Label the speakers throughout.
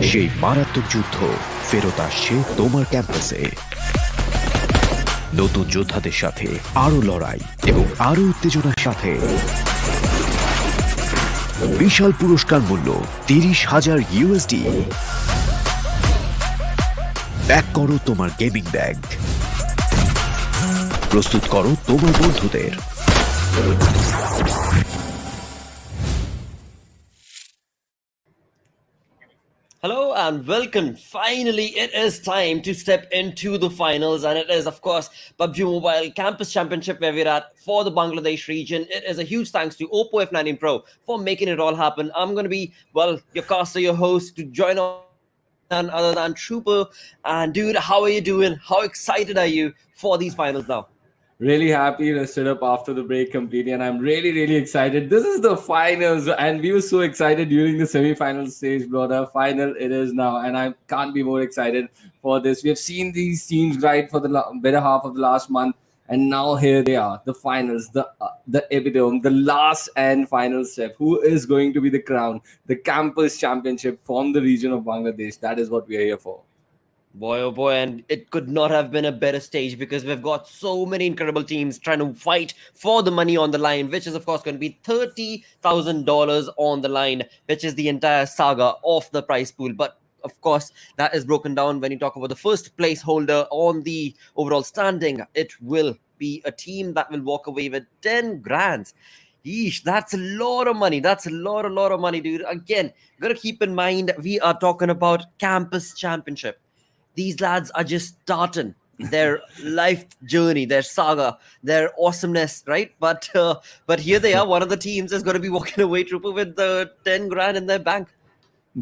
Speaker 1: সেই মারাত্মক যুদ্ধ ফেরত আসছে তোমার ক্যাম্পাসে। নতুন যোদ্ধাদের সাথে আরো লড়াই এবং আরো উত্তেজনার সাথে বিশাল পুরস্কার মূল্য 30,000 USD। প্যাক করো তোমার গেমিং ব্যাগ, প্রস্তুত করো তোমার বন্ধুদের।
Speaker 2: Hello and welcome. Finally, it is time to step into the finals, and it is, of course, PUBG Mobile Campus Championship where we're at for the Bangladesh region. It is a huge thanks to Oppo F19 Pro for making it all happen. I'm going to be, well, your caster, your host, to join on none other than Trooper. And dude, how are you doing? How excited are you for these finals now?
Speaker 3: Really happy to sit up after the break completely, and I'm really excited. This is the finals, and we were so excited during the semi-final stage, brother. Final it is now, and I can't be more excited for this. We have seen these teams right for the better half of the last month, and now here they are, the finals, the epitome, the last and final step. Who is going to be the crown, the campus championship from the region of Bangladesh? That is what we are here for.
Speaker 2: Boy, oh boy, and it could not have been a better stage because we've got so many incredible teams trying to fight for the money on the line, which is, of course, going to be $30,000 on the line, which is the entire saga of the prize pool. But of course, that is broken down when you talk about the first place holder on the overall standing. It will be a team that will walk away with 10 grand. Yeesh, that's a lot of money. That's a lot of money, dude. Again, gotta keep in mind, we are talking about campus championship. These lads are just starting their life journey, their saga, their awesomeness, right? But here they are. One of the teams is going to be walking away, Trooper, with the 10 grand in their bank.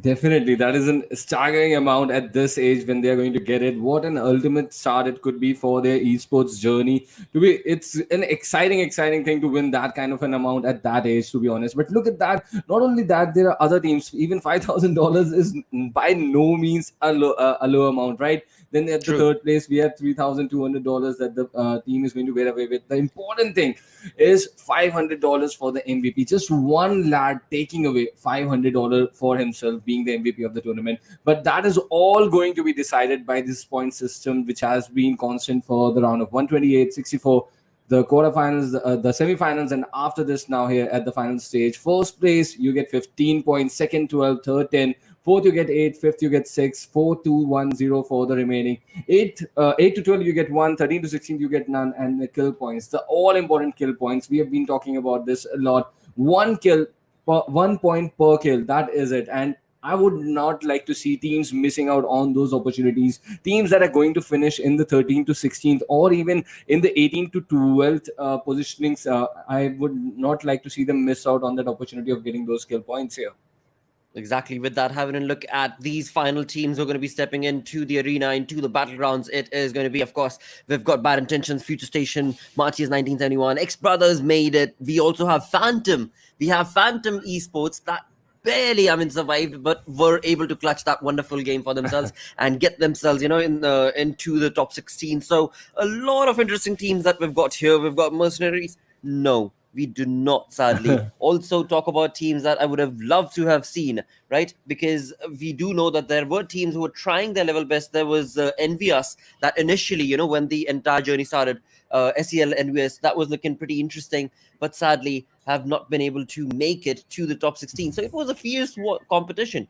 Speaker 3: Definitely, that is a staggering amount at this age when they are going to get it. What an ultimate start it could be for their esports journey. It's an exciting thing to win that kind of an amount at that age, to be honest. But look at that. Not only that, there are other teams. Even $5,000 is by no means a low amount, right? Then at the third place, we have $3,200 that the team is going to get away with. The important thing is $500 for the MVP. Just one lad taking away $500 for himself, being the MVP of the tournament. But that is all going to be decided by this point system, which has been constant for the round of 128, 64, the quarterfinals, the semifinals, and after this now here at the final stage. First place, you get 15 points, second 12, third 10, fourth you get 8, fifth you get 6, 4, 2, 1, 0 for the remaining. 8 to 12 you get 1, 13 to 16 you get none, and the kill points, the all important kill points. We have been talking about this a lot. 1 point per kill, that is it. And I would not like to see teams missing out on those opportunities. Teams that are going to finish in the 13th to 16th or even in the 18th to 12th positionings, I would not like to see them miss out on that opportunity of getting those skill points here.
Speaker 2: Exactly. With that, having a look at these final teams who are going to be stepping into the arena, into the battlegrounds, it is going to be, of course, we've got Bad Intentions, FutureStation, MARTYRS 1971, XBrothers made it. We also have Phantom. We have Phantom Esports that barely, survived, but were able to clutch that wonderful game for themselves and get themselves, into the top 16. So a lot of interesting teams that we've got here. We've got Mercenaries. No, we do not, sadly. Also talk about teams that I would have loved to have seen, right? Because we do know that there were teams who were trying their level best. There was Envious that initially, when the entire journey started, SEL Envious, that was looking pretty interesting, but sadly have not been able to make it to the top 16. So it was a fierce competition.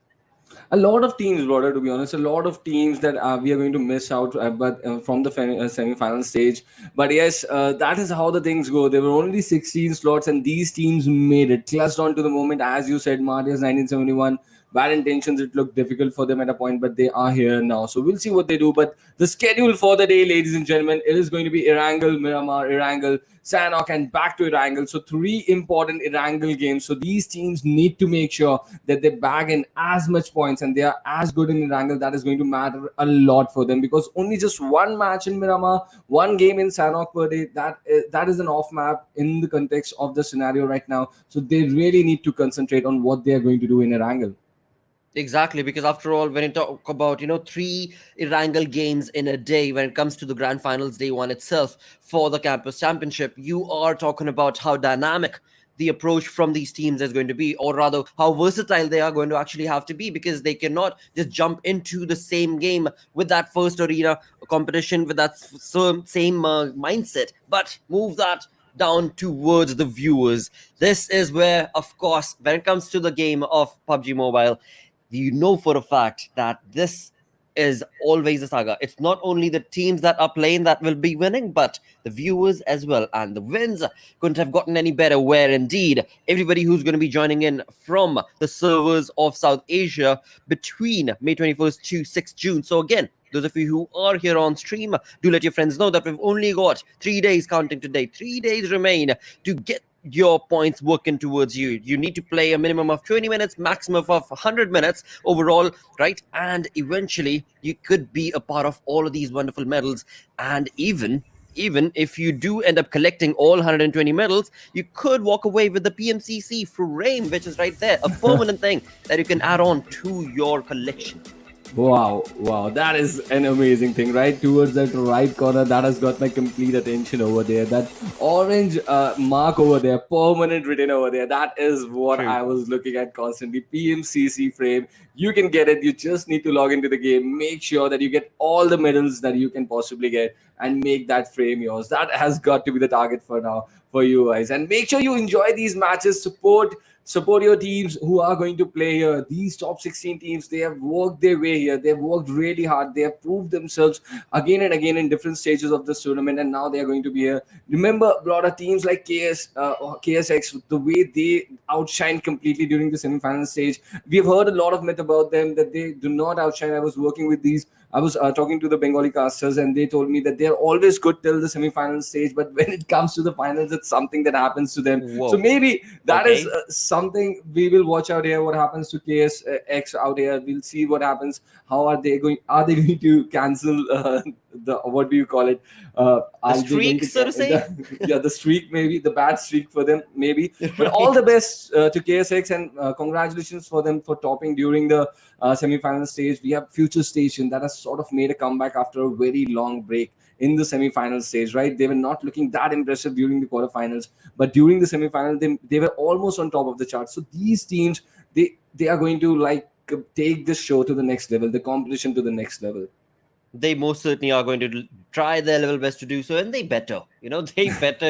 Speaker 3: A lot of teams, brother, to be honest, a lot of teams that we are going to miss out but from the semi-final stage. But yes, that is how the things go. There were only 16 slots and these teams made it, clutched on to the moment. As you said, MARTYRS 1971, Bad Intentions, it looked difficult for them at a point, but they are here now. So we'll see what they do. But the schedule for the day, ladies and gentlemen, it is going to be Erangel, Miramar, Erangel, Sanhok, and back to Erangel. So 3 important Erangel games. So these teams need to make sure that they bag in as much points and they are as good in Erangel. That is going to matter a lot for them, because only just one match in Miramar, one game in Sanhok per day, that is an off map in the context of the scenario right now. So they really need to concentrate on what they are going to do in Erangel.
Speaker 2: Exactly, because after all, when you talk about, 3 Erangel games in a day, when it comes to the grand finals day one itself for the campus championship, you are talking about how dynamic the approach from these teams is going to be, or rather how versatile they are going to actually have to be, because they cannot just jump into the same game with that first arena competition with that same mindset, but move that down towards the viewers. This is where, of course, when it comes to the game of PUBG Mobile, you know for a fact that this is always a saga. It's not only the teams that are playing that will be winning, but the viewers as well. And the wins couldn't have gotten any better, where indeed everybody who's going to be joining in from the servers of South Asia between May 21st to 6th June. So again, those of you who are here on stream, do let your friends know that we've only got 3 days counting today. 3 days remain to get your points working towards you. You need to play a minimum of 20 minutes, maximum of 100 minutes overall, right? And eventually you could be a part of all of these wonderful medals. And even if you do end up collecting all 120 medals, you could walk away with the PMCC frame, which is right there, a permanent thing that you can add on to your collection.
Speaker 3: Wow, that is an amazing thing, right? Towards that right corner, that has got my complete attention over there. That orange mark over there, permanent written over there, that is what
Speaker 2: True.
Speaker 3: I was looking at constantly. PMCC frame, you can get it. You just need to log into the game, make sure that you get all the medals that you can possibly get, and make that frame yours. That has got to be the target for now for you guys. And make sure you enjoy these matches, support your teams who are going to play here. These top 16 teams, they have worked their way here. They've worked really hard. They have proved themselves again and again in different stages of this tournament, and now they are going to be here. Remember, brother, teams like KSX, the way they outshined completely during the semi-final stage. We've heard a lot of myth about them that they do not outshine. I was working with these. I was talking to the Bengali casters, and they told me that they're always good till the semi-final stage, but when it comes to the finals, it's something that happens to them.
Speaker 2: Whoa.
Speaker 3: So maybe that
Speaker 2: Okay.
Speaker 3: is something we will watch out here. What happens to KSX out here? We'll see what happens. How are they going? Are they going to cancel the, what do you call it? Are they going
Speaker 2: streak, so to say?
Speaker 3: the streak, maybe the bad streak for them, maybe. But all the best to KSX, and congratulations for them for topping during the semi-final stage. We have FutureStation that has sort of made a comeback after a very long break in the semi-final stage, right? They were not looking that impressive during the quarterfinals, but during the semi-final, they were almost on top of the chart. So these teams, they are going to like take this show to the next level, the competition to the next level.
Speaker 2: They most certainly are going to try their level best to do so, and they better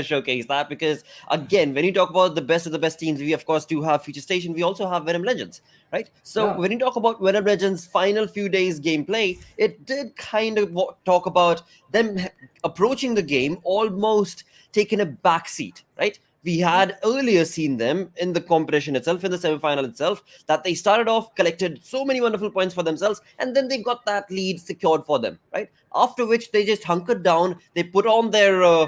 Speaker 2: showcase that, because again, when you talk about the best of the best teams, we of course do have FutureStation, we also have Venom Legends, right? So when you talk about Venom Legends' final few days gameplay, it did kind of talk about them approaching the game almost taking a backseat, right? We had earlier seen them in the competition itself, in the semi-final itself, that they started off, collected so many wonderful points for themselves, and then they got that lead secured for them, right? After which they just hunkered down, they put on their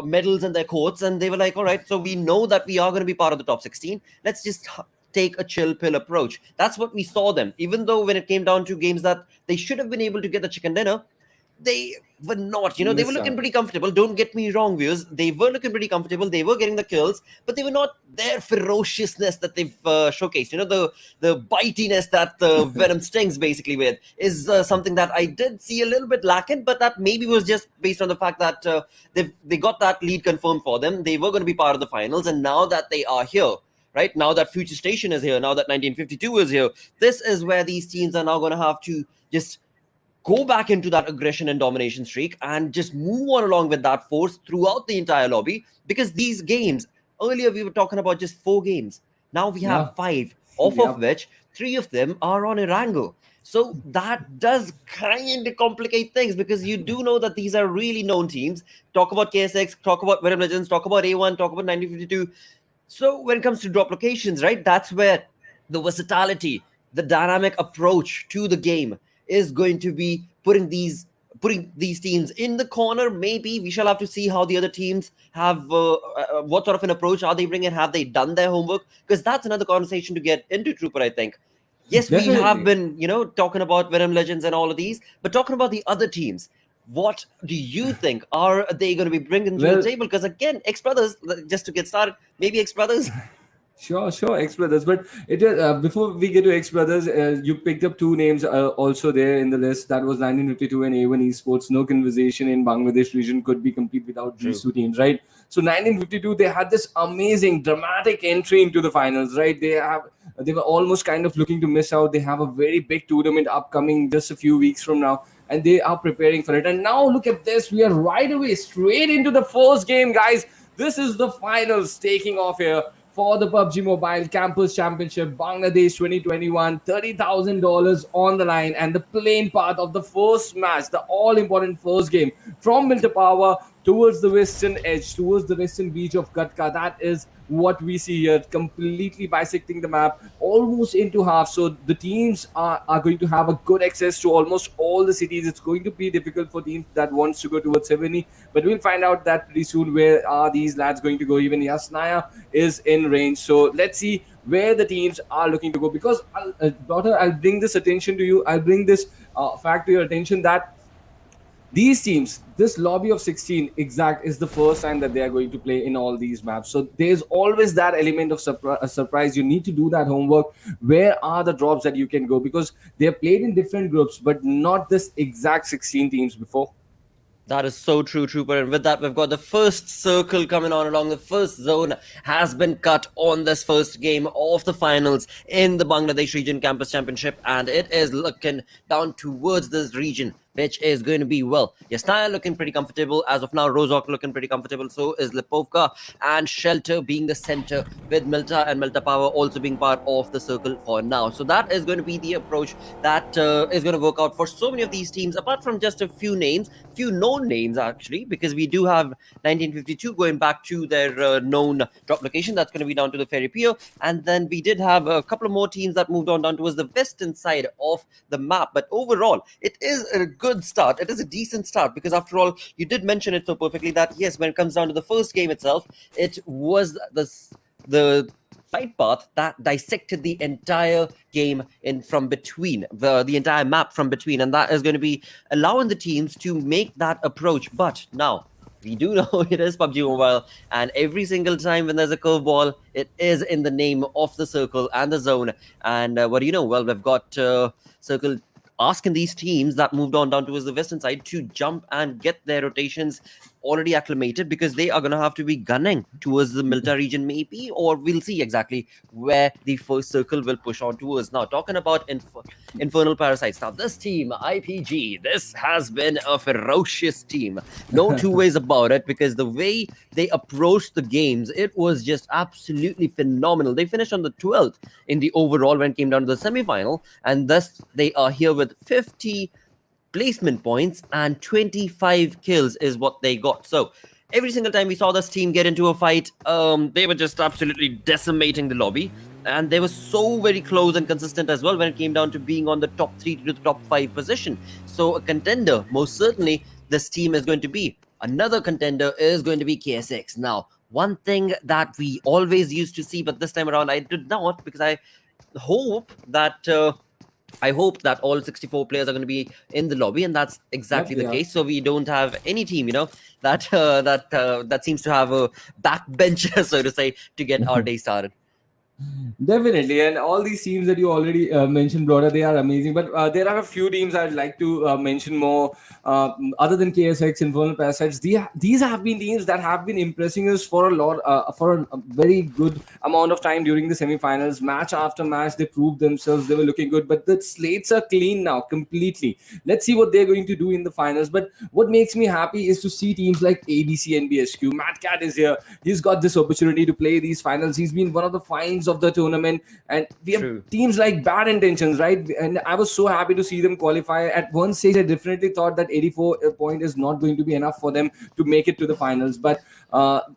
Speaker 2: medals and their coats, and they were like, all right, so we know that we are going to be part of the top 16. Let's just take a chill pill approach. That's what we saw them. Even though when it came down to games that they should have been able to get the chicken dinner, they were not, they were looking pretty comfortable. Don't get me wrong, viewers. They were looking pretty comfortable. They were getting the kills, but they were not their ferociousness that they've showcased. The bitiness that the Venom stings basically with is something that I did see a little bit lacking, but that maybe was just based on the fact that they got that lead confirmed for them. They were going to be part of the finals, and now that they are here, right, now that FutureStation is here, now that 1952 is here, this is where these teams are now going to have to just go back into that aggression and domination streak and just move on along with that force throughout the entire lobby. Because these games, earlier we were talking about just 4 games. Now we have 5, of which 3 of them are on Erangel. So that does kind of complicate things, because you do know that these are really known teams. Talk about KSX, talk about Venom Legends, talk about A1, talk about 1952. So when it comes to drop locations, right, that's where the versatility, the dynamic approach to the game is going to be putting these teams in the corner. Maybe we shall have to see how the other teams have what sort of an approach are they bringing. Have they done their homework? Because that's another conversation to get into, Trooper, I think. Yes, we have been talking about Venom Legends and all of these, but talking about the other teams, what do you think are they going to be bringing to the table? Because again, XBrothers, just to get started, maybe XBrothers.
Speaker 3: Sure, XBrothers. But it before we get to XBrothers, you picked up two names also there in the list. That was 1952 and A1 Esports. No conversation in Bangladesh region could be complete without these
Speaker 2: True.
Speaker 3: two teams, right? So 1952, they had this amazing, dramatic entry into the finals, right? They were almost kind of looking to miss out. They have a very big tournament upcoming just a few weeks from now, and they are preparing for it. And now look at this. We are right away straight into the first game, guys. This is the finals taking off here for the PUBG Mobile Campus Championship Bangladesh 2021. $30,000 on the line, and the playing path of the first match, the all important first game from Milta Power towards the western edge, towards the western beach of Gatka. That is what we see here, completely bisecting the map almost into half. So the teams are going to have a good access to almost all the cities. It's going to be difficult for teams that wants to go towards 70, but we'll find out that pretty soon. Where are these lads going to go? Even Yasnaya is in range. So let's see where the teams are looking to go. Because, daughter, I'll bring this attention to you. I'll bring this fact to your attention that these teams, this lobby of 16 exact, is the first time that they are going to play in all these maps. So there's always that element of surprise. You need to do that homework. Where are the drops that you can go? Because they are played in different groups, but not this exact 16 teams before.
Speaker 2: That is so true, Trooper. And with that, we've got the first circle coming on along. The first zone has been cut on this first game of the finals in the Bangladesh Region Campus Championship. And it is looking down towards this region, which is going to be, well, Yasnaya looking pretty comfortable. As of now, Rozok looking pretty comfortable. So is Lipovka, and Shelter being the center, with Milta and Milta Power also being part of the circle for now. So that is going to be the approach that is going to work out for so many of these teams, apart from just a few names, few known names actually, because we do have 1952 going back to their known drop location. That's going to be down to the Ferry Pier. And then we did have a couple of more teams that moved on down towards the western side of the map. But overall, it is a good start. It is a decent start, because after all, you did mention it so perfectly that yes, when it comes down to the first game itself, it was the side path that dissected the entire game in from between, the entire map from between, and that is going to be allowing the teams to make that approach. But now we do know it is PUBG Mobile, and every single time when there's a curveball, it is in the name of the circle and the zone. And what do you know? Well, we've got circle asking these teams that moved on down towards the western side to jump and get their rotations already acclimated, because they are going to have to be gunning towards the Milta region maybe, or we'll see exactly where the first circle will push on towards. Now, talking about Infernal Parasites. Now, this team, IPG, this has been a ferocious team. No two ways about it, because the way they approached the games, it was just absolutely phenomenal. They finished on the 12th in the overall when it came down to the semi-final, and thus they are here with 50 placement points and 25 kills is what they got. So every single time we saw this team get into a fight, they were just absolutely decimating the lobby, and they were so very close and consistent as well when it came down to being on the top 3 to the top 5 position. So a contender, most certainly this team is going to be. Another contender is going to be KSX. Now, one thing that we always used to see, but this time around I did not, because I hope that all 64 players are going to be in the lobby, and that's exactly the case. So we don't have any team, that seems to have a backbencher, so to say, to get our day started.
Speaker 3: Definitely, and all these teams that you already mentioned, brother, they are amazing. But there are a few teams I'd like to mention more, other than KSX, Infernal Parasites. These have been teams that have been impressing us for a lot, for a very good amount of time during the semi-finals. Match after match, they proved themselves. They were looking good, but the slates are clean now completely. Let's see what they're going to do in the finals. But what makes me happy is to see teams like ABCxNBSQ. Matt Cat is here. He's got this opportunity to play these finals. He's been one of the finds of the tournament, and we have teams like Bad Intentions, right? And I was so happy to see them qualify. At one stage, I definitely thought that 84 point is not going to be enough for them to make it to the finals, but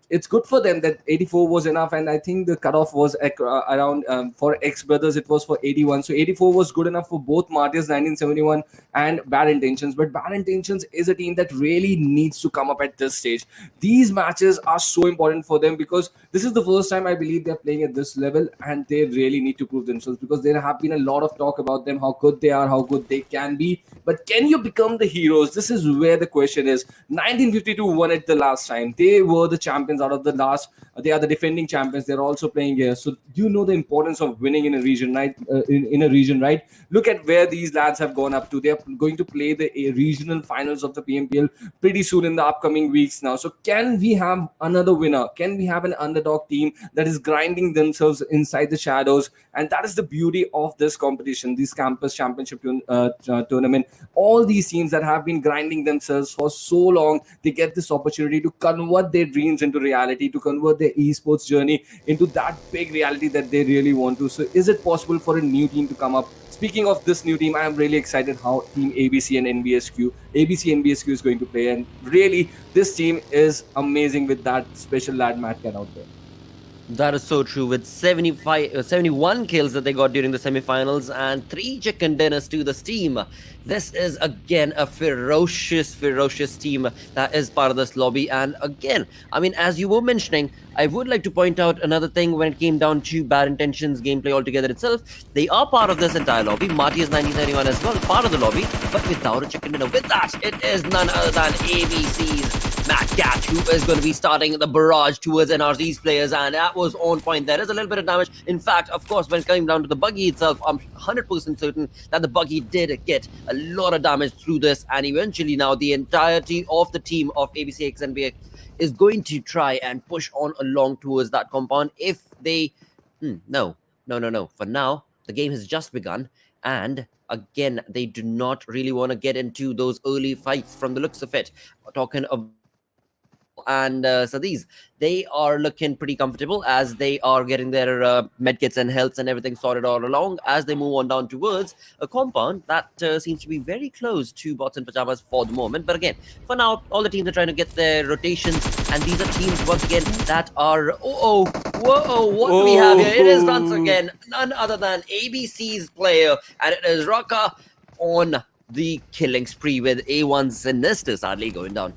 Speaker 3: it's good for them that 84 was enough. And I think the cutoff was around for XBrothers, it was for 81. So 84 was good enough for both MARTYRS 1971 and Bad Intentions. But Bad Intentions is a team that really needs to come up at this stage. These matches are so important for them, because this is the first time I believe they're playing at this level, and they really need to prove themselves, because there have been a lot of talk about them, how good they are, how good they can be, but can you become the heroes? This is where the question is. 1952 won it the last time. They were the champions out of the last They are the defending champions. They're also playing here. So you know the importance of winning in a region, right? In a region, right? Look at where these lads have gone up to. They're going to play the regional finals of the PMPL pretty soon in the upcoming weeks now. So can we have another winner? Can we have an underdog team that is grinding themselves inside the shadows? And that is the beauty of this competition, this campus championship tournament. All these teams that have been grinding themselves for so long, they get this opportunity to convert their dreams into reality, to convert their esports journey into that big reality that they really want to. So is it possible for a new team to come up? Speaking of this new team, I am really excited how team ABC and NBSQ is going to play. And really, this team is amazing with that special lad Matt Cat out there.
Speaker 2: That is so true. With 71 kills that they got during the semifinals and 3 chicken dinners to the team. This is again a ferocious team that is part of this lobby. And again, I mean, as you were mentioning, I would like to point out another thing when it came down to Bad Intentions gameplay altogether itself. They are part of this entire lobby. MARTYRS 1971 as well, part of the lobby, but without a chicken dinner. With that, it is none other than ABC's Matt Cat, who is going to be starting the barrage towards NRZ's players, and that was on point. There is a little bit of damage. In fact, of course, when it came down to the buggy itself, I'm 100% certain that the buggy did get a lot of damage through this, and eventually now the entirety of the team of ABCxNBSQ is going to try and push on along towards that compound. If they... No. For now, the game has just begun, and again, they do not really want to get into those early fights from the looks of it. Talking about and Sadiz, they are looking pretty comfortable as they are getting their medkits and healths and everything sorted all along as they move on down towards a compound that seems to be very close to Bots and Pajamas for the moment. But again, for now, all the teams are trying to get their rotations, and these are teams once again that are what do we have here? It is once again none other than ABC's player, and it is Raka on the killing spree with A1 Sinister sadly going down.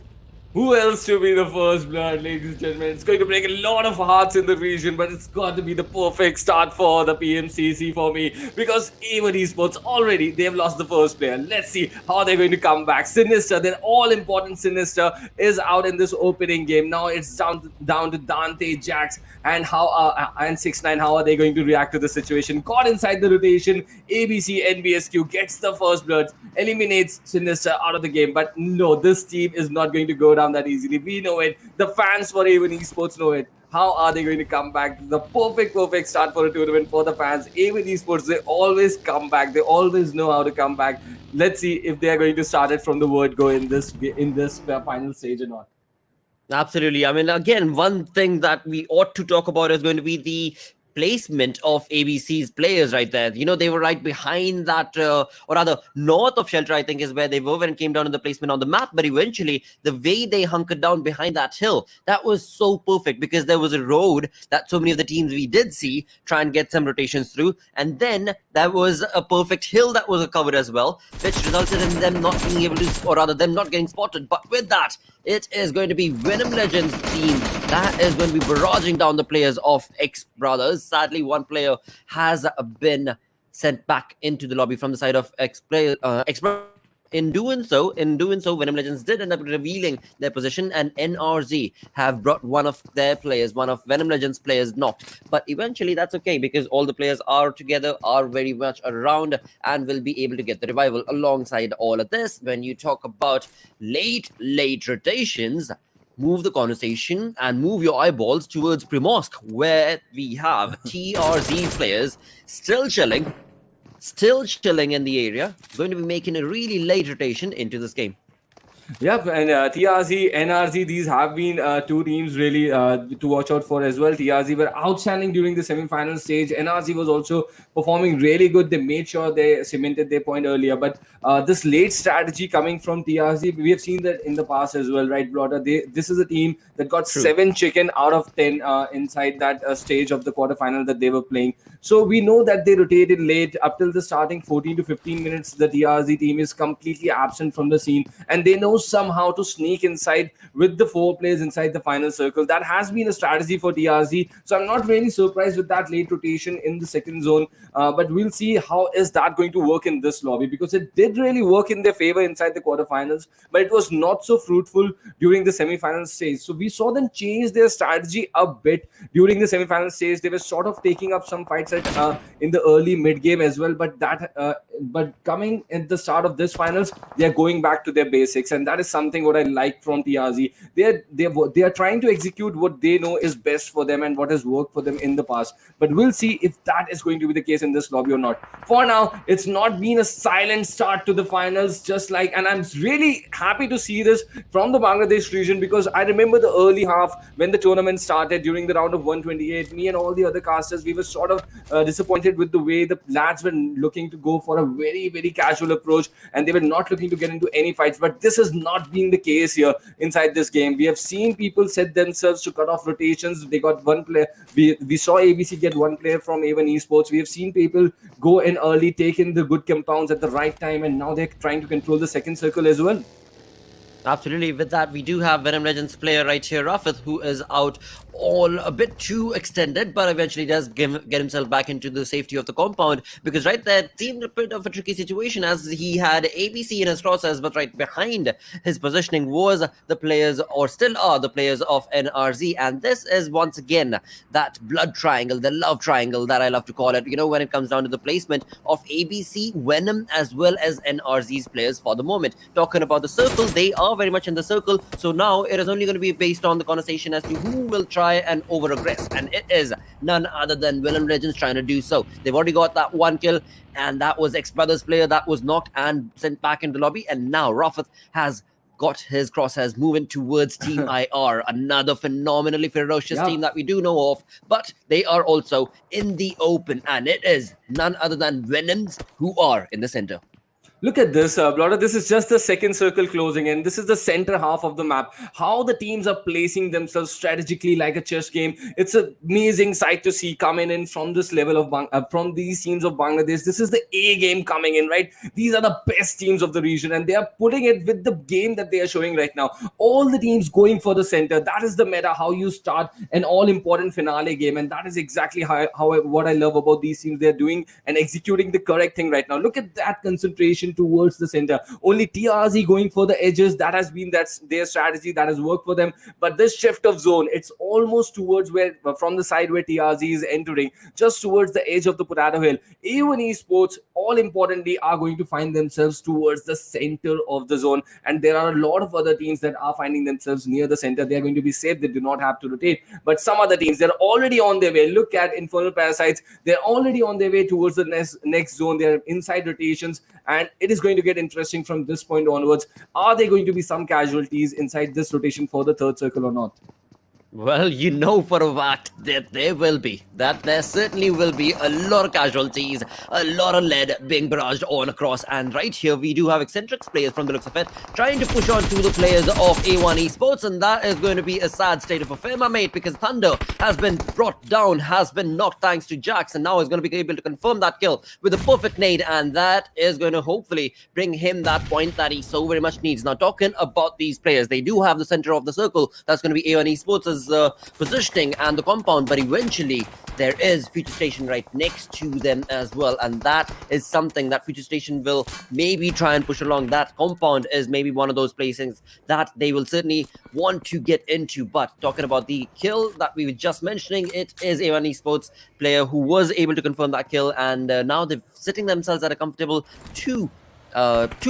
Speaker 3: Who else to be the first blood, ladies and gentlemen? It's going to break a lot of hearts in the region, but it's got to be the perfect start for the PMCC for me, because A1 Esports already, they've lost the first player. Let's see how they're going to come back. Sinister, their all-important Sinister, is out in this opening game. Now it's down to Dante, Jax, and 6ix9ine. How are they going to react to the situation? Caught inside the rotation, ABCxNBSQ gets the first blood, eliminates Sinister out of the game. But no, this team is not going to go down that easily. We know it. The fans for A1 Esports know it. How are they going to come back? The perfect start for a tournament for the fans. A1 Esports, they always come back. They always know how to come back. Let's see if they are going to start it from the word go in this final stage or not.
Speaker 2: Absolutely. I mean, again, one thing that we ought to talk about is going to be the placement of ABC's players right there. You know, they were right behind that, or rather north of Shelter, I think is where they were when it came down to the placement on the map. But eventually, the way they hunkered down behind that hill, that was so perfect, because there was a road that so many of the teams we did see try and get some rotations through. And then there was a perfect hill that was covered as well, which resulted in them not being able to, or rather them not getting spotted. But with that, it is going to be Venom Legends team that is going to be barraging down the players of XBrothers. Sadly, one player has been sent back into the lobby from the side of XBrothers. In doing so, Venom Legends did end up revealing their position, and NRZ have brought one of their players, one of Venom Legends' players, knocked. But eventually, that's okay, because all the players are together, are very much around, and will be able to get the revival alongside all of this. When you talk about late rotations, move the conversation and move your eyeballs towards Primorsk, where we have TRZ players still chilling in the area, going to be making a really late rotation into this game.
Speaker 3: Yep, and TRZ, NRZ, these have been two teams really to watch out for as well. TRZ were outstanding during the semi-final stage. NRZ was also performing really good. They made sure they cemented their point earlier. But this late strategy coming from TRZ, we have seen that in the past as well, right, Blotter? This is a team that got 7 chicken out of 10 inside that stage of the quarterfinal that they were playing. So we know that they rotated late. Up till the starting 14 to 15 minutes, the TRZ team is completely absent from the scene. And they know somehow to sneak inside with the 4 players inside the final circle. That has been a strategy for TRZ. So I'm not really surprised with that late rotation in the second zone. But we'll see how is that going to work in this lobby, because it did really work in their favor inside the quarterfinals, but it was not so fruitful during the semi-final stage. So we saw them change their strategy a bit during the semi-final stage. They were sort of taking up some fights in the early mid game as well, but coming at the start of this finals, they are going back to their basics, and that is something what I like from TRZ. They are trying to execute what they know is best for them and what has worked for them in the past. But we'll see if that is going to be the case in this lobby or not. For now, it's not been a silent start to the finals, and I'm really happy to see this from the Bangladesh region, because I remember the early half when the tournament started during the round of 128. Me and all the other casters, we were sort of disappointed with the way the lads were looking to go for a very, very casual approach, and they were not looking to get into any fights. But this has not been the case here inside this game. We have seen people set themselves to cut off rotations. They got one player. We saw ABC get one player from A1 Esports. We have seen people go in early, take in the good compounds at the right time, and now they're trying to control the second circle as well.
Speaker 2: Absolutely. With that, we do have Venom Legends player right here, Rafith, who is out all a bit too extended, but eventually does get himself back into the safety of the compound, because right there it seemed a bit of a tricky situation as he had ABC in his crosshairs, but right behind his positioning was the players, or still are the players of NRZ. And this is once again that blood triangle, the love triangle that I love to call it, when it comes down to the placement of ABC, Venom, as well as NRZ's players for the moment. Talking about the circle, they are very much in the circle, so now it is only going to be based on the conversation as to who will try and over-aggress, and it is none other than Venom Legends trying to do so. They've already got that one kill, and that was XBrothers player that was knocked and sent back into the lobby, and now Rafith has got his crosshairs moving towards Team IR, another phenomenally ferocious team that we do know of, but they are also in the open, and it is none other than Venoms who are in the center.
Speaker 3: Look at this, Blotter. This is just the second circle closing in. This is the center half of the map. How the teams are placing themselves strategically like a chess game. It's an amazing sight to see coming in from this level of from these teams of Bangladesh. This is the A game coming in, right? These are the best teams of the region, and they are putting it with the game that they are showing right now. All the teams going for the center. That is the meta, how you start an all-important finale game, and that is exactly what I love about these teams. They're doing and executing the correct thing right now. Look at that concentration towards the center. Only TRZ going for the edges. That's their strategy that has worked for them. But this shift of zone, it's almost towards from the side where TRZ is entering, just towards the edge of the potato hill. A1 Esports, all importantly, are going to find themselves towards the center of the zone, and there are a lot of other teams that are finding themselves near the center. They are going to be safe. They do not have to rotate. But some other teams, they're already on their way. Look at Infernal Parasites. They're already on their way towards the next zone. They're inside rotations, and it is going to get interesting from this point onwards. Are there going to be some casualties inside this rotation for the third circle or not?
Speaker 2: Well, you know for a fact that there will be. That there certainly will be a lot of casualties, a lot of lead being barraged on across. And right here, we do have Exentric players from the looks of it, trying to push on to the players of A1 Esports. And that is going to be a sad state of affair, my mate, because Thunder has been brought down, has been knocked thanks to Jax, and now is going to be able to confirm that kill with a perfect nade. And that is going to hopefully bring him that point that he so very much needs. Now, talking about these players, they do have the center of the circle. That's going to be A1 Esports' positioning and the compound, but eventually there is FutureStation right next to them as well, and that is something that FutureStation will maybe try and push along. That compound is maybe one of those places that they will certainly want to get into. But talking about the kill that we were just mentioning, it is A1 Esports player who was able to confirm that kill, and now they're sitting themselves at a comfortable 2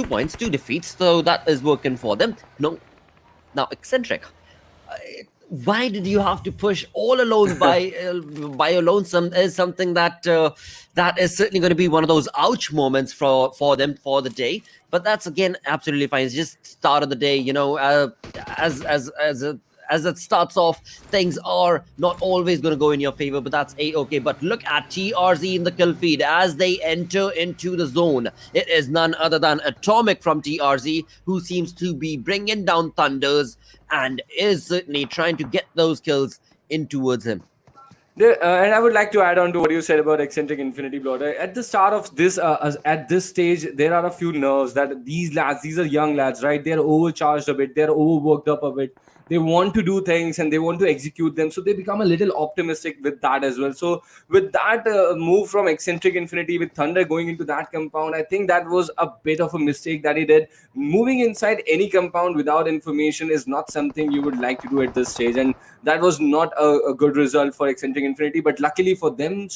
Speaker 2: points, 2 defeats, so that is working for them. Now Exentric, why did you have to push all alone by your lonesome is something that is certainly going to be one of those ouch moments for them for the day. But that's again absolutely fine. It's just start of the day, as it starts off, things are not always going to go in your favor, but that's a-okay. But look at TRZ in the kill feed as they enter into the zone. It is none other than Atomic from TRZ, who seems to be bringing down Thunders and is certainly trying to get those kills in towards him.
Speaker 3: And I would like to add on to what you said about Exentric Infinity Blotter. At the start of this, at this stage, there are a few nerves that these lads, these are young lads, right? They're overcharged a bit, they're overworked up a bit. They want to do things and they want to execute them, so they become a little optimistic with that as well. So with that move from Exentric Infinity with Thunder going into that compound, I think that was a bit of a mistake that he did. Moving inside any compound without information is not something you would like to do at this stage, and that was not a good result for Exentric Infinity. But luckily for them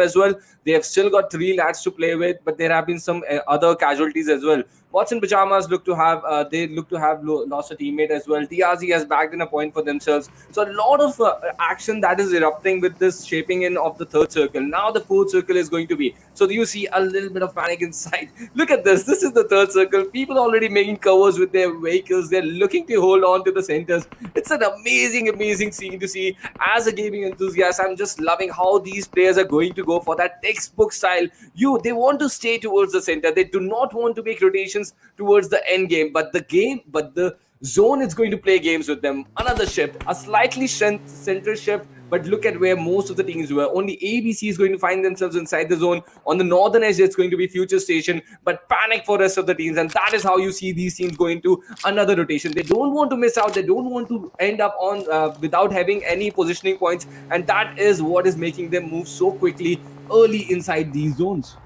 Speaker 3: as well, they have still got 3 lads to play with, but there have been some other casualties as well. Watson Pajamas look to have lost a teammate as well. TRZ has bagged in a point for themselves. So a lot of action that is erupting with this shaping in of the third circle. Now the fourth circle is going to be. So you see a little bit of panic inside. Look at this. This is the third circle. People already making covers with their vehicles. They're looking to hold on to the centers. It's an amazing scene to see. As a gaming enthusiast, I'm just loving how these players are going to go for that textbook style. They want to stay towards the center. They do not want to make rotations towards the end game, but the zone is going to play games with them. Another shift, a slightly center shift, but look at where most of the teams were. Only ABC is going to find themselves inside the zone. On the northern edge, it's going to be FutureStation, but panic for rest of the teams, and that is how you see these teams going to another rotation. They don't want to miss out. They don't want to end up on without having any positioning points, and that is what is making them move so quickly early inside these zones.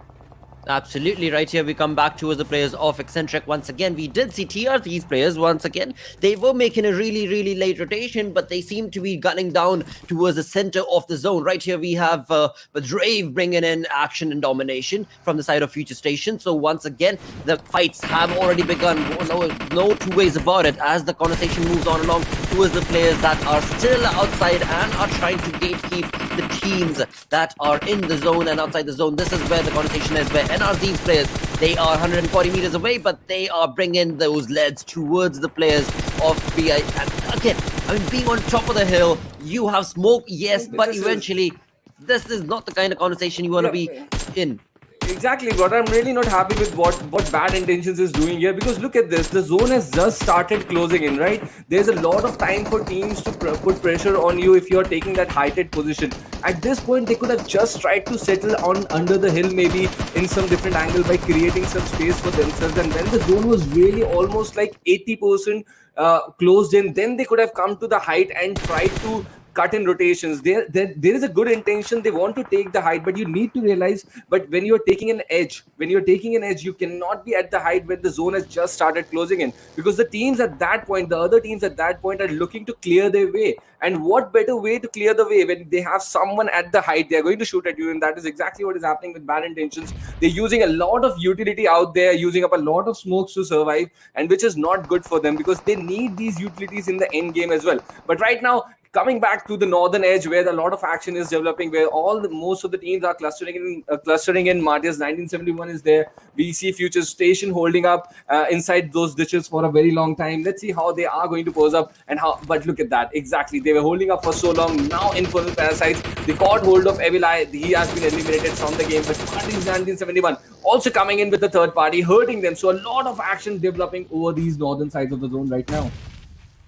Speaker 2: Absolutely right. Here we come back towards the players of Exentric once again. We did see TRZ's players once again. They were making a really late rotation, but they seem to be gunning down towards the center of the zone. Right here we have Drave bringing in action and domination from the side of FutureStation. So once again, the fights have already begun. No two ways about it, as the conversation moves on along towards the players that are still outside and are trying to gatekeep the teams that are in the zone and outside the zone. This is where the conversation is, where NRZ's players, they are 140 meters away, but they are bringing those leads towards the players of BI. And again, I mean, being on top of the hill, you have smoke, yes, but eventually, this is not the kind of conversation you want to be in.
Speaker 3: Exactly, but I'm really not happy with what Bad Intentions is doing here, because look at this. The zone has just started closing in, right? There's a lot of time for teams to put pressure on you if you're taking that heighted position. At this point, they could have just tried to settle on under the hill, maybe in some different angle, by creating some space for themselves. And when the zone was really almost like 80% closed in, then they could have come to the height and tried to cut in rotations. There is a good intention. They want to take the height, but you need to realize, but when you're taking an edge, you cannot be at the height when the zone has just started closing in, because the other teams at that point are looking to clear their way. And what better way to clear the way when they have someone at the height? They're going to shoot at you, and that is exactly what is happening with Bad Intentions. They're using a lot of utility out there, using up a lot of smokes to survive, and which is not good for them, because they need these utilities in the end game as well. But right now, coming back to the northern edge, where a lot of action is developing, where most of the teams are clustering in. MARTYRS 1971 is there. We see FutureStation holding up inside those ditches for a very long time. Let's see how they are going to pose up and how. But look at that, exactly. They were holding up for so long. Now Infernal Parasites, they got hold of Evil Eye. He has been eliminated from the game. But MARTYRS 1971 also coming in with the third party, hurting them. So a lot of action developing over these northern sides of the zone right now.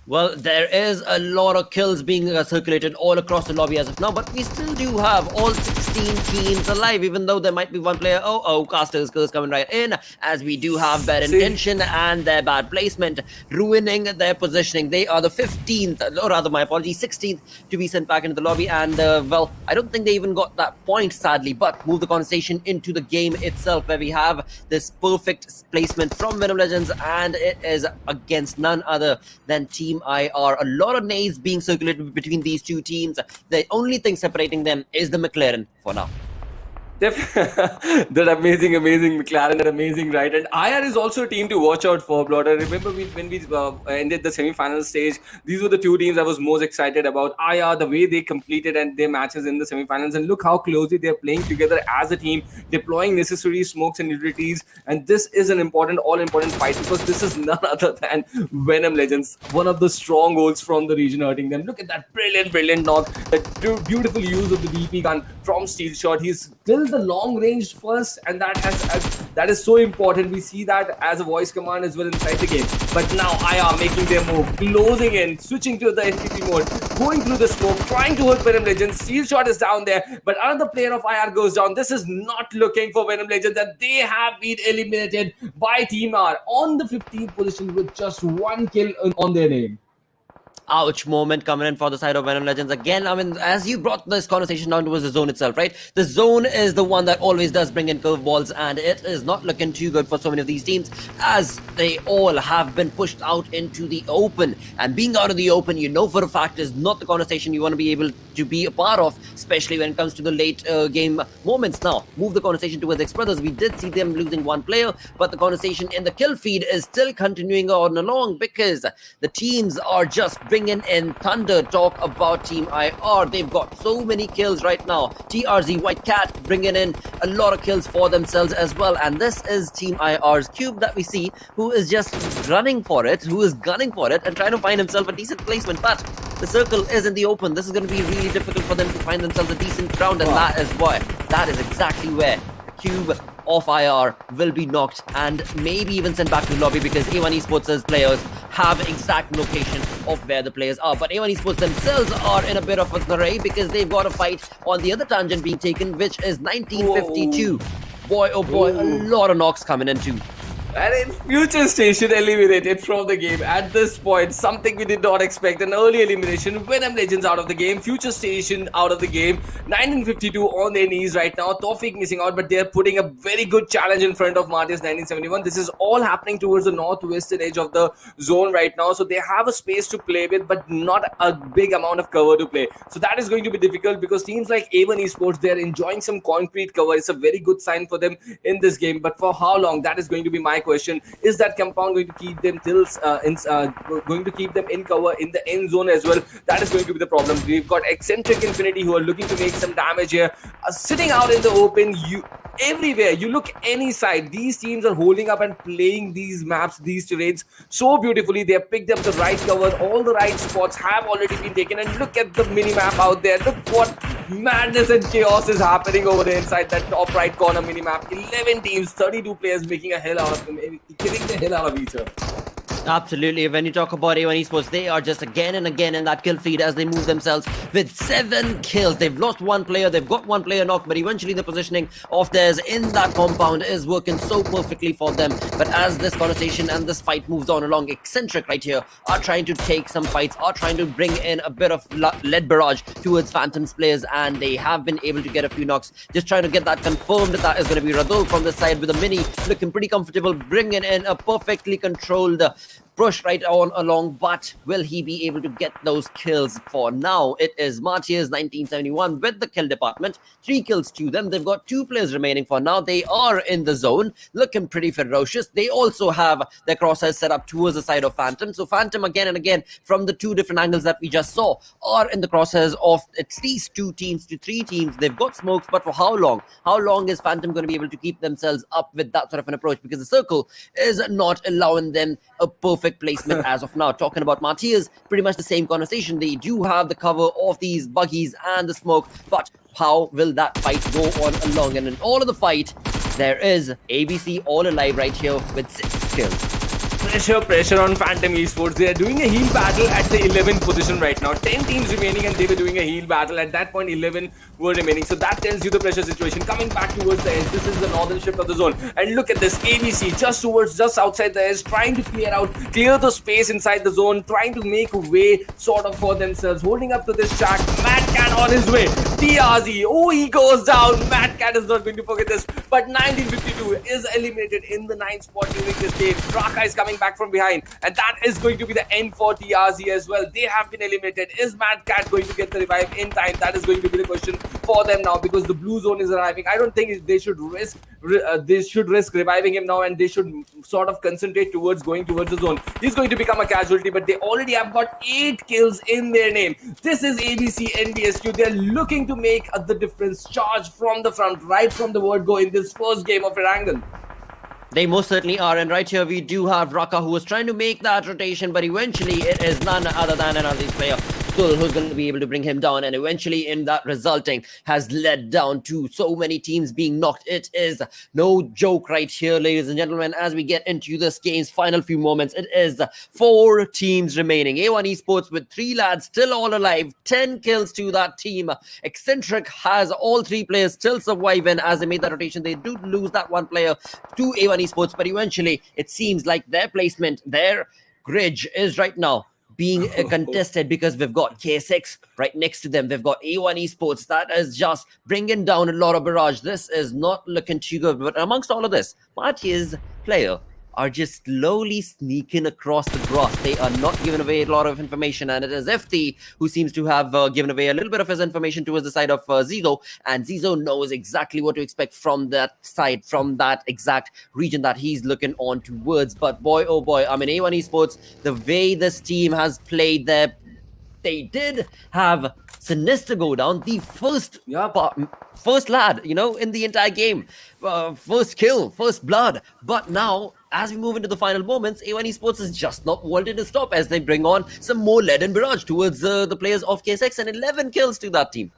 Speaker 2: Well, there is a lot of kills being circulated all across the lobby as of now, but we still do have all 16 teams alive, even though there might be one player. Caster's kills coming right in, as we do have bad intention and their bad placement ruining their positioning. They are the 15th, or rather, my apologies, 16th to be sent back into the lobby, and well, I don't think they even got that point, sadly, but move the conversation into the game itself, where we have this perfect placement from Venom Legends, and it is against none other than Team IR. A lot of nades being circulated between these two teams. The only thing separating them is the McLaren for now.
Speaker 3: That amazing McLaren, that amazing ride. And IR is also a team to watch out for, Blood. I remember when we ended the semi-final stage, these were the two teams I was most excited about. IR, the way they completed and their matches in the semi-finals, and look how closely they're playing together as a team, deploying necessary smokes and utilities. And this is an all-important fight, because this is none other than Venom Legends, one of the strongholds from the region, hurting them. Look at that brilliant knock, that beautiful use of the BP gun from Steel Shot. He's still the long range first, and that has That is so important. We see that as a voice command as well inside the game. But now IR making their move, closing in, switching to the FPP mode, going through the smoke, trying to hurt Venom Legends. Steel shot is down there, but another player of IR goes down. This is not looking for Venom Legends, and they have been eliminated by Team R on the 15th position with just 1 kill on their name.
Speaker 2: Ouch moment coming in for the side of Venom Legends again. I mean, as you brought this conversation down towards the zone itself, right? The zone is the one that always does bring in curveballs, and it is not looking too good for so many of these teams, as they all have been pushed out into the open. And being out of the open, you know for a fact, is not the conversation you want to be able to be a part of, especially when it comes to the late game moments. Now, move the conversation towards XBrothers. We did see them losing 1 player, but the conversation in the kill feed is still continuing on along, because the teams are just bringing in thunder. Talk about Team IR. They've got so many kills right now. TRZ White Cat bringing in a lot of kills for themselves as well. And this is Team IR's Cube that we see, who is just running for it, who is gunning for it and trying to find himself a decent placement. But the circle is in the open. This is going to be really difficult for them to find themselves a decent round, and that is exactly where Cube of IR will be knocked and maybe even sent back to the lobby, because A1 Esports' players have exact location of where the players are. But A1 Esports themselves are in a bit of a array, because they've got a fight on the other tangent being taken, which is 1952. Boy, oh boy, a lot of knocks coming in too.
Speaker 3: And in FutureStation eliminated from the game at this point, something we did not expect. An early elimination. Venom Legends out of the game, FutureStation out of the game. 1952 on their knees right now. Tawfiq missing out, but they're putting a very good challenge in front of MARTYRS 1971. This is all happening towards the northwestern edge of the zone right now. So they have a space to play with, but not a big amount of cover to play. So that is going to be difficult, because teams like A1 Esports, they're enjoying some concrete cover. It's a very good sign for them in this game. But for how long? That is going to be my question. Is that compound going to keep them going to keep them in cover in the end zone as well? That is going to be the problem. We've got Exentric Infinity, who are looking to make some damage here, sitting out in the open. Everywhere you look, any side, these teams are holding up and playing these maps, these terrains so beautifully. They have picked up the right cover. All the right spots have already been taken, and look at the mini map out there. Look what madness and chaos is happening over there inside that top right corner mini map. 11 teams, 32 players making a hell out of them, killing the hell out of each other.
Speaker 2: Absolutely. When you talk about A1 Esports, they are just again and again in that kill feed as they move themselves with 7 kills. They've lost 1 player, they've got 1 player knocked, but eventually the positioning of theirs in that compound is working so perfectly for them. But as this conversation and this fight moves on along, Exentric right here are trying to take some fights, are trying to bring in a bit of lead barrage towards Phantom's players, and they have been able to get a few knocks. Just trying to get that confirmed. That is going to be Radul from this side with a mini, looking pretty comfortable, bringing in a perfectly controlled push right on along, but will he be able to get those kills? For now, it is MARTYRS 1971 with the kill department. 3 kills to them. They've got 2 players remaining for now. They are in the zone, looking pretty ferocious. They also have their crosshairs set up towards the side of Phantom. So Phantom, again and again, from the 2 different angles that we just saw, are in the crosshairs of at least 2 teams to 3 teams. They've got smokes, but for how long? How long is Phantom going to be able to keep themselves up with that sort of an approach? Because the circle is not allowing them a perfect placement as of now. Talking about MARTYRS, pretty much the same conversation. They do have the cover of these buggies and the smoke, but how will that fight go on along? And in all of the fight, there is ABC all alive right here with 6 kills.
Speaker 3: Pressure on Phantom Esports. They are doing a heal battle at the 11th position right now. 10 teams remaining, and they were doing a heal battle. At that point, 11 were remaining. So that tells you the pressure situation. Coming back towards the edge. This is the northern shift of the zone. And look at this. ABC just outside the edge, trying to clear the space inside the zone, trying to make a way sort of for themselves. Holding up to this track. Mad Cat on his way. TRZ. Oh, he goes down. Mad Cat is not going to forget this. But 1952 is eliminated in the 9th spot during this game. Raka is coming back from behind, and that is going to be the end for TRZ as well. They have been eliminated. Is Mad Cat going to get the revive in time? That is going to be the question for them now, because the blue zone is arriving. I don't think they should risk reviving him now, and they should sort of concentrate towards going towards the zone. He's going to become a casualty, but they already have got 8 kills in their name. This is ABCxNBSQ. They're looking to make the difference. Charge from the front, right from the word go in this first game of Erangel.
Speaker 2: They most certainly are, and right here we do have Raka, who was trying to make that rotation, but eventually it is none other than an Aussies player Skull who's going to be able to bring him down, and eventually in that resulting has led down to so many teams being knocked. It is no joke right here, ladies and gentlemen, as we get into this game's final few moments. It is 4 teams remaining. A1 Esports with 3 lads still all alive, 10 kills to that team. Exentric has all 3 players still surviving as they made that rotation. They do lose that 1 player to A1 Esports, but eventually it seems like their placement, their grid is right now being contested because we've got KSX right next to them. We've got A1 Esports that is just bringing down a lot of barrage. This is not looking too good. But amongst all of this, MARTYRS player are just slowly sneaking across the grass. They are not giving away a lot of information, and it is FT who seems to have given away a little bit of his information towards the side of Zizo, and Zizo knows exactly what to expect from that side, from that exact region that he's looking on towards. But boy, oh boy, I mean, A1 Esports, the way this team has played there, they did have Sinister go down, the first lad, in the entire game. First kill, first blood. But now, as we move into the final moments, A1 Esports is just not wanting to stop as they bring on some more lead and barrage towards the players of KSX, and 11 kills to that team.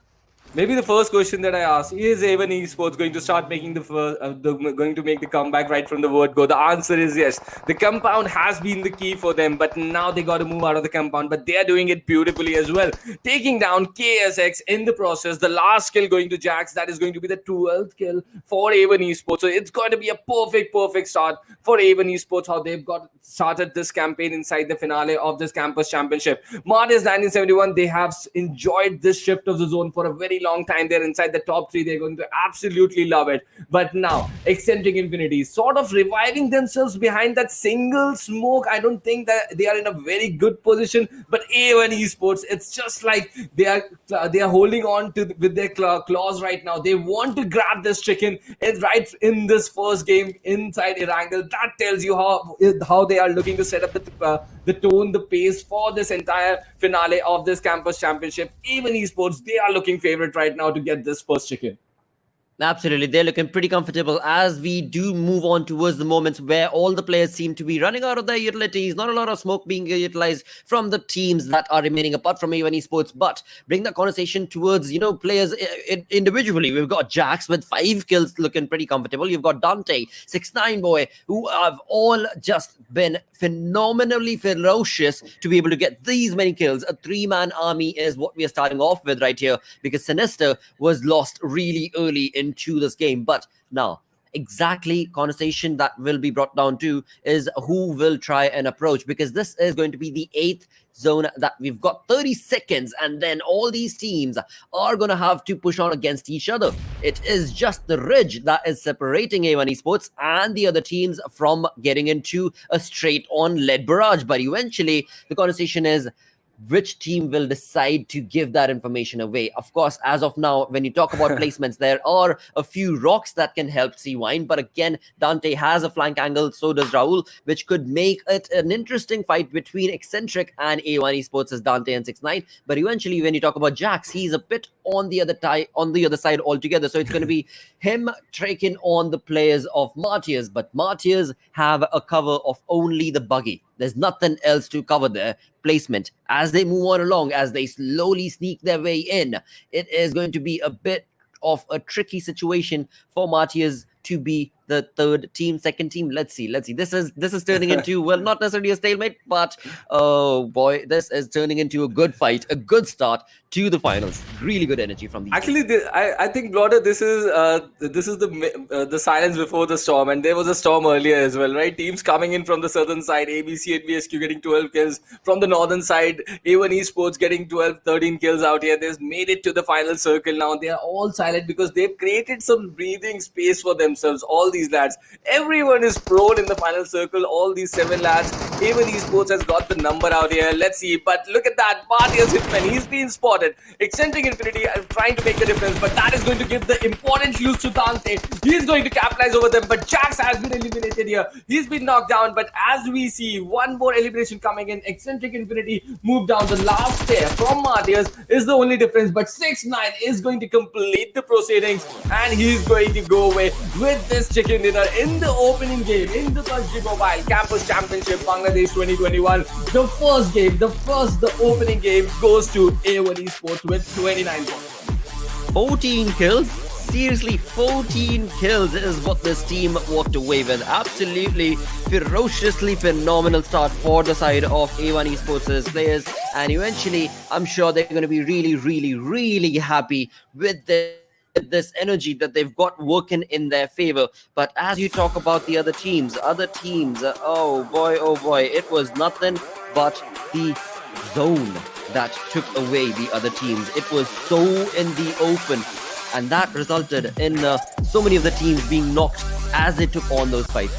Speaker 3: Maybe the first question that I ask is A1 Esports going to start making going to make the comeback right from the word go? The answer is yes. The compound has been the key for them, but now they got to move out of the compound. But they are doing it beautifully as well, taking down KSX in the process. The last kill going to Jax. That is going to be the 12th kill for A1 Esports. So it's going to be a perfect start for A1 Esports. How they've got started this campaign inside the finale of this campus championship. MARTYRS 1971. They have enjoyed this shift of the zone for a very long time. They're inside the top 3. They're going to absolutely love it. But now Exentric Infinity sort of reviving themselves behind that single smoke. I don't think that they are in a very good position, but A1 Esports, it's just like they are holding on to with their claws right now. They want to grab this chicken right in this first game inside Erangel. That tells you how they are looking to set up the tone, the pace for this entire finale of this campus championship. A1 Esports, they are looking favorite right now to get this first chicken.
Speaker 2: Absolutely, they're looking pretty comfortable as we do move on towards the moments where all the players seem to be running out of their utilities. Not a lot of smoke being utilized from the teams that are remaining apart from A1 Esports, but bring that conversation towards, players individually. We've got Jax with 5 kills looking pretty comfortable. You've got Dante, 6ix9ine boy, who have all just been phenomenally ferocious to be able to get these many kills. A 3-man army is what we are starting off with right here, because Sinister was lost really early into this game. But now exactly conversation that will be brought down to is who will try and approach, because this is going to be the 8th zone that we've got 30 seconds, and then all these teams are going to have to push on against each other. It is just the ridge that is separating A1 Esports and the other teams from getting into a straight on lead barrage. But eventually the conversation is which team will decide to give that information away. Of course, as of now, when you talk about placements, there are a few rocks that can help C-Wine. But again, Dante has a flank angle, so does Raul, which could make it an interesting fight between Exentric and A1 Esports as Dante and 6ix9ine. But eventually, when you talk about Jax, he's a bit on the other side altogether. So it's going to be him taking on the players of MARTYRS. But MARTYRS have a cover of only the buggy. There's nothing else to cover their placement. As they move on along, as they slowly sneak their way in, it is going to be a bit of a tricky situation for MARTYRS to be the second team. Let's see. This is turning into, well, not necessarily a stalemate, but oh boy, this is turning into a good fight, a good start to the finals. Really good energy from these.
Speaker 3: Actually, I think, Blotter, this is the silence before the storm, and there was a storm earlier as well, right? Teams coming in from the southern side, ABCxNBSQ getting 12 kills. From the northern side, A1 Esports getting 13 kills out here. They've made it to the final circle now. They are all silent because they've created some breathing space for themselves. All these lads, everyone is prone in the final circle. All these 7 lads. A1 Esports has got the number out here. Let's see. But look at that. MARTYRS Hitman. He's been spotted. Exentric Infinity trying to make the difference, but that is going to give the important clues to Dante. He's going to capitalize over them, but Jax has been eliminated here. He's been knocked down, but as we see, one more elimination coming in. Exentric Infinity moved down. The last player from MARTYRS is the only difference, but 6ix9ine is going to complete the proceedings, and he's going to go away with this chicken chicken dinner in the opening game in the PUBG Mobile Campus Championship Bangladesh 2021. The opening game goes to A1 Esports with 29 points.
Speaker 2: 14 kills? Seriously, 14 kills is what this team walked away with. Absolutely ferociously phenomenal start for the side of A1 Esports' players. And eventually, I'm sure they're going to be really happy with this energy that they've got working in their favor. But as you talk about the other teams, oh boy, it was nothing but the zone that took away the other teams. It was so in the open, and that resulted in so many of the teams being knocked as they took on those fights.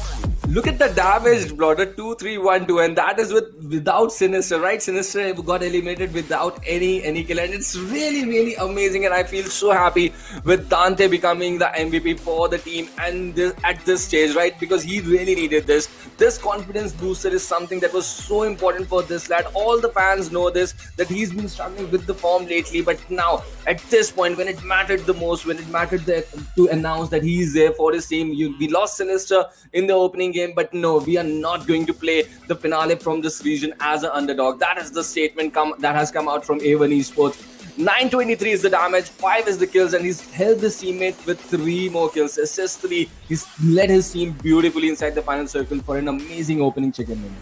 Speaker 3: Look at the damage, brother. 2-3-1-2, and that is without Sinister, right? Sinister got eliminated without any kill, and it's really amazing. And I feel so happy with Dante becoming the MVP for the team and at this stage, right? Because he really needed this. This confidence booster is something that was so important for this lad. All the fans know this, that he's been struggling with the form lately, but now at this point, when it mattered the most, when it mattered to announce that he's there for his team, we lost Sinister in the opening game, but no, we are not going to play the finale from this region as an underdog. That is the statement that has come out from A1 Esports. 923 is the damage, 5 is the kills, and he's held his teammate with 3 more kills. Assist 3. He's led his team beautifully inside the final circle for an amazing opening chicken win.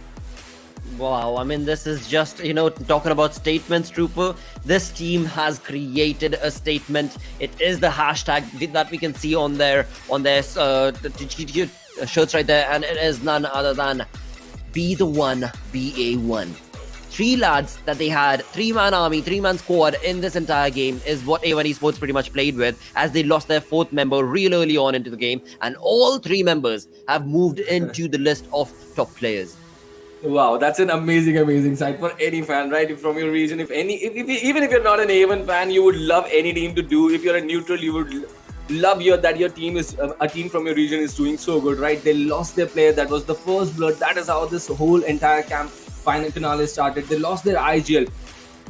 Speaker 2: Wow, I mean, this is just, talking about statements, Trooper. This team has created a statement. It is the hashtag that we can see on their shirts right there, and it is none other than Be the One, Be A1. 3 lads that they had, 3-man army, 3-man squad in this entire game is what A1 Esports pretty much played with, as they lost their 4th member real early on into the game, and all 3 members have moved into the list of top players.
Speaker 3: Wow, that's an amazing sight for any fan, right? From your region, even if you're not an A1 fan, you would love any team to do. If you're a neutral, you would love that your team is a team from your region is doing so good, right? They lost their player. That was the first blood. That is how this whole entire final finale started. They lost their IGL.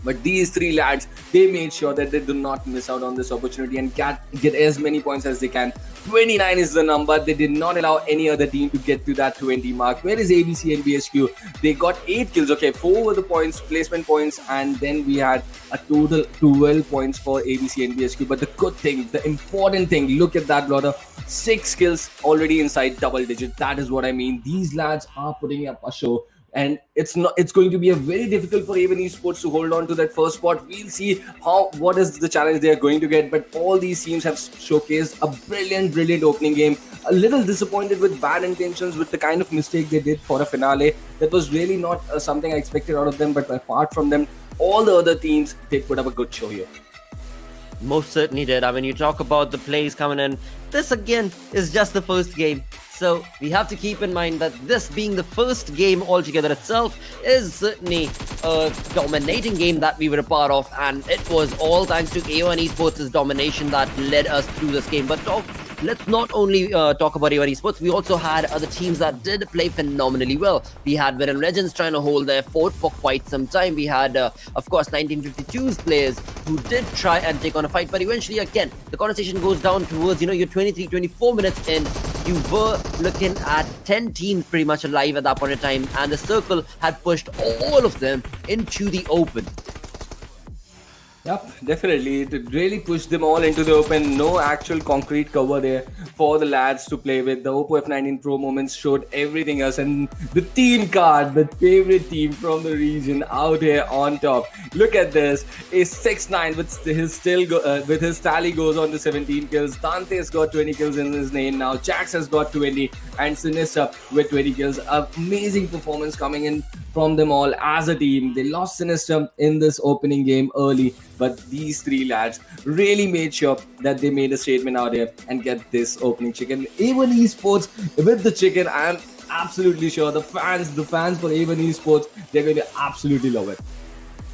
Speaker 3: But these 3 lads, they made sure that they do not miss out on this opportunity and get as many points as they can. 29 is the number. They did not allow any other team to get to that 20 mark. Where is ABCxNBSQ? They got 8 kills. Okay, 4 were the points, placement points, and then we had a total 12 points for ABCxNBSQ. But the good thing, the important thing, look at that, brother. 6 kills already inside double digit. That is what I mean. These lads are putting up a show. And it's going to be a very difficult for A1 Esports to hold on to that first spot. We'll see what is the challenge they are going to get. But all these teams have showcased a brilliant opening game. A little disappointed with bad intentions, with the kind of mistake they did for a finale. That was really not something I expected out of them. But apart from them, all the other teams, they put up a good show here.
Speaker 2: Most certainly did. I mean, you talk about the plays coming in. This again is just the first game. So we have to keep in mind that this being the first game altogether itself is certainly a dominating game that we were a part of, and it was all thanks to A1 Esports' domination that led us through this game. But let's not only talk about A1 Esports, we also had other teams that did play phenomenally well. We had Venom Legends trying to hold their fort for quite some time. We had, of course, 1952's players who did try and take on a fight, but eventually, again, the conversation goes down towards, you're 23-24 minutes in. You were looking at 10 teams pretty much alive at that point in time, and the circle had pushed all of them into the open.
Speaker 3: Yep, definitely. It really pushed them all into the open. No actual concrete cover there for the lads to play with. The Oppo F19 Pro moments showed everything else. And the team card, the favorite team from the region out here on top. Look at this. A 6-9 with his tally goes on to 17 kills. Dante's got 20 kills in his name now. Jax has got 20 and Sinister with 20 kills. Amazing performance coming in from them all as a team. They lost Sinister in this opening game early, but these 3 lads really made sure that they made a statement out here and get this opening chicken. A1 Esports with the chicken, I am absolutely sure the fans for A1 Esports, they're going to absolutely love it.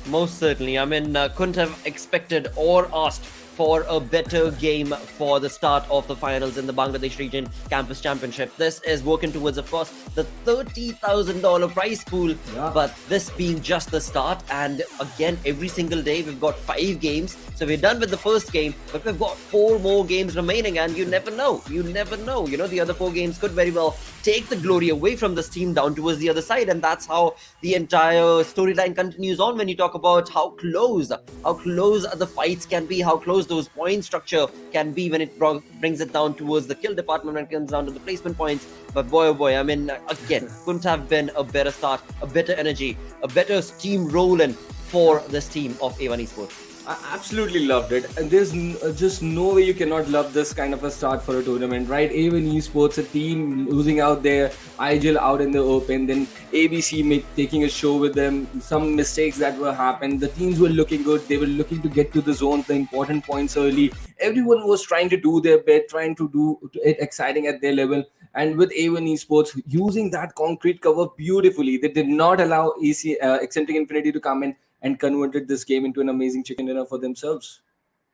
Speaker 2: Most certainly. I mean, couldn't have expected or asked for a better game for the start of the finals in the Bangladesh region campus championship. This is working towards, of course, the $30,000 prize pool, but this being just the start. And again, every single day we've got 5 games. So we're done with the first game, but we've got 4 more games remaining, and you never know. You never know. You know, the other 4 games could very well take the glory away from this team down towards the other side, and that's how the entire storyline continues on when you talk about how close the fights can be, how close those point structure can be when it brings it down towards the kill department, when it comes down to the placement points. But boy, oh boy, I mean, again, couldn't have been a better start, a better energy, a better steam rolling for this team of A1 Esports.
Speaker 3: I absolutely loved it, and there's just no way you cannot love this kind of a start for a tournament, right? A1 Esports, a team losing out there, Erangel out in the open, then ABC taking a show with them, some mistakes that were happened. The teams were looking good, they were looking to get to the zone, the important points early. Everyone was trying to do their bit, trying to do it exciting at their level. And with A1 Esports using that concrete cover beautifully, they did not allow Exentric Infinity to come in and converted this game into an amazing chicken dinner for themselves.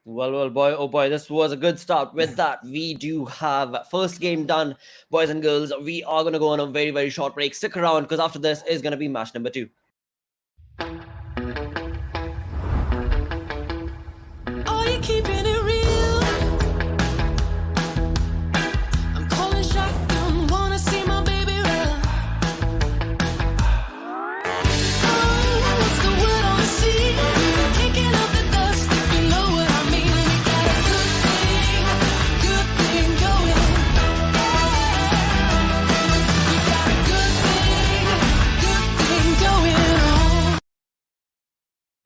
Speaker 2: Well, boy, oh boy, this was a good start. With that, we do have first game done, boys and girls. We are going to go on a very, very short break. Stick around, because after this is going to be match number 2.
Speaker 4: Are you keeping it real? I'm calling shotgun, wanna see my baby run. Oh, what's the word on the sea? Kicking up the dust, if you know what I mean. We got a good thing going. We got a good thing going on.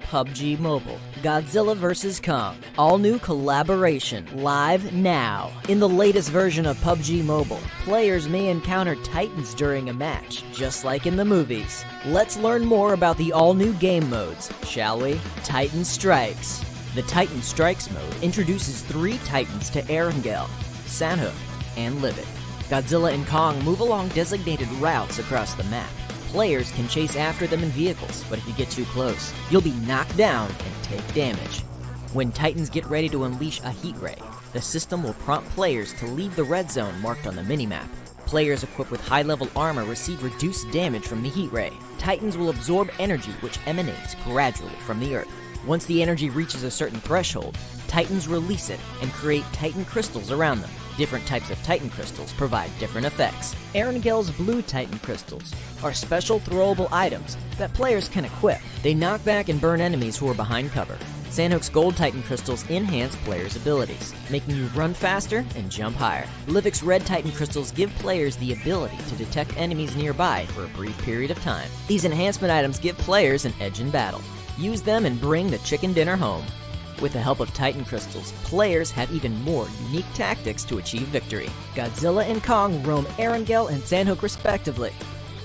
Speaker 5: PUBG Mobile, Godzilla vs. Kong, all new collaboration, live now. In the latest version of PUBG Mobile, players may encounter titans during a match, just like in the movies. Let's learn more about the all-new game modes, shall we? Titan Strikes. The Titan Strikes mode introduces 3 titans to Erangel, Sanhok, and Livik. Godzilla and Kong move along designated routes across the map. Players can chase after them in vehicles, but if you get too close, you'll be knocked down and take damage. When Titans get ready to unleash a heat ray, the system will prompt players to leave the red zone marked on the minimap. Players equipped with high-level armor receive reduced damage from the heat ray. Titans will absorb energy which emanates gradually from the earth. Once the energy reaches a certain threshold, Titans release it and create Titan crystals around them. Different types of Titan crystals provide different effects. Erangel's blue Titan crystals are special throwable items that players can equip. They knock back and burn enemies who are behind cover. Sanhok's gold Titan crystals enhance players' abilities, making you run faster and jump higher. Livik's red Titan crystals give players the ability to detect enemies nearby for a brief period of time. These enhancement items give players an edge in battle. Use them and bring the chicken dinner home. With the help of Titan crystals, players have even more unique tactics to achieve victory. Godzilla and Kong roam Erangel and Sanhok respectively,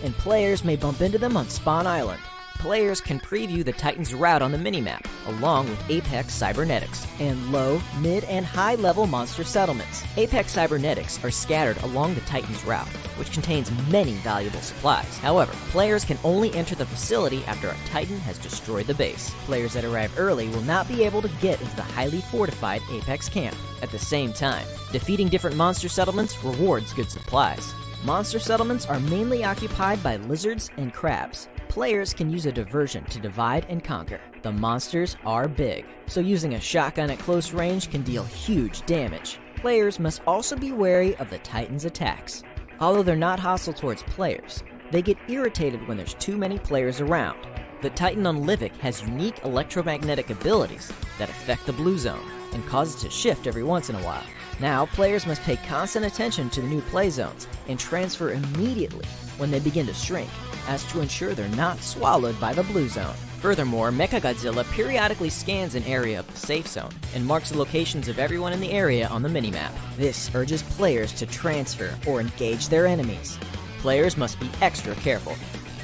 Speaker 5: and players may bump into them on Spawn Island. Players can preview the Titan's route on the minimap, along with Apex Cybernetics, and low, mid, and high-level monster settlements. Apex Cybernetics are scattered along the Titan's route, which contains many valuable supplies. However, players can only enter the facility after a Titan has destroyed the base. Players that arrive early will not be able to get into the highly fortified Apex camp. At the same time, defeating different monster settlements rewards good supplies. Monster settlements are mainly occupied by lizards and crabs. Players can use a diversion to divide and conquer. The monsters are big, so using a shotgun at close range can deal huge damage. Players must also be wary of the Titan's attacks. Although they're not hostile towards players, they get irritated when there's too many players around. The Titan on Livik has unique electromagnetic abilities that affect the blue zone and cause it to shift every once in a while. Now, players must pay constant attention to the new play zones and transfer immediately when they begin to shrink, as to ensure they're not swallowed by the blue zone. Furthermore, Mechagodzilla periodically scans an area of the safe zone and marks the locations of everyone in the area on the minimap. This urges players to transfer or engage their enemies. Players must be extra careful.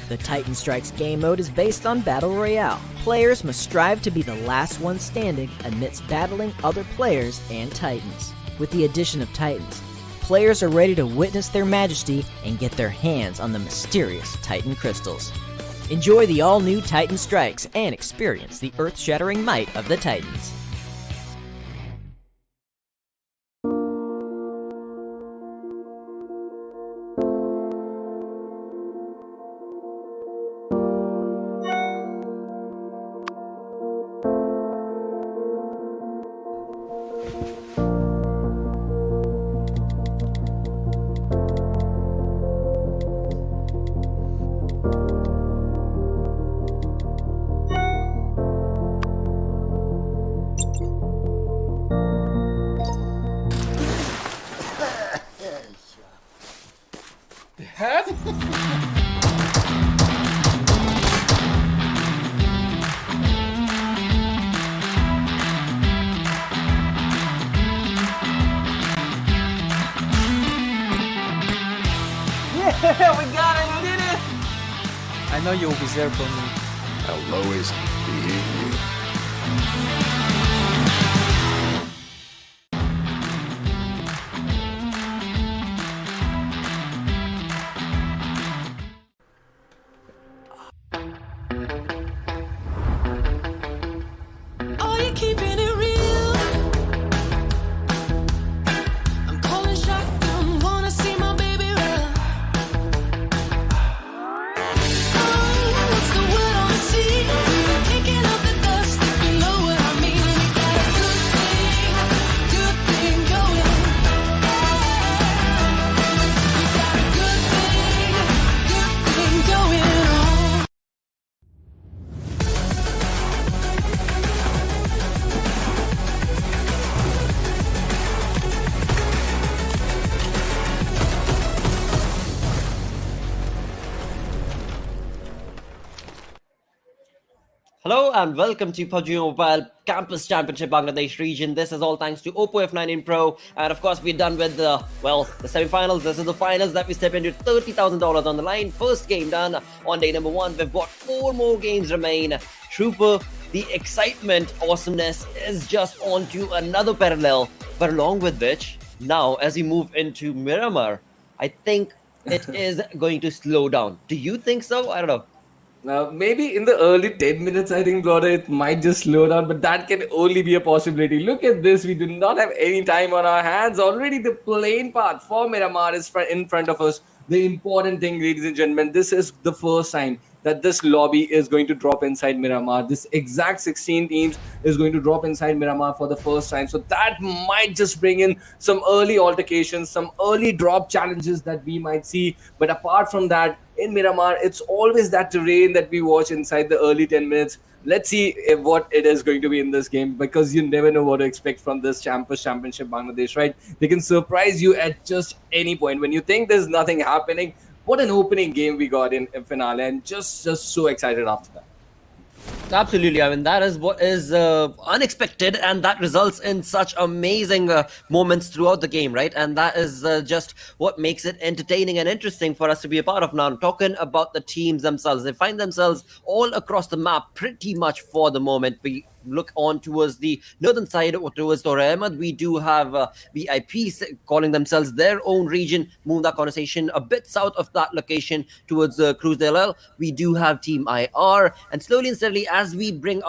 Speaker 5: The Titan Strikes game mode is based on Battle Royale. Players must strive to be the last one standing amidst battling other players and Titans. With the addition of Titans, players are ready to witness their majesty and get their hands on the mysterious Titan crystals. Enjoy the all-new Titan Strikes and experience the earth-shattering might of the Titans.
Speaker 6: ahead.
Speaker 7: Yeah, we got it, we did it! I know you'll be there for me.
Speaker 1: I'll always be here.
Speaker 4: Are you keeping it real? I'm calling shotgun, wanna see my baby run. Oh, what's the word on the sea? Kicking up the dust, if you know what I mean. We got a good thing going. We got a good thing going on.
Speaker 2: Hello and welcome to PUBG Mobile Campus Championship Bangladesh region. This is all thanks to Oppo F19 Pro, and of course we're done with the semi-finals. This is the finals that we step into. $30,000 on the line. First game done on day number 1. We've got 4 more games remain. Trooper, the excitement, awesomeness is just on to another parallel. But along with which, now as we move into Miramar, I think it is going to slow down. Do you think so? I don't know.
Speaker 3: Maybe in the early 10 minutes, I think, brother, it might just slow down, but that can only be a possibility. Look at this. We do not have any time on our hands. Already the playing path for Miramar is in front of us. The important thing, ladies and gentlemen, this is the first time that this lobby is going to drop inside Miramar. This exact 16 teams is going to drop inside Miramar for the first time. So that might just bring in some early altercations, some early drop challenges that we might see. But apart from that, in Miramar, it's always that terrain that we watch inside the early 10 minutes. Let's see what it is going to be in this game, because you never know what to expect from this championship Bangladesh, right? They can surprise you at just any point. When you think there's nothing happening, what an opening game we got in finale, and just so excited after that.
Speaker 2: Absolutely. I mean, that is what is unexpected, and that results in such amazing moments throughout the game, right? And that is just what makes it entertaining and interesting for us to be a part of. Now, I'm talking about the teams themselves. They find themselves all across the map pretty much for the moment. We look on towards the northern side or towards Tor Ahmed. We do have BIP calling themselves their own region. Move that conversation a bit south of that location towards Cruz del El. We do have Team IR, and slowly and steadily as we bring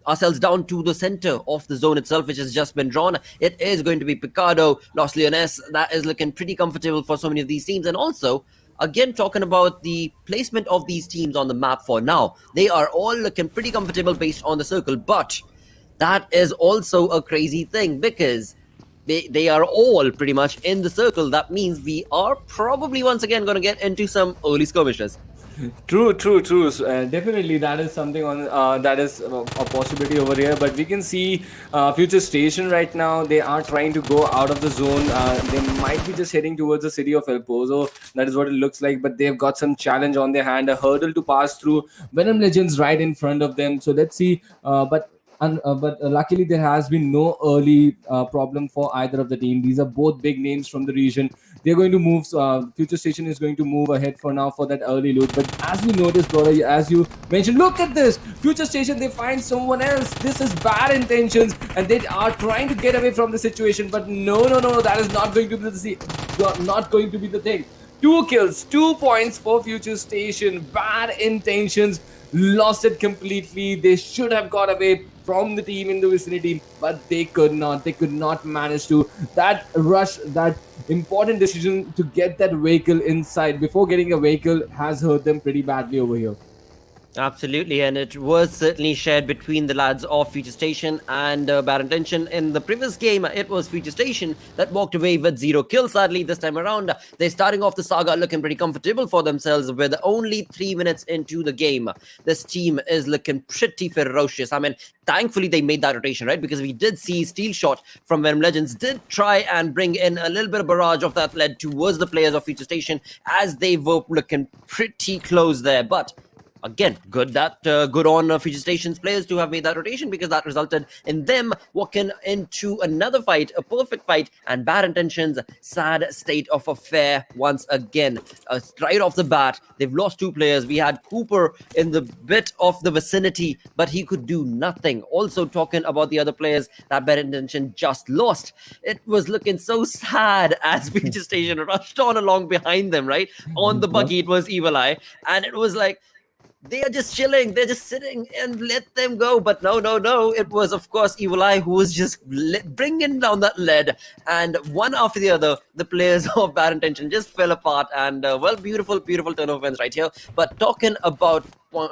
Speaker 2: ourselves down to the center of the zone itself, which has just been drawn, it is going to be Picado, Los Leones. That is looking pretty comfortable for so many of these teams. And also, again, talking about the placement of these teams on the map for now, they are all looking pretty comfortable based on the circle. But that is also a crazy thing, because they are all pretty much in the circle. That means we are probably once again going to get into some early skirmishes.
Speaker 3: True. Definitely, that is something on that is a possibility over here. But we can see FutureStation right now. They are trying to go out of the zone. They might be just heading towards the city of El Pozo. That is what it looks like. But they've got some challenge on their hand, a hurdle to pass through. Venom Legends right in front of them. So let's see. But luckily there has been no early problem for either of the team. These are both big names from the region. They're going to move. FutureStation is going to move ahead for now for that early loot. But as we noticed, brother, as you mentioned, look at this. FutureStation, they find someone else. This is bad intentions, and they are trying to get away from the situation. But no, that is not going to be the thing. 2 kills, 2 points for FutureStation. Bad intentions. Lost it completely. They should have got away from the team in the vicinity, but they could not. They could not manage to. That rush, that important decision to get that vehicle inside before getting a vehicle has hurt them pretty badly over here.
Speaker 2: Absolutely, and it was certainly shared between the lads of FutureStation and Bad Intention. In the previous game, it was FutureStation that walked away with 0 kills. Sadly, this time around, they're starting off the saga looking pretty comfortable for themselves with only 3 minutes into the game. This team is looking pretty ferocious. I mean, thankfully they made that rotation, right? Because we did see Steel Shot from Venom Legends did try and bring in a little bit of barrage of that lead towards the players of FutureStation as they were looking pretty close there. But again, good on FutureStation's players to have made that rotation, because that resulted in them walking into another fight, a perfect fight, and Bad Intentions' sad state of affair once again. Right off the bat, they've lost 2 players. We had Cooper in the bit of the vicinity, but he could do nothing. Also talking about the other players that Bad Intention just lost, it was looking so sad as FutureStation rushed on along behind them, right? On the buggy, it was Evil Eye, and it was like, they are just chilling. They're just sitting and let them go. But no. It was, of course, Evil Eye who was just bringing down that lead. And one after the other, the players of Bad Intention just fell apart. And, well, beautiful turn of events right here. But talking about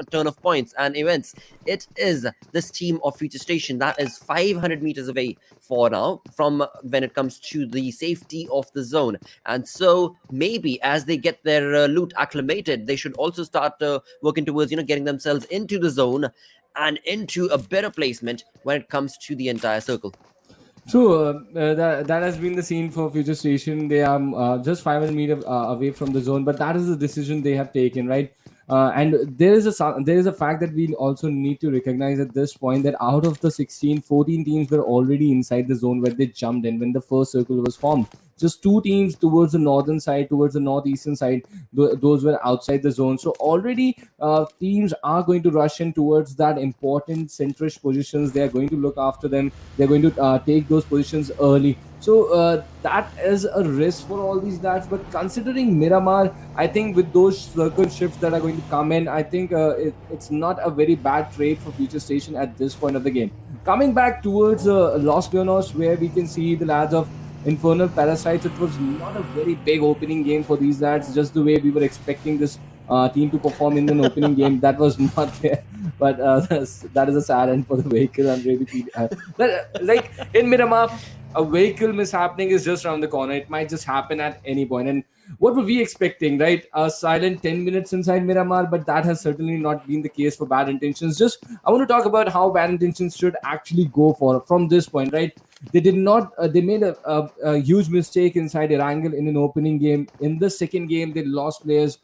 Speaker 2: turn of points and events, it is this team of FutureStation that is 500 meters away for now from when it comes to the safety of the zone. And so maybe as they get their loot acclimated, they should also start working towards getting themselves into the zone and into a better placement when it comes to the entire circle.
Speaker 3: So that has been the scene for FutureStation. They are just 500 meters away from the zone, but that is the decision they have taken, right? And there is a fact that we also need to recognize at this point, that out of the 16, 14 teams were already inside the zone where they jumped in when the first circle was formed. Just 2 teams towards the northern side, towards the northeastern side, those were outside the zone. So already teams are going to rush in towards that important centrish positions. They are going to look after them. They're going to take those positions early. So that is a risk for all these lads. But considering Miramar, I think with those circle shifts that are going to come in, I think it's not a very bad trade for FutureStation at this point of the game. Coming back towards Los Leonos, where we can see the lads of Infernal Parasites, it was not a very big opening game for these lads, just the way we were expecting this team to perform in an opening game. That was not there. But that is a sad end for the vehicle. I'm really like in Miramar, a vehicle mishappening is just around the corner. It might just happen at any point. And what were we expecting, right? A silent 10 minutes inside Miramar, but that has certainly not been the case for Bad Intentions. Just, I want to talk about how Bad Intentions should actually go for from this point, right? They did not, they made a huge mistake inside Erangel in an opening game. In the second game, they lost players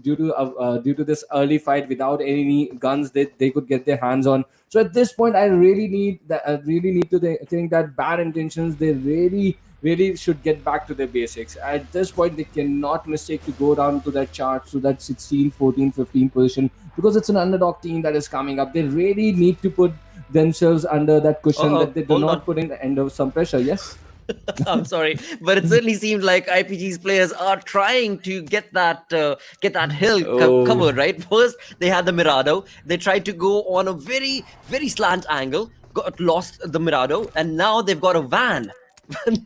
Speaker 3: due to this early fight without any guns that they could get their hands on. So at this point, I really need to think that Bad Intentions, they really should get back to their basics. At this point, they cannot mistake to go down to that chart, to that 16, 14, 15 position, because it's an underdog team that is coming up. They really need to put themselves under that cushion that they do not put in the end of some pressure. Yes.
Speaker 2: I'm sorry, but it certainly seemed like IPG's players are trying to get that hill covered, right? First, they had the Mirado. They tried to go on a very, very slant angle, lost the Mirado, and now they've got a van.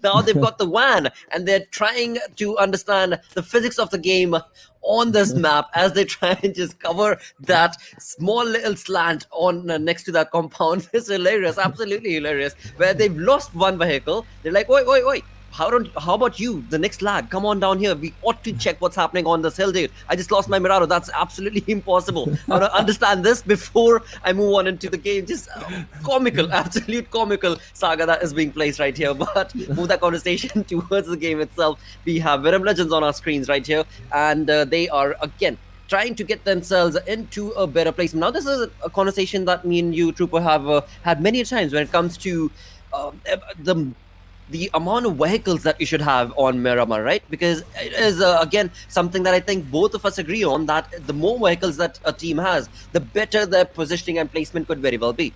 Speaker 2: Now they've got the van, and they're trying to understand the physics of the game on this map as they try and just cover that small little slant on next to that compound. It's hilarious, absolutely hilarious, where they've lost one vehicle. They're like, oi, how about you, the next lag, come on down here, we ought to check what's happening on this hill, dude. I just lost my Mirado. That's absolutely impossible. I want to understand this before I move on into the game. Just comical, absolute comical saga that is being placed right here. But move that conversation towards the game itself. We have Venom Legends on our screens right here, and they are again trying to get themselves into a better place. Now, this is a conversation that me and you, Trooper, have had many times when it comes to the amount of vehicles that you should have on Miramar, right? Because it is, again, something that I think both of us agree on, that the more vehicles that a team has, the better their positioning and placement could very well be.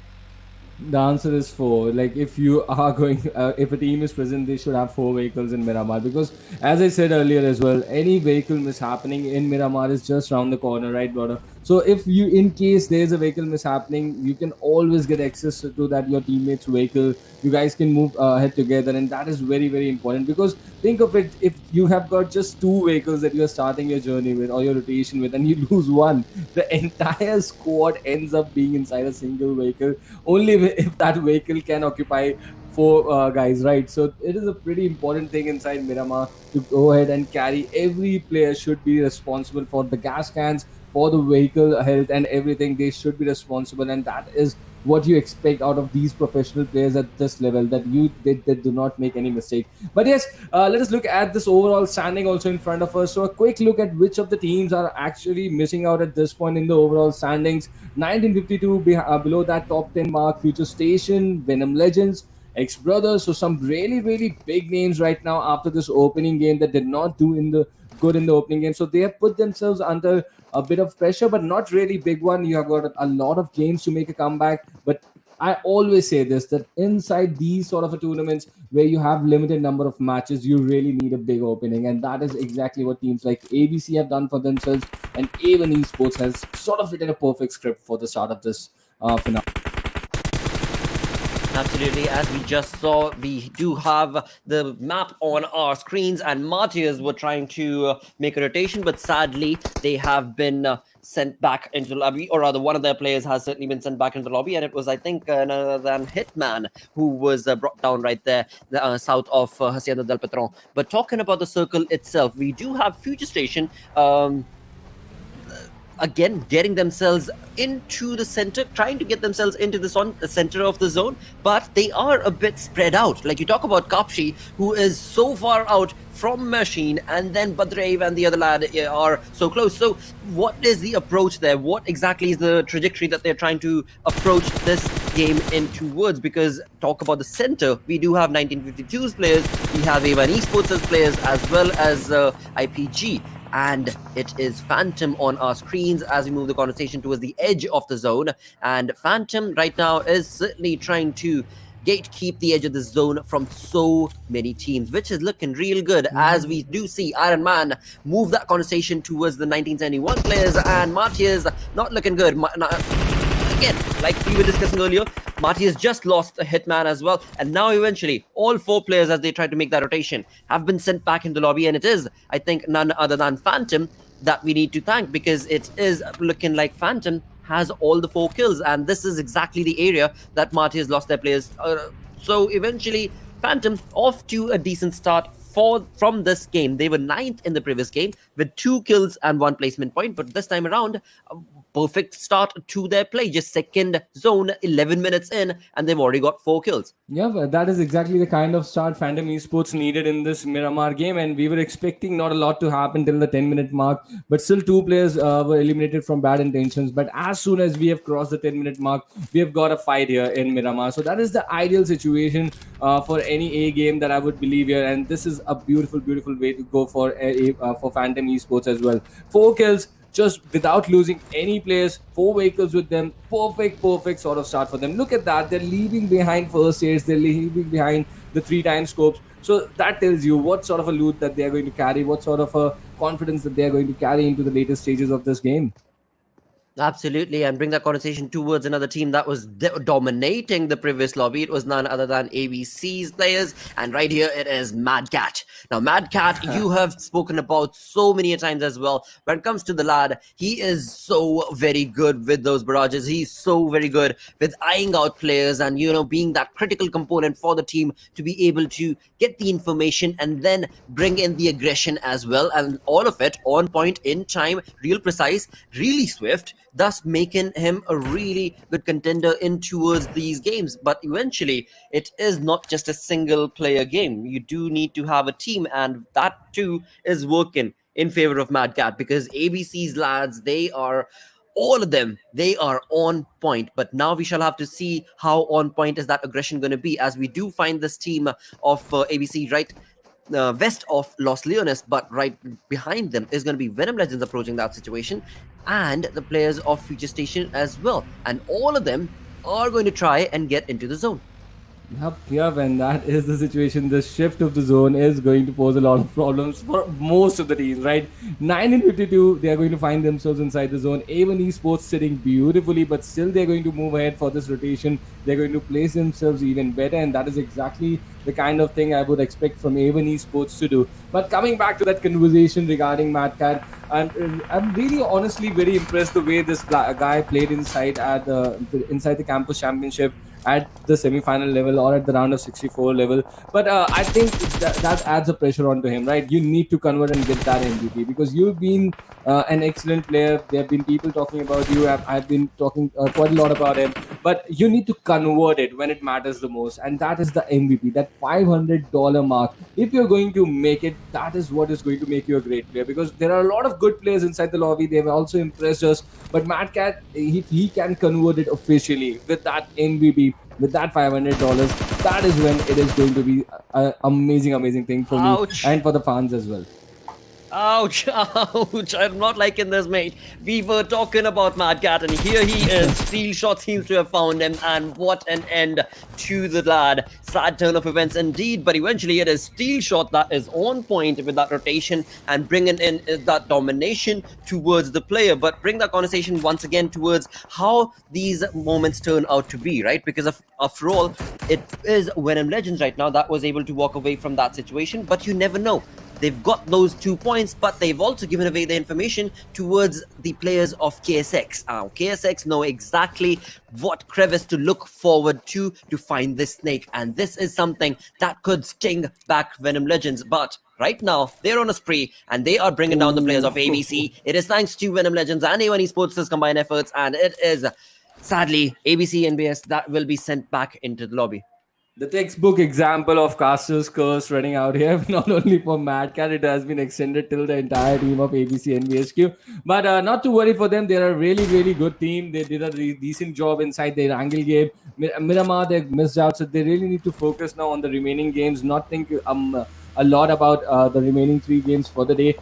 Speaker 3: The answer is 4. Like, if you are going, if a team is present, they should have 4 vehicles in Miramar, because as I said earlier as well, any vehicle mishappening in Miramar is just around the corner, right, brother? So if you, in case there's a vehicle mishappening, you can always get access to that your teammate's vehicle. You guys can move ahead together, and that is very, very important. Because think of it, if you have got just two vehicles that you are starting your journey with or your rotation with, and you lose one, the entire squad ends up being inside a single vehicle. Only if that vehicle can occupy four guys, right? So it is a pretty important thing inside Miramar to go ahead and carry. Every player should be responsible for the gas cans, for the vehicle health and everything. They should be responsible, and that is what you expect out of these professional players at this level, that they do not make any mistake. But yes, let us look at this overall standing also in front of us. So a quick look at which of the teams are actually missing out at this point in the overall standings. 1952 below that top 10 mark, FutureStation, Venom Legends, XBrothers. So some really, really big names right now after this opening game that did not do in the good in the opening game. So they have put themselves under a bit of pressure, but not really big one. You have got a lot of games to make a comeback. But I always say this, that inside these sort of a tournaments where you have limited number of matches, you really need a big opening. And that is exactly what teams like ABC have done for themselves. And even Esports has sort of written a perfect script for the start of this finale.
Speaker 2: Absolutely, as we just saw, we do have the map on our screens, and Martyrs were trying to make a rotation, but sadly they have been sent back into the lobby, or rather one of their players has certainly been sent back into the lobby, and it was, I think, none other than Hitman who was brought down right there, south of Hacienda del Patron. But talking about the circle itself, we do have FutureStation again getting themselves into the center, trying to get themselves into the center of the zone, but they are a bit spread out. Like you talk about Kapshi, who is so far out from Machine, and then Badrev and the other lad are so close. So what is the approach there? What exactly is the trajectory that they're trying to approach this game in towards? Because talk about the center, we do have 1952's players, we have A1 Esports' players, as well as IPG. And it is Phantom on our screens as we move the conversation towards the edge of the zone. And Phantom right now is certainly trying to gatekeep the edge of the zone from so many teams, which is looking real good, as we do see Iron Man move that conversation towards the 1971 players, and Martyrs not looking good. Again, like we were discussing earlier, Marty has just lost a Hitman as well, and now eventually all four players, as they try to make that rotation, have been sent back into the lobby, and it is, I think, none other than Phantom that we need to thank, because it is looking like Phantom has all the 4 kills, and this is exactly the area that Marty has lost their players. So eventually, Phantom off to a decent start from this game. They were 9th in the previous game with 2 kills and 1 placement point, but this time around, perfect start to their play. Just second zone, 11 minutes in, and they've already got 4 kills.
Speaker 3: Yeah, but that is exactly the kind of start Phantom Esports needed in this Miramar game, and we were expecting not a lot to happen till the 10-minute mark, but still 2 players were eliminated from bad intentions. But as soon as we have crossed the 10-minute mark, we have got a fight here in Miramar. So that is the ideal situation for any A game that I would believe here, and this is a beautiful, beautiful way to go for Phantom Esports as well. 4 kills, just without losing any players, 4 vehicles with them. Perfect sort of start for them. Look at that. They're leaving behind first aids. They're leaving behind the 3-time scopes. So that tells you what sort of a loot that they are going to carry, what sort of a confidence that they are going to carry into the later stages of this game.
Speaker 2: Absolutely, and bring that conversation towards another team that was dominating the previous lobby. It was none other than ABC's players, and right here it is Mad Cat. Now, Mad Cat, you have spoken about so many times as well. When it comes to the lad, he is so very good with those barrages. He's so very good with eyeing out players and, you know, being that critical component for the team to be able to get the information and then bring in the aggression as well, and all of it on point, in time, real precise, really swift, thus making him a really good contender in towards these games. But eventually, it is not just a single player game. You do need to have a team, and that too is working in favor of Mad Cat, because ABC's lads, they are, all of them, they are on point. But now we shall have to see how on point is that aggression going to be, as we do find this team of ABC right west of Los Leones, but right behind them is going to be Venom Legends approaching that situation, and the players of FutureStation as well, and all of them are going to try and get into the zone.
Speaker 3: Yep, and that is the situation. The shift of the zone is going to pose a lot of problems for most of the teams, right? 9 in 52, they are going to find themselves inside the zone. A1 Esports sitting beautifully, but still they're going to move ahead for this rotation. They're going to place themselves even better, and that is exactly the kind of thing I would expect from A1 Esports to do. But coming back to that conversation regarding Mad Cat, I'm really honestly very impressed the way this guy played inside the campus championship at the semi-final level or at the round of 64 level. But I think that adds a pressure onto him, right? You need to convert and get that MVP because you've been an excellent player. There have been people talking about you. I've been talking quite a lot about him, but you need to convert it when it matters the most, and that is the MVP, that $500 mark. If you're going to make it, that is what is going to make you a great player, because there are a lot of good players inside the lobby. They've also impressed us, but Mad Cat, if he can convert it officially with that MVP, with that $500, that is when it is going to be an amazing thing for
Speaker 2: Ouch.
Speaker 3: me and for the fans as well.
Speaker 2: Ouch, ouch, I'm not liking this, mate. We were talking about Mad Cat, and here he is. Steel Shot seems to have found him, and what an end to the lad. Sad turn of events indeed, but eventually it is Steel Shot that is on point with that rotation and bringing in that domination towards the player. But bring that conversation once again towards how these moments turn out to be, right? Because after all, it is Venom Legends right now that was able to walk away from that situation, but you never know. They've got those 2 points, but they've also given away the information towards the players of KSX. KSX know exactly what crevice to look forward to find this snake, and this is something that could sting back Venom Legends. But right now, they're on a spree, and they are bringing down the players of ABC. It is thanks to Venom Legends and A1 Esports' combined efforts, and it is, sadly, ABCxNBSQ that will be sent back into the lobby.
Speaker 3: The textbook example of Caster's curse running out here, not only for Mad Cat, it has been extended till the entire team of ABCxNBSQ. But not to worry for them, they're a really good team. They did a decent job inside their Erangel game. Miramar, they missed out, so they really need to focus now on the remaining games, not think a lot about the remaining 3 games for the day.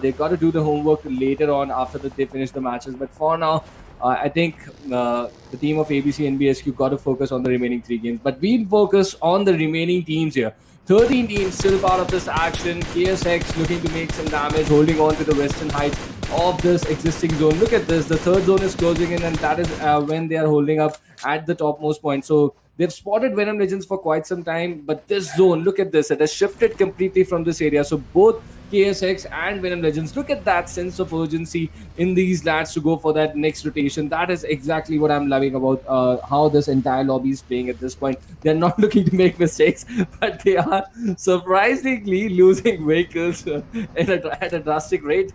Speaker 3: They've got to do the homework later on after they finish the matches. But for now, I think the team of ABCxNBSQ got to focus on the remaining 3 games. But we'll focus on the remaining teams here. 13 teams still part of this action. KSX looking to make some damage, holding on to the western heights of this existing zone. Look at this. The third zone is closing in, and that is when they are holding up at the topmost point. So they've spotted Venom Legends for quite some time, but this zone, look at this. It has shifted completely from this area. So both KSX and Venom Legends, look at that sense of urgency in these lads to go for that next rotation. That is exactly what I'm loving about how this entire lobby is playing at this point. They're not looking to make mistakes, but they are surprisingly losing vehicles at a drastic rate.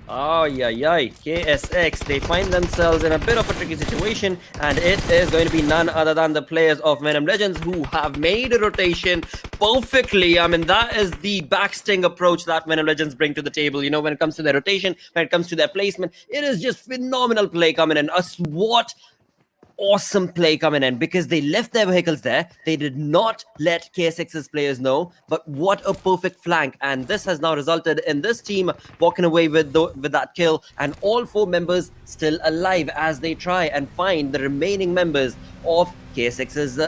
Speaker 2: Oh, yeah. KSX, they find themselves in a bit of a tricky situation, and it is going to be none other than the players of Venom Legends who have made a rotation perfectly. I mean, that is the backsting approach that Venom Legends bring to the table. You know, when it comes to their rotation, when it comes to their placement, it is just phenomenal play coming in. A SWAT awesome play coming in because they left their vehicles there. They did not let KSX's players know, but what a perfect flank. And this has now resulted in this team walking away with that kill, and all 4 members still alive as they try and find the remaining members of KSX's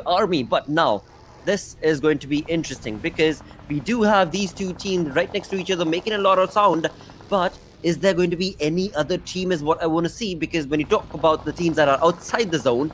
Speaker 2: army. But now, this is going to be interesting because we do have these 2 teams right next to each other making a lot of sound, but is there going to be any other team is what I want to see, because when you talk about the teams that are outside the zone,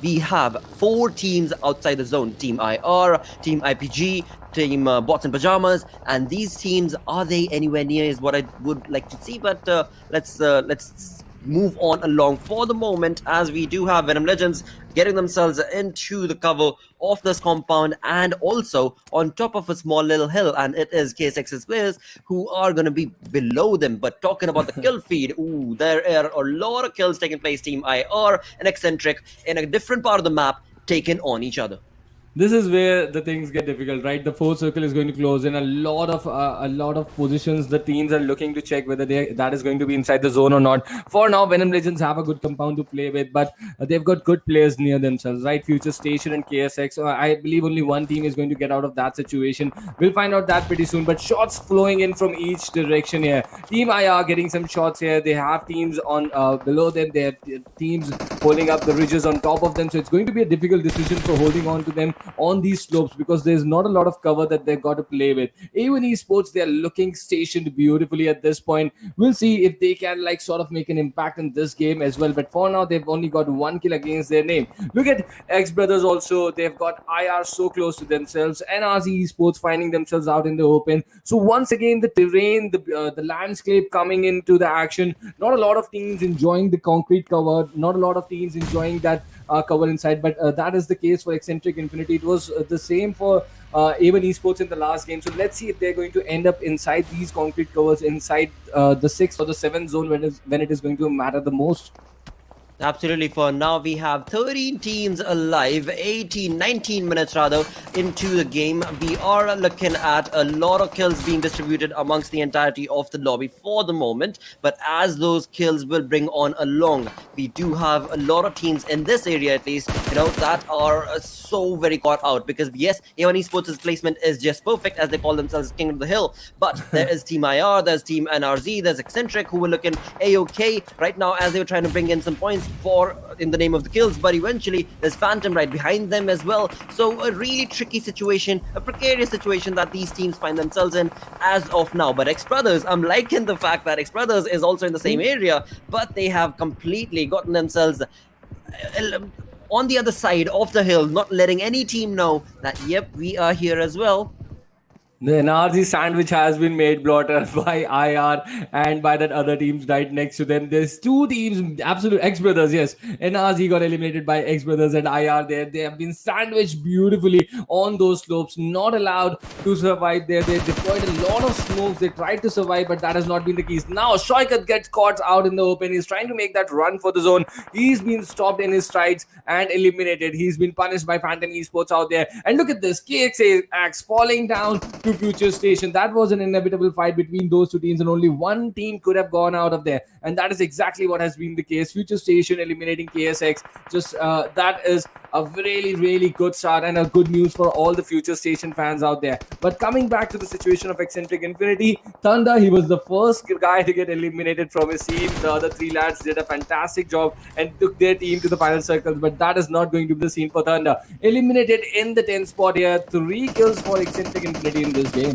Speaker 2: we have 4 teams outside the zone. Team IR, Team IPG, Team Bots and Pajamas, and these teams, are they anywhere near is what I would like to see, but let's move on along for the moment, as we do have Venom Legends getting themselves into the cover of this compound and also on top of a small little hill, and it is KSX's players who are going to be below them. But talking about the kill feed, there are a lot of kills taking place. Team IR and Exentric in a different part of the map taking on each other.
Speaker 3: This is where the things get difficult, right? The 4th circle is going to close in a lot of positions. The teams are looking to check whether that is going to be inside the zone or not. For now, Venom Legends have a good compound to play with, but they've got good players near themselves, right? FutureStation and KSX. I believe only one team is going to get out of that situation. We'll find out that pretty soon. But shots flowing in from each direction here. Team IR getting some shots here. They have teams on below them. They have teams holding up the ridges on top of them. So it's going to be a difficult decision for holding on to them on these slopes because there's not a lot of cover that they've got to play with. Even Esports, they're looking stationed beautifully at this point. We'll see if they can like sort of make an impact in this game as well. But for now, they've only got 1 kill against their name. Look at XBrothers also. They've got IR so close to themselves. NRZ Esports finding themselves out in the open. So once again, the terrain, the landscape coming into the action. Not a lot of teams enjoying the concrete cover. Not a lot of teams enjoying that cover inside. But that is the case for Exentric Infinity. It was the same for A1 Esports in the last game. So let's see if they're going to end up inside these concrete covers, inside the 6th or the 7th zone when it is going to matter the most.
Speaker 2: Absolutely. For now, we have 13 teams alive, 19 minutes rather into the game. We are looking at a lot of kills being distributed amongst the entirety of the lobby for the moment. But as those kills will bring on along, we do have a lot of teams in this area, at least, that are so very caught out. Because yes, A1 Esports' placement is just perfect, as they call themselves King of the Hill. But there is Team IR, there's Team NRZ, there's Exentric, who were looking A-OK right now as they were trying to bring in some points in the name of the kills, but eventually there's Phantom right behind them as well. So a really tricky situation, a precarious situation that these teams find themselves in as of now. But XBrothers, I'm liking the fact that XBrothers is also in the same area, but they have completely gotten themselves on the other side of the hill, not letting any team know that yep, we are here as well.
Speaker 3: The NRZ sandwich has been made blotter by IR and by that other teams right next to them. There's two teams, absolute XBrothers, yes. NRZ got eliminated by XBrothers and IR there. They have been sandwiched beautifully on those slopes, not allowed to survive there. They deployed a lot of smokes. They tried to survive, but that has not been the case. Now, Shoikat gets caught out in the open. He's trying to make that run for the zone. He's been stopped in his strides and eliminated. He's been punished by Phantom Esports out there. And look at this, KXAX falling down to FutureStation. That was an inevitable fight between those two teams, and only one team could have gone out of there, and that is exactly what has been the case. FutureStation eliminating KSX. Just that is a really good start and a good news for all the FutureStation fans out there. But coming back to the situation of Exentric Infinity, Thunder, he was the first guy to get eliminated from his team. The other three lads did a fantastic job and took their team to the final circles, but that is not going to be the scene for Thunder. Eliminated in the 10th spot here. 3 kills for Exentric Infinity in this game.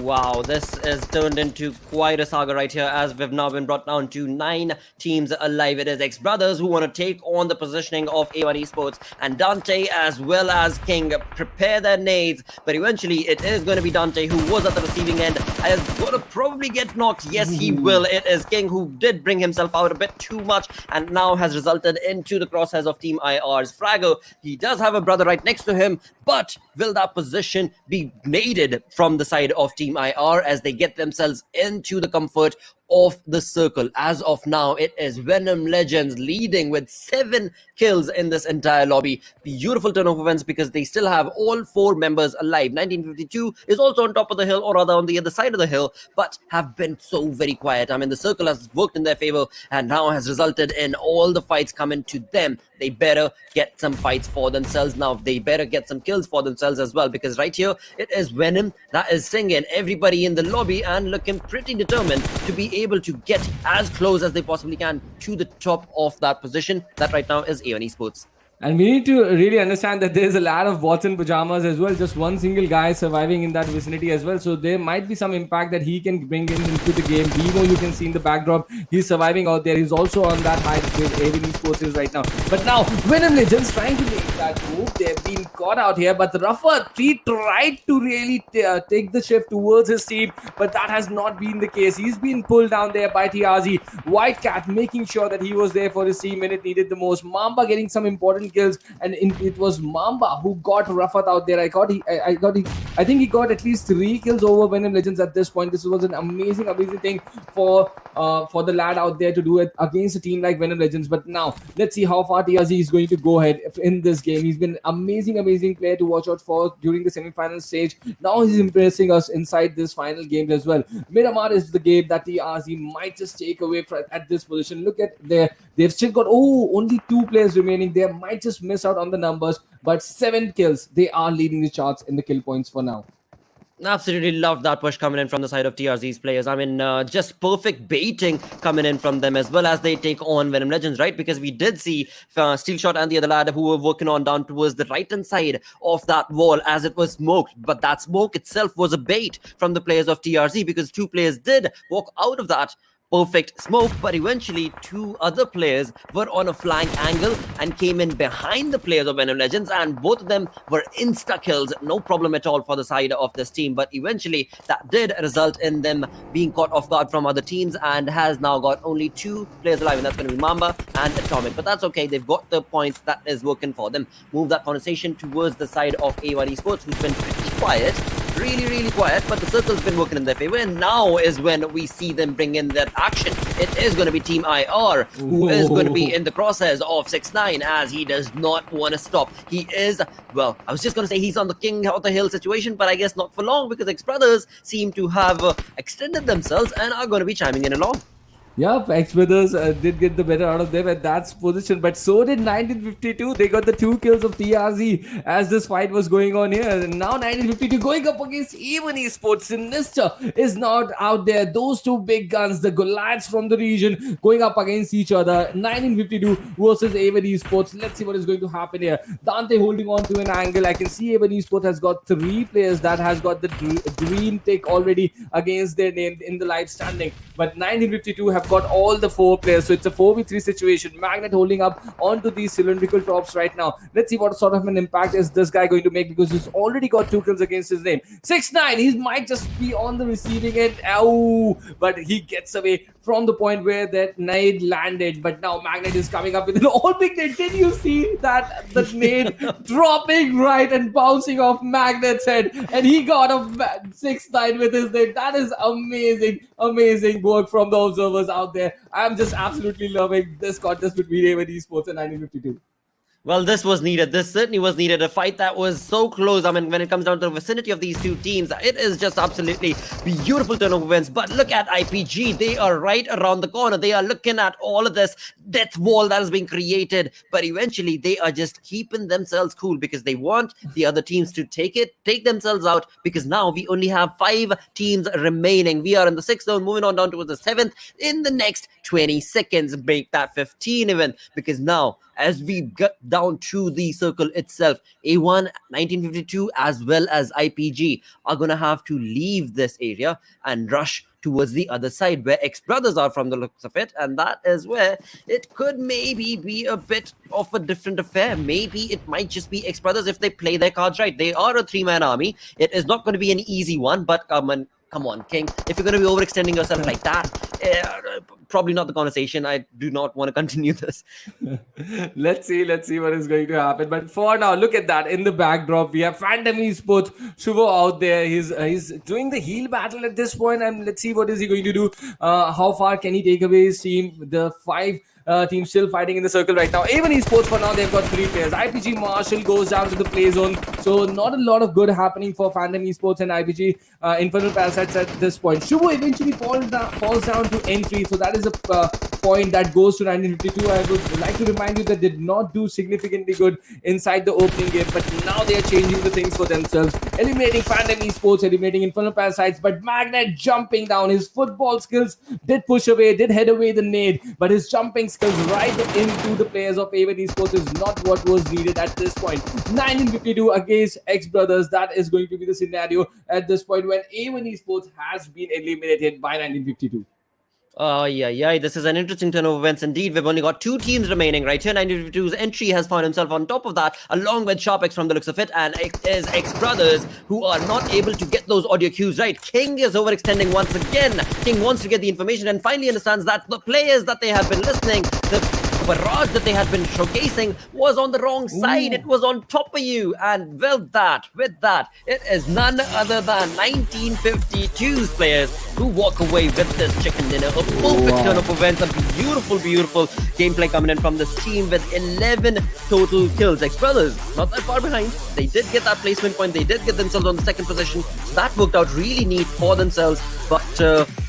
Speaker 2: Wow, this is turned into quite a saga right here, as we've now been brought down to 9 teams alive. It is XBrothers who want to take on the positioning of A1 Esports, and Dante as well as King prepare their nades, but eventually it is going to be Dante who was at the receiving end and is going to probably get knocked. Yes, he will. It is King who did bring himself out a bit too much and now has resulted into the crosshairs of Team IR's Frago. He does have a brother right next to him, but will that position be naded from the side of Team IR as they get themselves into the comfort of the circle? As of now, it is Venom Legends leading with 7 kills in this entire lobby. Beautiful turn of events because they still have all 4 members alive. 1952 is also on top of the hill, or rather on the other side of the hill, but have been so very quiet. I mean, the circle has worked in their favor and now has resulted in all the fights coming to them. They better get some fights for themselves now. They better get some kills for themselves as well, because right here it is Venom that is singing everybody in the lobby and looking pretty determined to be able to get as close as they possibly can to the top of that position that right now is A1 Esports.
Speaker 3: And we need to really understand that there's a lot of bots in pajamas as well. Just one single guy surviving in that vicinity as well. So there might be some impact that he can bring into the game. Demo, you can see in the backdrop, he's surviving out there. He's also on that height with A1 Esports is right now. But now, Venom Legends trying to make that move. They've been caught out here. But Rafa, he tried to really take the shift towards his team. But that has not been the case. He's been pulled down there by TRZ. Whitecat making sure that he was there for his team when it needed the most. Mamba getting some important kills, and it was Mamba who got Rafat out there. I think he got at least 3 kills over Venom Legends at this point. This was an amazing thing for the lad out there to do it against a team like Venom Legends. But now let's see how far TRZ is going to go ahead in this game. He's been amazing player to watch out for during the semi-final stage. Now he's impressing us inside this final game as well. Miramar is the game that TRZ might just take away at this position. Look at they've still got only 2 players remaining. They might just miss out on the numbers, but 7 kills. They are leading the charts in the kill points for now.
Speaker 2: Absolutely loved that push coming in from the side of TRZ's players. I mean, just perfect baiting coming in from them as well as they take on Venom Legends, right? Because we did see Steel Shot and the other lad who were working on down towards the right-hand side of that wall as it was smoked. But that smoke itself was a bait from the players of TRZ because two players did walk out of that perfect smoke, but eventually two other players were on a flank angle and came in behind the players of Venom Legends, and both of them were insta kills, no problem at all for the side of this team. But eventually that did result in them being caught off guard from other teams and has now got only two players alive, and that's going to be Mamba and Atomic. But that's okay, they've got the points that is working for them. Move that conversation towards the side of A1 Esports, who's been pretty quiet, really quiet, but the circle's been working in their favor, and now is when we see them bring in that action. It is going to be Team IR who is going to be in the crosshairs of 6ix9ine, as he does not want to stop. He is, well, I was just going to say he's on the king of the hill situation, but I guess not for long, because XBrothers seem to have extended themselves and are going to be chiming in along.
Speaker 3: Yeah, XBrothers did get the better out of them at that position, but so did 1952. They got the 2 kills of TRZ as this fight was going on here. And now 1952 going up against even Esports. Sinister is not out there. Those two big guns, the Goliaths from the region, going up against each other. 1952 versus Avon Esports. Let's see what is going to happen here. Dante holding on to an angle. I can see Avon Esports has got 3 players that has got the green tick already against their name in the live standing. But 1952 have got all the 4 players, so it's a 4v3 situation. Magnet holding up onto these cylindrical tops right now. Let's see what sort of an impact is this guy going to make, because he's already got 2 kills against his name. 6ix9ine, he might just be on the receiving end. Ow! But he gets away from the point where that nade landed. But now Magnet is coming up with an all big nade. Did you see that? The nade dropping right and bouncing off Magnet's head, and he got a 6ix9ine with his nade. That is amazing work from the observers out there. I'm just absolutely loving this contest between Avon Esports and 1952.
Speaker 2: Well, this was needed. This certainly was needed. A fight that was so close. I mean, when it comes down to the vicinity of these two teams, it is just absolutely beautiful turnover wins. But look at IPG. They are right around the corner. They are looking at all of this death wall that is being created. But eventually, they are just keeping themselves cool because they want the other teams to take themselves out, because now we only have 5 teams remaining. We are in the 6th zone, moving on down towards the 7th. In the next 20 seconds, make that 15 even, because now, as we get down to the circle itself, A1, 1952, as well as IPG are going to have to leave this area and rush towards the other side where XBrothers are from the looks of it. And that is where it could maybe be a bit of a different affair. Maybe it might just be XBrothers if they play their cards right. They are a 3-man army. It is not going to be an easy one, but come on, King. If you're going to be overextending yourself like that, probably not the conversation. I do not want to continue this.
Speaker 3: Let's see what is going to happen. But for now, look at that. In the backdrop, we have Phantom Esports, Shuvo out there. He's doing the heal battle at this point, and let's see what is he going to do. How far can he take away his team? The 5 team still fighting in the circle right now. Avon Esports, for now, they've got 3 players. IPG Marshall goes down to the play zone. So not a lot of good happening for Phantom Esports and IPG. Infernal Parasites at this point. Shubo eventually falls down to entry. So that is a point that goes to 1952. I would like to remind you that they did not do significantly good inside the opening game. But now they are changing the things for themselves. Eliminating Phantom Esports, eliminating Infernal Parasites. But Magnet jumping down. His football skills did push away, did head away the nade. But his jumping skills right into the players of Avon Esports is not what was needed at this point. 1952 against XBrothers. That is going to be the scenario at this point when Avon Esports has been eliminated by 1952.
Speaker 2: Oh, yeah. This is an interesting turn of events indeed. We've only got 2 teams remaining right here. 1952's entry has found himself on top of that, along with SharpX from the looks of it, and it is XBrothers who are not able to get those audio cues right. King is overextending once again. King wants to get the information and finally understands that the players that they have been listening, the barrage that they had been showcasing was on the wrong side. It was on top of you. And with that, it is none other than 1952's players who walk away with this chicken dinner. A perfect turn of events, a beautiful gameplay coming in from this team with 11 total kills. XBrothers, not that far behind. They did get that placement point. They did get themselves on the 2nd position. So that worked out really neat for themselves. But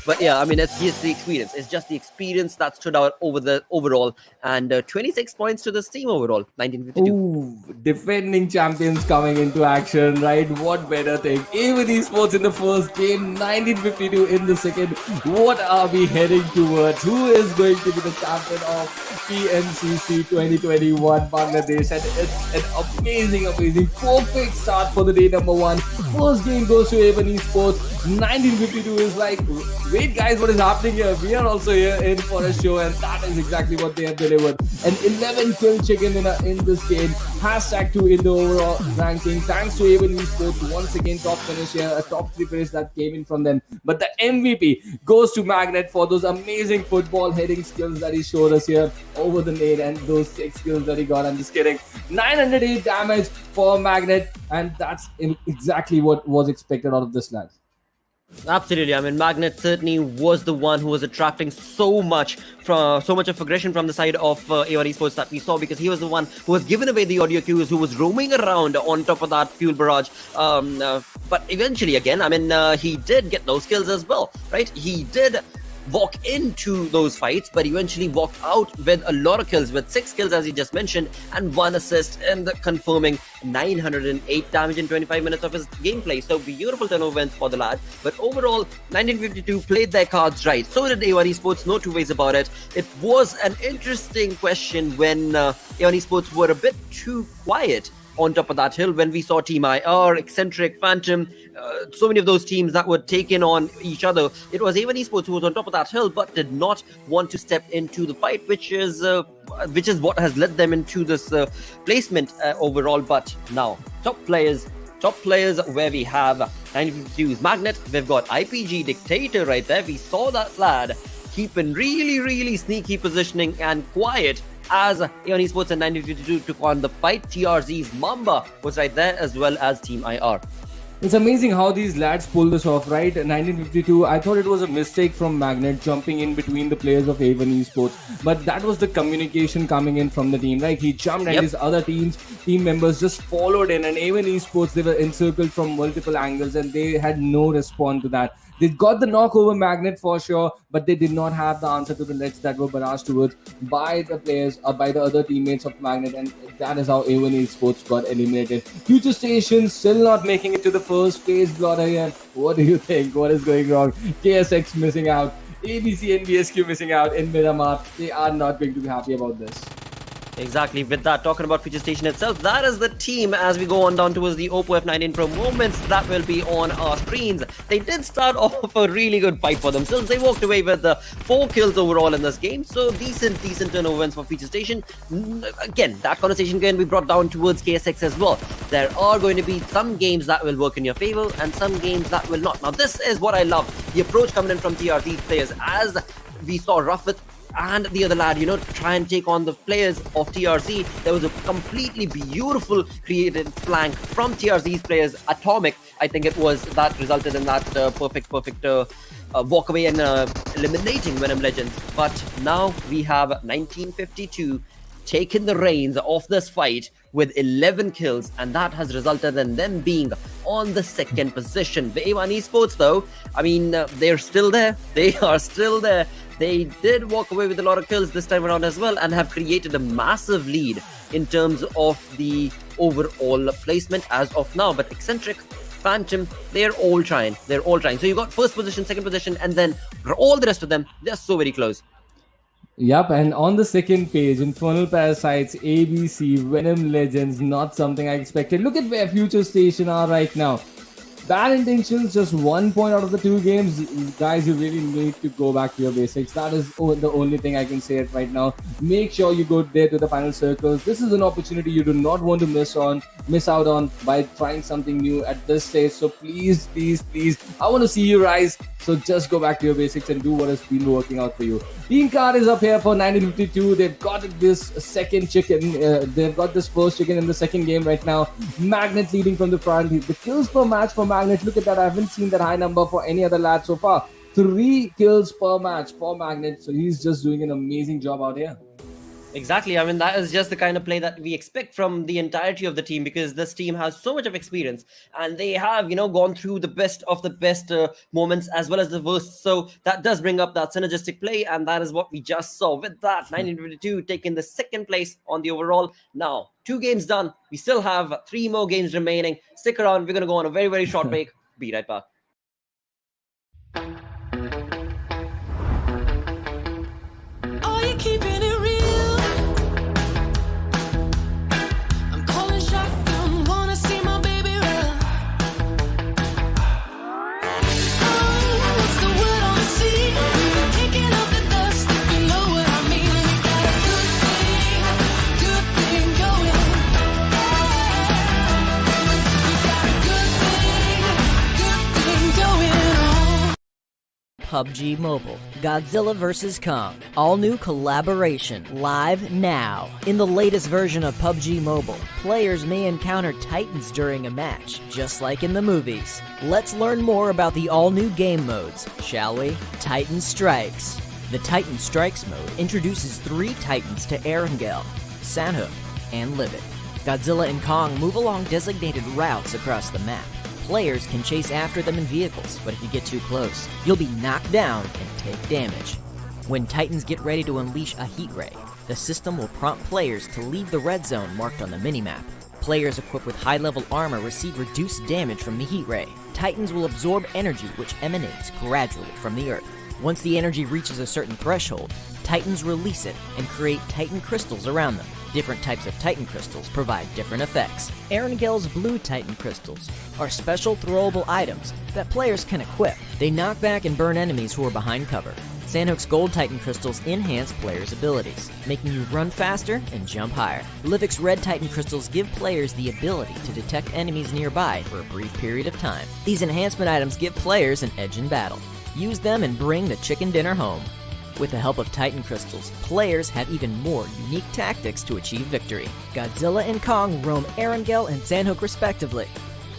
Speaker 2: But yeah, I mean, it's just the experience. It's just the experience that stood out over the overall. And 26 points to this team overall, 1952.
Speaker 3: Ooh, defending champions coming into action, right? What better thing? A1 Esports in the first game, 1952 in the second. What are we heading towards? Who is going to be the champion of PMCC 2021 Bangladesh? And it's an amazing, perfect start for the day number one. First game goes to A1 Esports. 1952 is like, wait guys, what is happening here? We are also here in for a show, and that is exactly what they have delivered. An 11 kill chicken in this game. Hashtag 2 in the overall ranking. Thanks to A1 Esports. Once again, top finish here. A top 3 finish that came in from them. But the MVP goes to Magnet for those amazing football heading skills that he showed us here over the net, and those 6 kills that he got. I'm just kidding. 908 damage for Magnet, and that's exactly what was expected out of this lad.
Speaker 2: Absolutely. I mean, Magnet certainly was the one who was attracting so much of aggression from the side of A1 Esports that we saw, because he was the one who was giving away the audio cues, who was roaming around on top of that fuel barrage. But eventually, again, I mean, he did get those kills as well, right? He did walk into those fights, but eventually walked out with a lot of kills, with 6 kills as he just mentioned, and 1 assist, and confirming 908 damage in 25 minutes of his gameplay. So beautiful turnover wins for the lad. But overall, 1952 played their cards right. So did A1 Esports, no two ways about it. It was an interesting question when A1 Esports were a bit too quiet on top of that hill when we saw Team IR, Exentric, Phantom, so many of those teams that were taking on each other. It was A1 Esports who was on top of that hill but did not want to step into the fight, which is what has led them into this placement overall. But now, top players where we have 1952's Magnet, we've got IPG Dictator right there. We saw that lad keeping really sneaky positioning and quiet as A1 Esports and 1952 took on the fight. TRZ's Mamba was right there, as well as Team IR.
Speaker 3: It's amazing how these lads pull this off, right? 1952, I thought it was a mistake from Magnet jumping in between the players of A1 Esports, but that was the communication coming in from the team, right? He jumped and his other team members just followed in, and A1 Esports, they were encircled from multiple angles and they had no response to that. They got the knock over Magnet for sure, but they did not have the answer to the nets that were barraged towards by the players or by the other teammates of Magnet, and that is how A1 Esports got eliminated. FutureStation still not making it to the first phase, Blotter here. What do you think? What is going wrong? KSX missing out. ABCxNBSQ missing out in Miramar. They are not going to be happy about this.
Speaker 2: Exactly. With that, talking about FutureStation itself, that is the team as we go on down towards the Oppo F19 Pro moments that will be on our screens. They did start off a really good fight for themselves. They walked away with 4 kills overall in this game, so decent turnover wins for FutureStation. Again, that conversation can be brought down towards KSX as well. There are going to be some games that will work in your favor and some games that will not. Now, this is what I love. The approach coming in from TRZ players, as we saw Ruffet and the other lad, try and take on the players of TRZ. There was a completely beautiful created flank from TRZ's players. Atomic, I think it was, that resulted in that perfect walk away and eliminating Venom Legends. But now we have 1952 taken the reins of this fight with 11 kills, and that has resulted in them being on the 2nd position. The A1 Esports, though, I mean, they're still there. They are still there. They did walk away with a lot of kills this time around as well, and have created a massive lead in terms of the overall placement as of now. But Exentric, Phantom, they're all trying. So you got 1st position, 2nd position, and then all the rest of them, they're so very close.
Speaker 3: Yep, and on the 2nd page, Infernal Parasites, ABC, Venom Legends, not something I expected. Look at where FutureStation are right now. Bad intentions, just 1 point out of the 2 games. Guys, you really need to go back to your basics. That is the only thing I can say it right now. Make sure you go there to the final circles. This is an opportunity you do not want to miss out on by trying something new at this stage. So please, I want to see you rise. So just go back to your basics and do what has been working out for you. Team card is up here for 1952. They've got this 2nd chicken. They've got this 1st chicken in the 2nd game right now. Magnet leading from the front. The kills per match for Magnet. Look at that. I haven't seen that high number for any other lad so far. 3 kills per match for Magnet. So he's just doing an amazing job out here.
Speaker 2: Exactly. I mean, that is just the kind of play that we expect from the entirety of the team, because this team has so much of experience and they have, gone through the best of the best moments as well as the worst. So that does bring up that synergistic play, and that is what we just saw with that 1922 taking the second place on the overall. Now, 2 games done. We still have 3 more games remaining. Stick around. We're going to go on a very, very short break. Be right back.
Speaker 4: Are you keeping it real? I'm calling shotgun, wanna see my baby run. Oh, what's the word on the sea? Taking off the dust, if you know what I mean. We got a good thing going. We got a good thing going on.
Speaker 5: PUBG Mobile, Godzilla vs. Kong. All new collaboration, live now. In the latest version of PUBG Mobile, players may encounter titans during a match, just like in the movies. Let's learn more about the all-new game modes, shall we? Titan Strikes. The Titan Strikes mode introduces 3 titans to Erangel, Sanhok, and Livik. Godzilla and Kong move along designated routes across the map. Players can chase after them in vehicles, but if you get too close, you'll be knocked down and take damage. When Titans get ready to unleash a heat ray, the system will prompt players to leave the red zone marked on the minimap. Players equipped with high-level armor receive reduced damage from the heat ray. Titans will absorb energy which emanates gradually from the earth. Once the energy reaches a certain threshold, Titans release it and create Titan crystals around them. Different types of Titan crystals provide different effects. Erangel's blue Titan crystals are special throwable items that players can equip. They knock back and burn enemies who are behind cover. Sanhok's gold Titan crystals enhance players' abilities, making you run faster and jump higher. Livik's red Titan crystals give players the ability to detect enemies nearby for a brief period of time. These enhancement items give players an edge in battle. Use them and bring the chicken dinner home. With the help of Titan crystals, players have even more unique tactics to achieve victory. Godzilla and Kong roam Erangel and Sanhok respectively,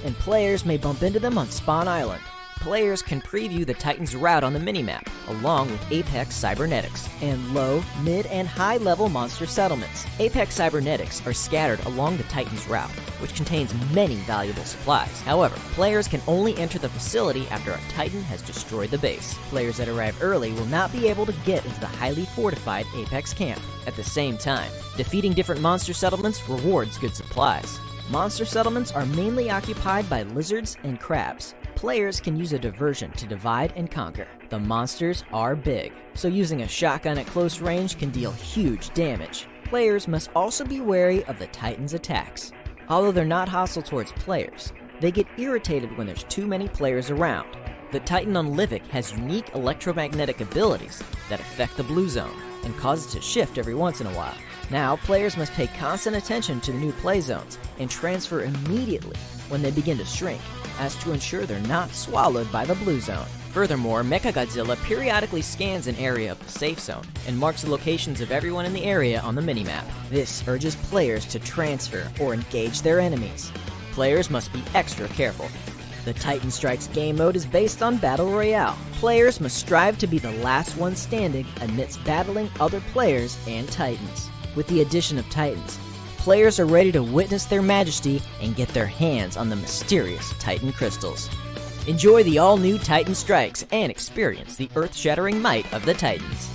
Speaker 5: and players may bump into them on Spawn Island. Players can preview the Titan's route on the minimap, along with Apex Cybernetics, and low, mid, and high-level monster settlements. Apex Cybernetics are scattered along the Titan's route, which contains many valuable supplies. However, players can only enter the facility after a Titan has destroyed the base. Players that arrive early will not be able to get into the highly fortified Apex camp. At the same time, defeating different monster settlements rewards good supplies. Monster settlements are mainly occupied by lizards and crabs. Players can use a diversion to divide and conquer. The monsters are big, so using a shotgun at close range can deal huge damage. Players must also be wary of the Titan's attacks. Although they're not hostile towards players, they get irritated when there's too many players around. The Titan on Livik has unique electromagnetic abilities that affect the blue zone and cause it to shift every once in a while. Now, players must pay constant attention to the new play zones and transfer immediately when they begin to shrink, as to ensure they're not swallowed by the blue zone. Furthermore, Mechagodzilla periodically scans an area of the safe zone and marks the locations of everyone in the area on the minimap. This urges players to transfer or engage their enemies. Players must be extra careful. The Titan Strikes game mode is based on Battle Royale. Players must strive to be the last one standing amidst battling other players and Titans. With the addition of Titans, players are ready to witness their majesty and get their hands on the mysterious Titan crystals. Enjoy the all-new Titan Strikes and experience the earth-shattering might of the Titans.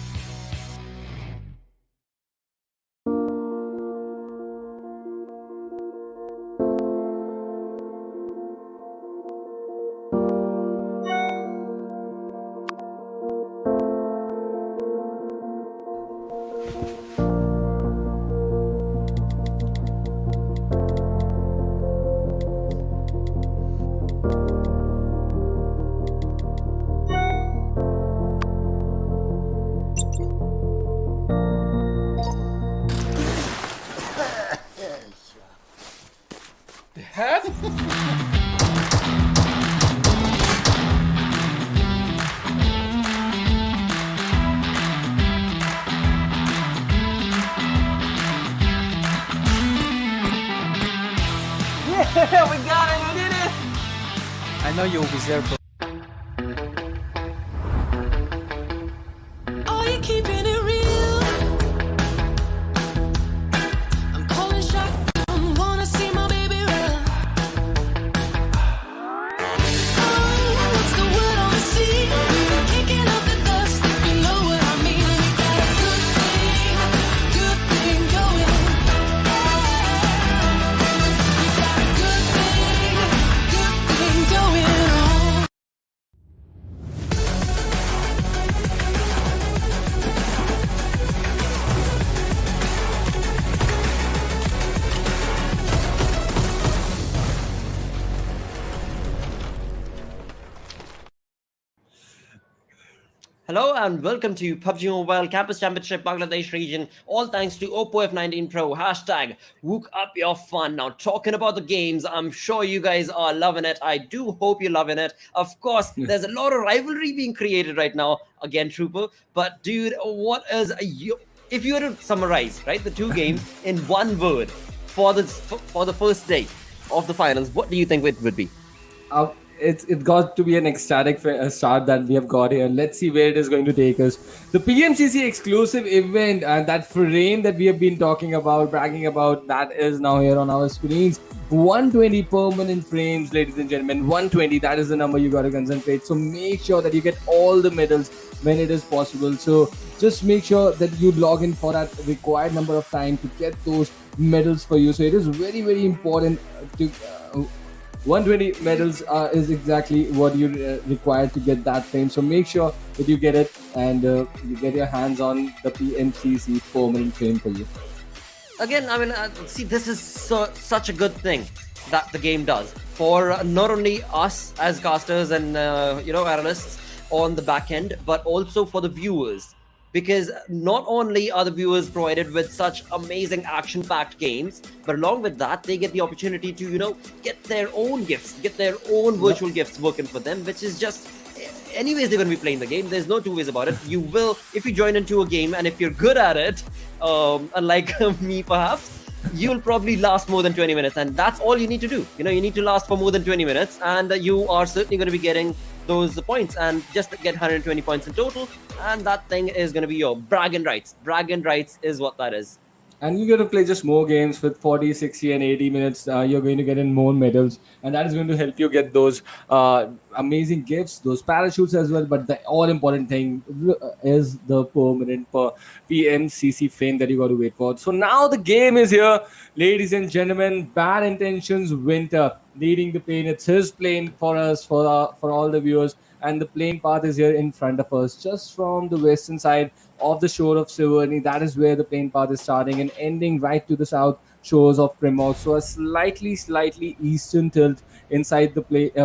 Speaker 7: Yeah, we got it, we did it! I know you'll be there for
Speaker 4: Are you keeping it real?
Speaker 2: Hello and welcome to PUBG Mobile Campus Championship Bangladesh region. All thanks to Oppo F19 Pro. Hashtag Wook up your fun. Now talking about the games, I'm sure you guys are loving it. I do hope you're loving it. Of course, there's a lot of rivalry being created right now. Again, Trooper. But dude, what is if you were to summarize right the two games in one word for the first day of the finals, what do you think it would be?
Speaker 3: It got to be an ecstatic start that we have got here. Let's see where it is going to take us. The PMCC exclusive event and that frame that we have been talking about, bragging about, that is now here on our screens. 120 permanent frames, ladies and gentlemen. 120, that is the number you got to concentrate. So make sure that you get all the medals when it is possible. So just make sure that you log in for that required number of time to get those medals for you. So it is very, very important to... 120 medals is exactly what you require to get that fame. So make sure that you get it and you get your hands on the PMCC permanent fame for you.
Speaker 2: Again, I mean, see, this is such a good thing that the game does for not only us as casters and analysts on the back end, but also for the viewers. Because not only are the viewers provided with such amazing action-packed games, but along with that, they get the opportunity to, get their own gifts, get their own virtual gifts working for them, which is just... Anyways, they're going to be playing the game. There's no two ways about it. You will, if you join into a game and if you're good at it, unlike me perhaps, you'll probably last more than 20 minutes. And that's all you need to do. You need to last for more than 20 minutes and you are certainly going to be getting those points and just get 120 points in total. And that thing is going to be your bragging rights. Bragging rights is what that is.
Speaker 3: And you're going to play just more games with 40, 60, and 80 minutes. You're going to get in more medals. And that is going to help you get those amazing gifts, those parachutes as well. But the all-important thing is the permanent PMCC fame that you got to wait for. So now the game is here. Ladies and gentlemen, Bad Intentions Winter leading the plane. It's his plane for us, for all the viewers. And the plane path is here in front of us, just from the western side of the shore of Sivarni. That is where the plane path is starting and ending right to the south shores of Primorsk. So a slightly eastern tilt inside the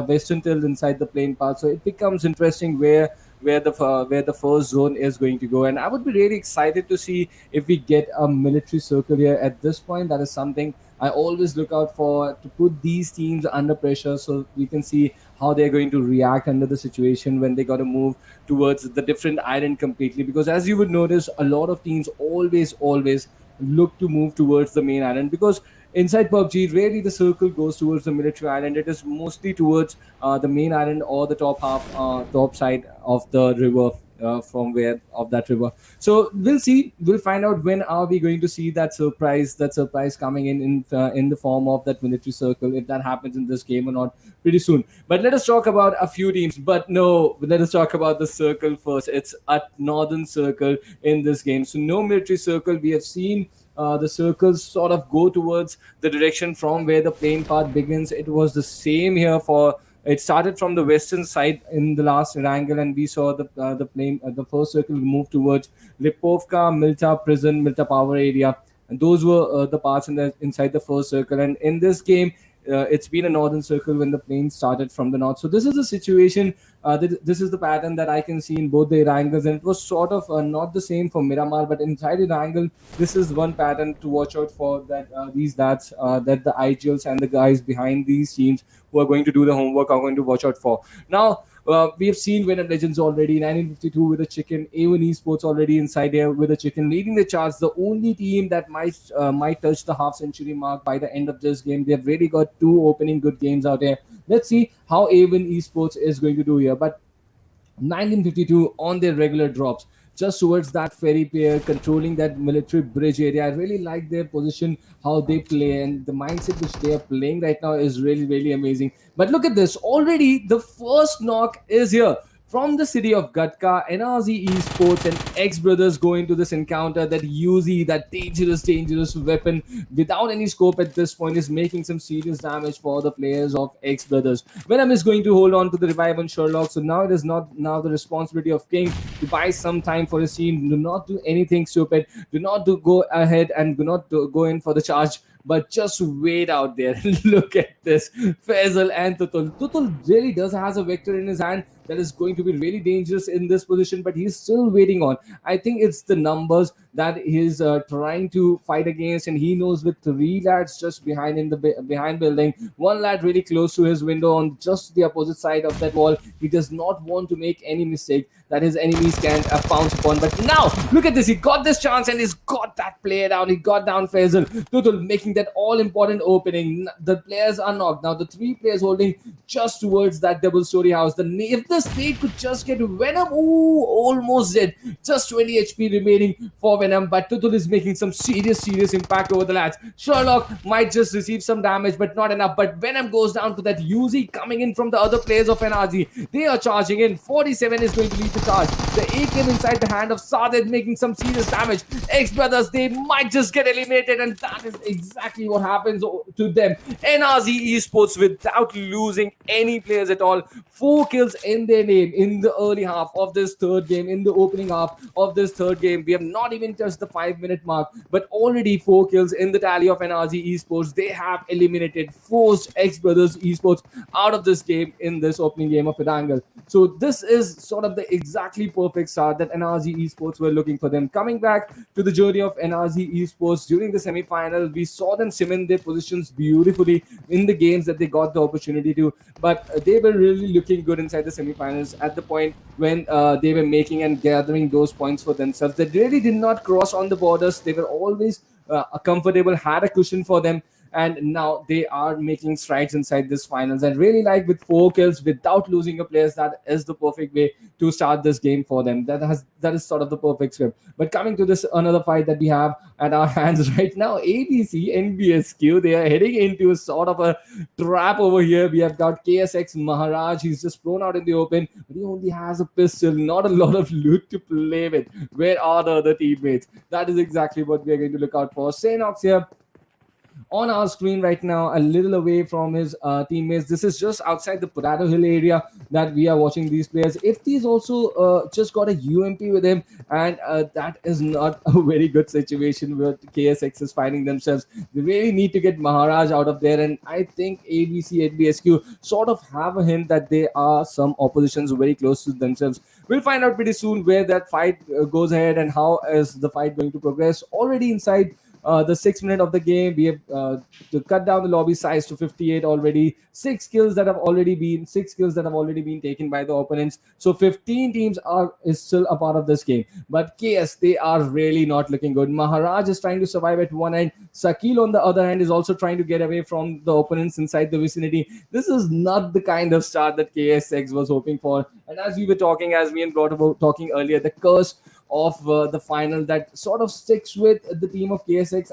Speaker 3: western tilt inside the plane path. So it becomes interesting where the first zone is going to go. And I would be really excited to see if we get a military circle here at this point. That is something I always look out for, to put these teams under pressure so we can see how they're going to react under the situation when they got to move towards the different island completely. Because as you would notice, a lot of teams always look to move towards the main island, because inside PUBG, rarely the circle goes towards the military island. It is mostly towards the main island or the top side of the river, from where of that river. So we'll see. We'll find out when are we going to see that surprise coming in the form of that military circle, if that happens in this game or not, pretty soon. But let us talk about a few teams. But no, let us talk about the circle first. It's a northern circle in this game. So no military circle. We have seen the circles sort of go towards the direction from where the plane path begins. It was the same here it started from the western side in the last Erangel, and we saw the first circle move towards Lipovka, Milta Prison, Milta Power area, and those were the parts inside the first circle. And in this game, it's been a northern circle when the plane started from the north. So this is the situation. This is the pattern that I can see in both the Erangels, and it was sort of not the same for Miramar, but inside Erangel, this is one pattern to watch out for, that these lads, that the IGLs and the guys behind these teams who are going to do the homework are going to watch out for. Now, we have seen Venom Legends already, 1952 with a chicken, A1 Esports already inside here with a chicken, leading the charts. The only team that might touch the half-century mark by the end of this game. They've really got two opening good games out here. Let's see how A1 Esports is going to do here. But 1952 on their regular drops, just towards that ferry pier, controlling that military bridge area. I really like their position, how they play, and the mindset which they are playing right now is really, really amazing. But look at this. Already the first knock is here. From the city of Gatka, TRZ Esports and XBrothers go into this encounter. That Uzi, that dangerous weapon without any scope at this point, is making some serious damage for the players of XBrothers. Venom is going to hold on to the revive on Sherlock. So now it is not now the responsibility of King to buy some time for his team. Do not do anything stupid. Do not go ahead and do not go in for the charge, but just wait out there. Look at this. Faisal and Tutul. Tutul really has a vector in his hand. that is going to be really dangerous in this position, but he's still waiting on. I think it's the numbers that he's trying to fight against, and he knows with three lads just behind in the behind building, one lad really close to his window on just the opposite side of that wall. He does not want to make any mistake that his enemies can pounce upon. But now, look at this. He got this chance and he's got that play down. He got down Faisal. Total making that all important opening. The players are knocked. Now, the three players holding just towards that double story house. If the state could just get Venom, ooh, almost dead. Just 20 HP remaining for Venom. But Tutul is making some serious impact over the lads. Sherlock might just receive some damage, but not enough. But Venom goes down to that UZ coming in from the other players of NRG. They are charging in. 47 is going to lead the charge. The AK inside the hand of Saded making some serious damage. XBrothers, they might just get eliminated, and that is exactly what happens to them. NRZ Esports, without losing any players at all, 4 kills in their name in the early half of this third game, in the opening half of this third game. We have not even touched the 5-minute mark, but already 4 kills in the tally of NRZ Esports. They have eliminated, forced XBrothers Esports out of this game in this opening game of Erangel. So this is sort of the exactly perfect start that NRZ Esports were looking for them. Coming back to the journey of NRZ Esports during the semi-final, we saw them cement their positions beautifully in the games that they got the opportunity to, but they were really looking good inside the semi-finals at the point when they were making and gathering those points for themselves. They really did not cross on the borders. They were always comfortable, had a cushion for them, and now they are making strides inside this finals. And really, like, with 4 kills without losing a players, that is the perfect way to start this game for them. That is sort of the perfect script. But coming to this another fight that we have at our hands right now, ABCxNBSQ, they are heading into a sort of a trap over here. We have got KSX Maharaj. He's just thrown out in the open, but he only has a pistol, not a lot of loot to play with. Where are the other teammates? That is exactly what we are going to look out for. Sanhok here on our screen right now, a little away from his teammates. This is just outside the Potato Hill area that we are watching these players. If these also just got a UMP with him, and that is not a very good situation where KSX is finding themselves. They really need to get Maharaj out of there, and I think ABCxNBSQ sort of have a hint that there are some oppositions very close to themselves. We'll find out pretty soon where that fight goes ahead and how is the fight going to progress. Already inside the 6th minute of the game, we have to cut down the lobby size to 58 already. 6 kills that have already been taken by the opponents. So 15 teams is still a part of this game. But KS, they are really not looking good. Maharaj is trying to survive at one end. Sakil on the other hand is also trying to get away from the opponents inside the vicinity. This is not the kind of start that KSX was hoping for. And as we were talking, as me and Brot were talking earlier, the curse of the final that sort of sticks with the team of KSX,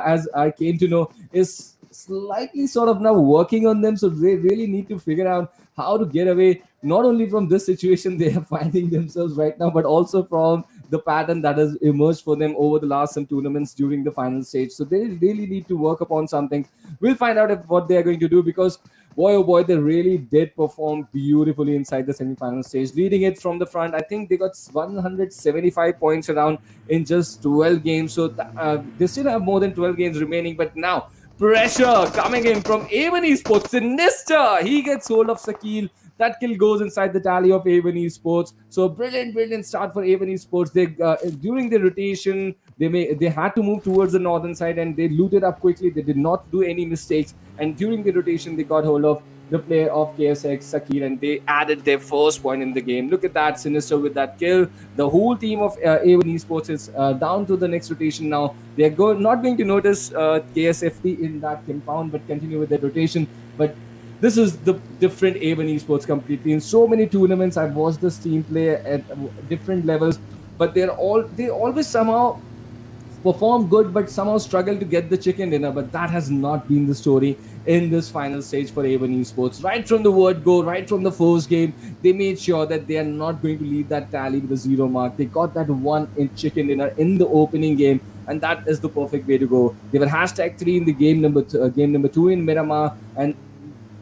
Speaker 3: as I came to know, is slightly sort of now working on them. So they really need to figure out how to get away not only from this situation they are finding themselves right now, but also from the pattern that has emerged for them over the last some tournaments during the final stage. So they really need to work upon something. We'll find out what they are going to do, because boy, oh boy, they really did perform beautifully inside the semi-final stage, leading it from the front. I think they got 175 points around in just 12 games. So they still have more than 12 games remaining. But now, pressure coming in from Avon Esports. Sinister, he gets hold of Sakil. That kill goes inside the tally of Avon Esports. So brilliant start for Avon Esports. They during the rotation, they had to move towards the northern side, and they looted up quickly. They did not do any mistakes, and during the rotation, they got hold of the player of KSX, Sakir, and they added their first point in the game. Look at that, Sinister with that kill. The whole team of Avon Esports is down to the next rotation now. They are not going to notice KSFT in that compound, but continue with their rotation. But this is the different Avon Esports completely. In so many tournaments, I've watched this team play at different levels, but they always somehow perform good, but somehow struggle to get the chicken dinner. But that has not been the story in this final stage for Avon Esports. Right from the word go, right from the first game, they made sure that they are not going to leave that tally with a 0 mark. They got that 1 in chicken dinner in the opening game, and that is the perfect way to go. They were #3 in the game number 2 in Miramar, and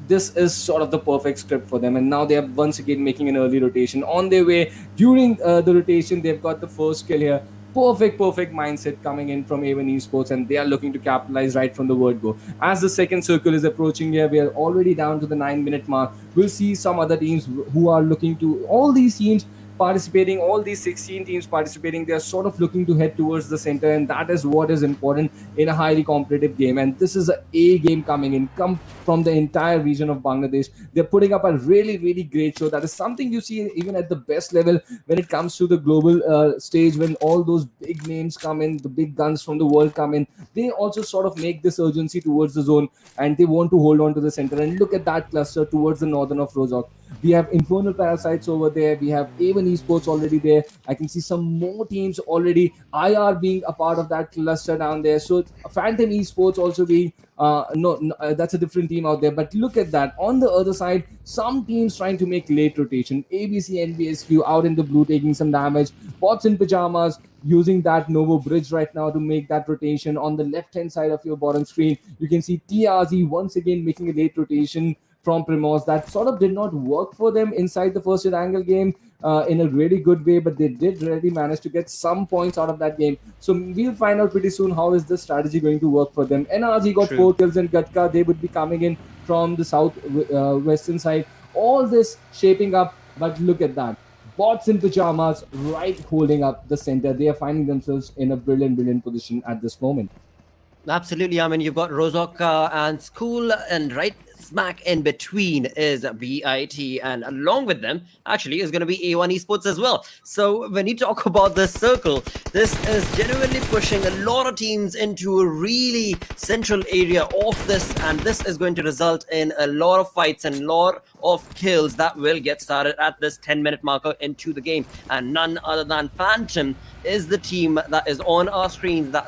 Speaker 3: this is sort of the perfect script for them. And now they are once again making an early rotation on their way. During the rotation, they've got the first kill here. perfect mindset coming in from A1 Esports, and they are looking to capitalize right from the word go. As the second circle is approaching here, we are already down to the 9-minute mark. We'll see some other teams who are looking to, all these teams participating, all these 16 teams participating, they are sort of looking to head towards the center, and that is what is important in a highly competitive game. And this is a game coming in, come from the entire region of Bangladesh. They're putting up a really great show. That is something you see even at the best level when it comes to the global stage, when all those big names come in, the big guns from the world come in. They also sort of make this urgency towards the zone, and they want to hold on to the center. And look at that cluster towards the northern of Rozhok. We have Infernal Parasites over there. We have A1 Esports already there. I can see some more teams already. IR being a part of that cluster down there. So Phantom Esports also being that's a different team out there. But look at that. On the other side, some teams trying to make late rotation. ABCxNBSQ out in the blue taking some damage. Bots in pajamas using that Novo bridge right now to make that rotation. On the left hand side of your bottom screen, you can see TRZ once again making a late rotation from Primos. That sort of did not work for them inside the first Erangel game in a really good way, but they did really manage to get some points out of that game. So we'll find out pretty soon how is this strategy going to work for them. NRG got 4 kills in Gatka. They would be coming in from the south western side. All this shaping up, but look at that. Bots in pajamas right holding up the center. They are finding themselves in a brilliant position at this moment.
Speaker 2: Absolutely. I mean, you've got Rozhok and School, and right smack in between is BIT, and along with them actually is going to be A1 Esports as well. So when you talk about this circle, this is genuinely pushing a lot of teams into a really central area of this, and this is going to result in a lot of fights and a lot of kills that will get started at this 10-minute marker into the game. And none other than Phantom is the team that is on our screens that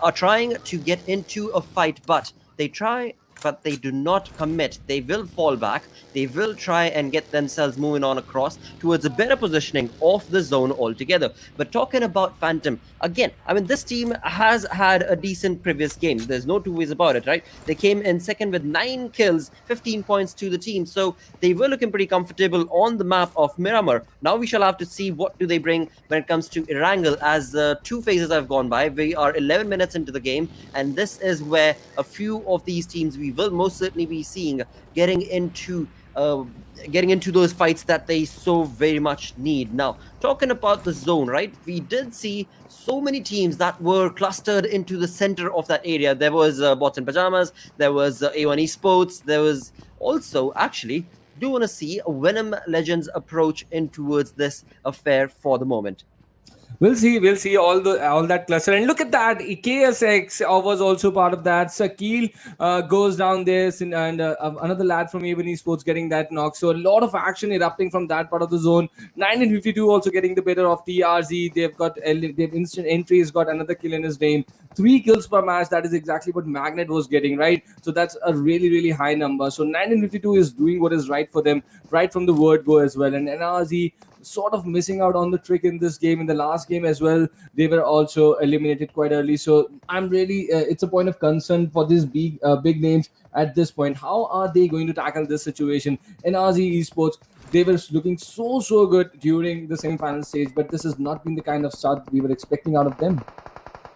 Speaker 2: are trying to get into a fight, but they do not commit. They will fall back. They will try and get themselves moving on across towards a better positioning of the zone altogether. But talking about Phantom, again, I mean, this team has had a decent previous game. There's no two ways about it, right? They came in second with 9 kills, 15 points to the team. So they were looking pretty comfortable on the map of Miramar. Now we shall have to see what do they bring when it comes to Erangel, as 2 phases have gone by. We are 11 minutes into the game, and this is where a few of these teams we will most certainly be seeing getting into those fights that they so very much need. Now, talking about the zone, right? We did see so many teams that were clustered into the center of that area. There was Bots in Pajamas, there was A1 Esports, there was also, actually, do want to see a Venom Legends approach in towards this affair for the moment.
Speaker 3: We'll see all that cluster, and look at that. KSX was also part of that. Sakil goes down there, and another lad from A1 Esports getting that knock. So a lot of action erupting from that part of the zone. 9-52 also getting the better of TRZ. They've instant entry. He's got another kill in his name. 3 kills per match. That is exactly what Magnet was getting, right? So that's a really high number. So 9-52 is doing what is right for them, right from the word go as well. And NRZ sort of missing out on the trick in this game. In the last game as well, they were also eliminated quite early. So I'm really it's a point of concern for these big names at this point. How are they going to tackle this situation? NRZ Esports, they were looking so good during the semi-final stage, but this has not been the kind of start we were expecting out of them.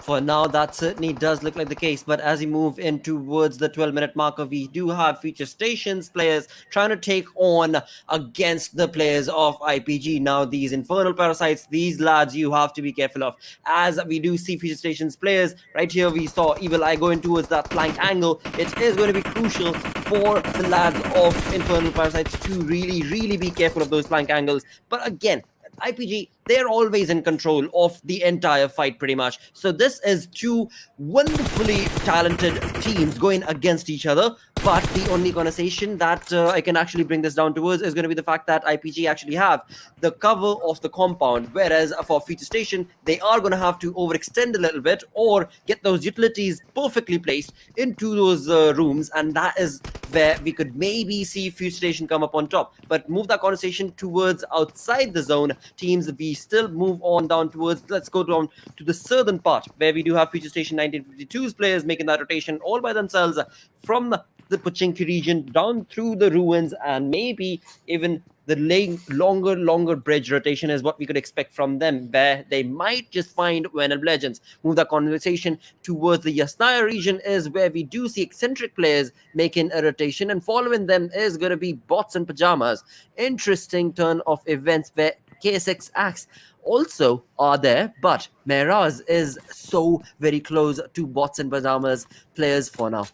Speaker 2: For now, that certainly does look like the case. But as we move in towards the 12-minute marker, we do have FutureStation's players trying to take on against the players of IPG. Now, these Infernal Parasites, these lads you have to be careful of. As we do see FutureStation's players, right here we saw Evil Eye going towards that flank angle. It is going to be crucial for the lads of Infernal Parasites to really be careful of those flank angles. But again, IPG, they're always in control of the entire fight pretty much. So this is 2 wonderfully talented teams going against each other. But the only conversation that I can actually bring this down towards is going to be the fact that IPG actually have the cover of the compound, whereas for FutureStation, they are going to have to overextend a little bit or get those utilities perfectly placed into those rooms, and that is where we could maybe see FutureStation come up on top. But move that conversation towards outside the zone teams, we still move on down towards, let's go down to the southern part, where we do have FutureStation 1952's players making that rotation all by themselves from the Pochinki region, down through the ruins, and maybe even the longer bridge rotation is what we could expect from them, where they might just find Venom Legends. Move the conversation towards the Yasnaya region is where we do see eccentric players making a rotation, and following them is going to be bots and pajamas. Interesting turn of events where KSX also are there, but MARTYRS is so very close to bots and pajamas players for now.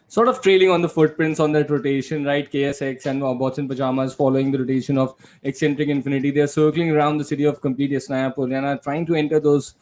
Speaker 3: Sort of trailing on the footprints on that rotation, right? KSX and Bots in Pajamas following the rotation of Exentric Infinity. They're circling around the city of complete Yasnaya Polyana, trying to enter those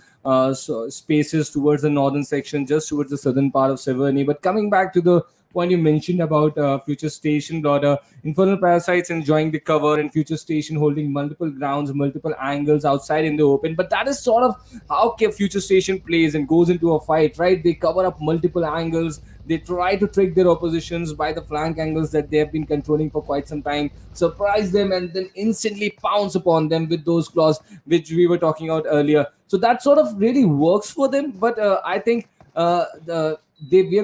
Speaker 3: spaces towards the northern section, just towards the southern part of Severny. But coming back to the point you mentioned about FutureStation, brother, Infernal Parasites enjoying the cover, and FutureStation holding multiple grounds, multiple angles outside in the open. But that is sort of how FutureStation plays and goes into a fight, right? They cover up multiple angles. They try to trick their oppositions by the flank angles that they have been controlling for quite some time, surprise them, and then instantly pounce upon them with those claws, which we were talking about earlier. So that sort of really works for them. But I think we are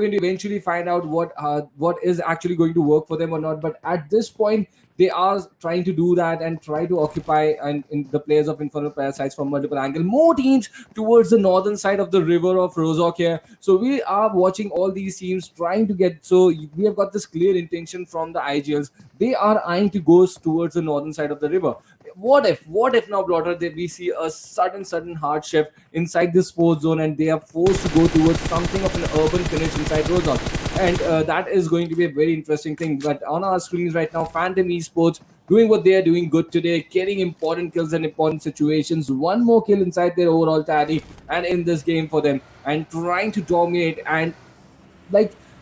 Speaker 3: going to eventually find out what is actually going to work for them or not. But at this point, they are trying to do that and try to occupy in the players of Infernal Parasites from multiple angles. More teams towards the northern side of the river of Rozok here. So we are watching all these teams trying to get. So we have got this clear intention from the IGLs. They are eyeing to go towards the northern side of the river. What if now, Blotter, that we see a sudden hard shift inside this fourth zone, and they are forced to go towards something of an urban finish inside Rozok, and that is going to be a very interesting thing. But on our screens right now, Phantom Esports doing what they are doing good today, getting important kills and important situations. One more kill inside their overall tally, and in this game for them, and trying to dominate and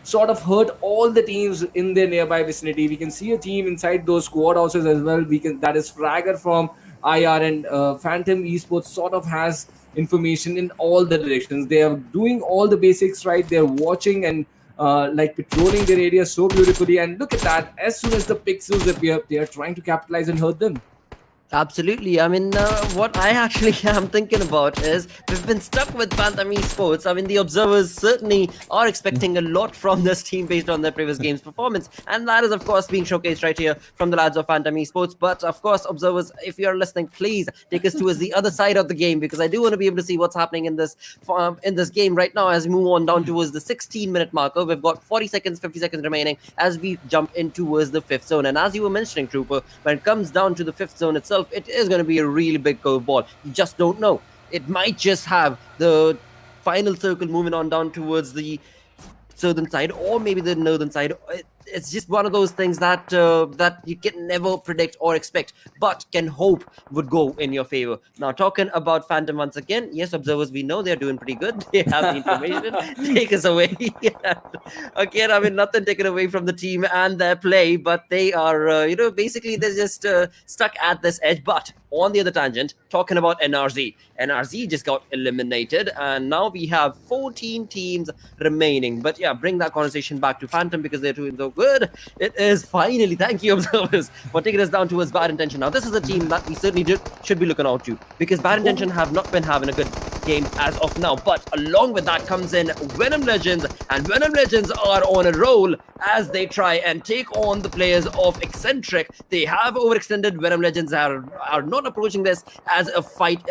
Speaker 3: sort of hurt all the teams in their nearby vicinity. We can see a team inside those squad houses as well. That is Fragger from IR, and Phantom Esports sort of has information in all the directions. They are doing all the basics right. They're watching and patrolling their area so beautifully. And look at that! As soon as the pixels appear, they are trying to capitalize and hurt them.
Speaker 2: Absolutely. I mean, what I actually am thinking about is we've been stuck with Phantom Esports. I mean, the observers certainly are expecting a lot from this team based on their previous game's performance. And that is, of course, being showcased right here from the lads of Phantom Esports. But, of course, observers, if you're listening, please take us towards the other side of the game, because I do want to be able to see what's happening in this game right now as we move on down towards the 16-minute marker. We've got 40 seconds, 50 seconds remaining as we jump in towards the fifth zone. And as you were mentioning, Trooper, when it comes down to the fifth zone itself, it is going to be a really big curveball. You just don't know. It might just have the final circle moving on down towards the southern side, or maybe the northern side. It's just one of those things that that you can never predict or expect, but can hope would go in your favor. Now, talking about Phantom once again, yes, observers, we know they're doing pretty good. They have the information. Take us away. Again, I mean, nothing taken away from the team and their play, but they are, basically they're just stuck at this edge. But on the other tangent, talking about NRZ. NRZ just got eliminated, and now we have 14 teams remaining. But yeah, bring that conversation back to Phantom because they're doing so good. It is finally, thank you, observers, for taking us down towards Bad Intention. Now, this is a team that we certainly should be looking out to, because Bad Intention have not been having a good game as of now. But along with that comes in Venom Legends, and Venom Legends are on a roll as they try and take on the players of Exentric. They have overextended. Venom Legends are not approaching this as a fight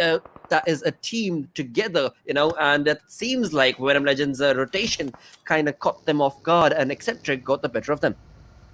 Speaker 2: that is a team together, and it seems like Venom Legends' rotation kind of caught them off guard, and Exentric got the better of them.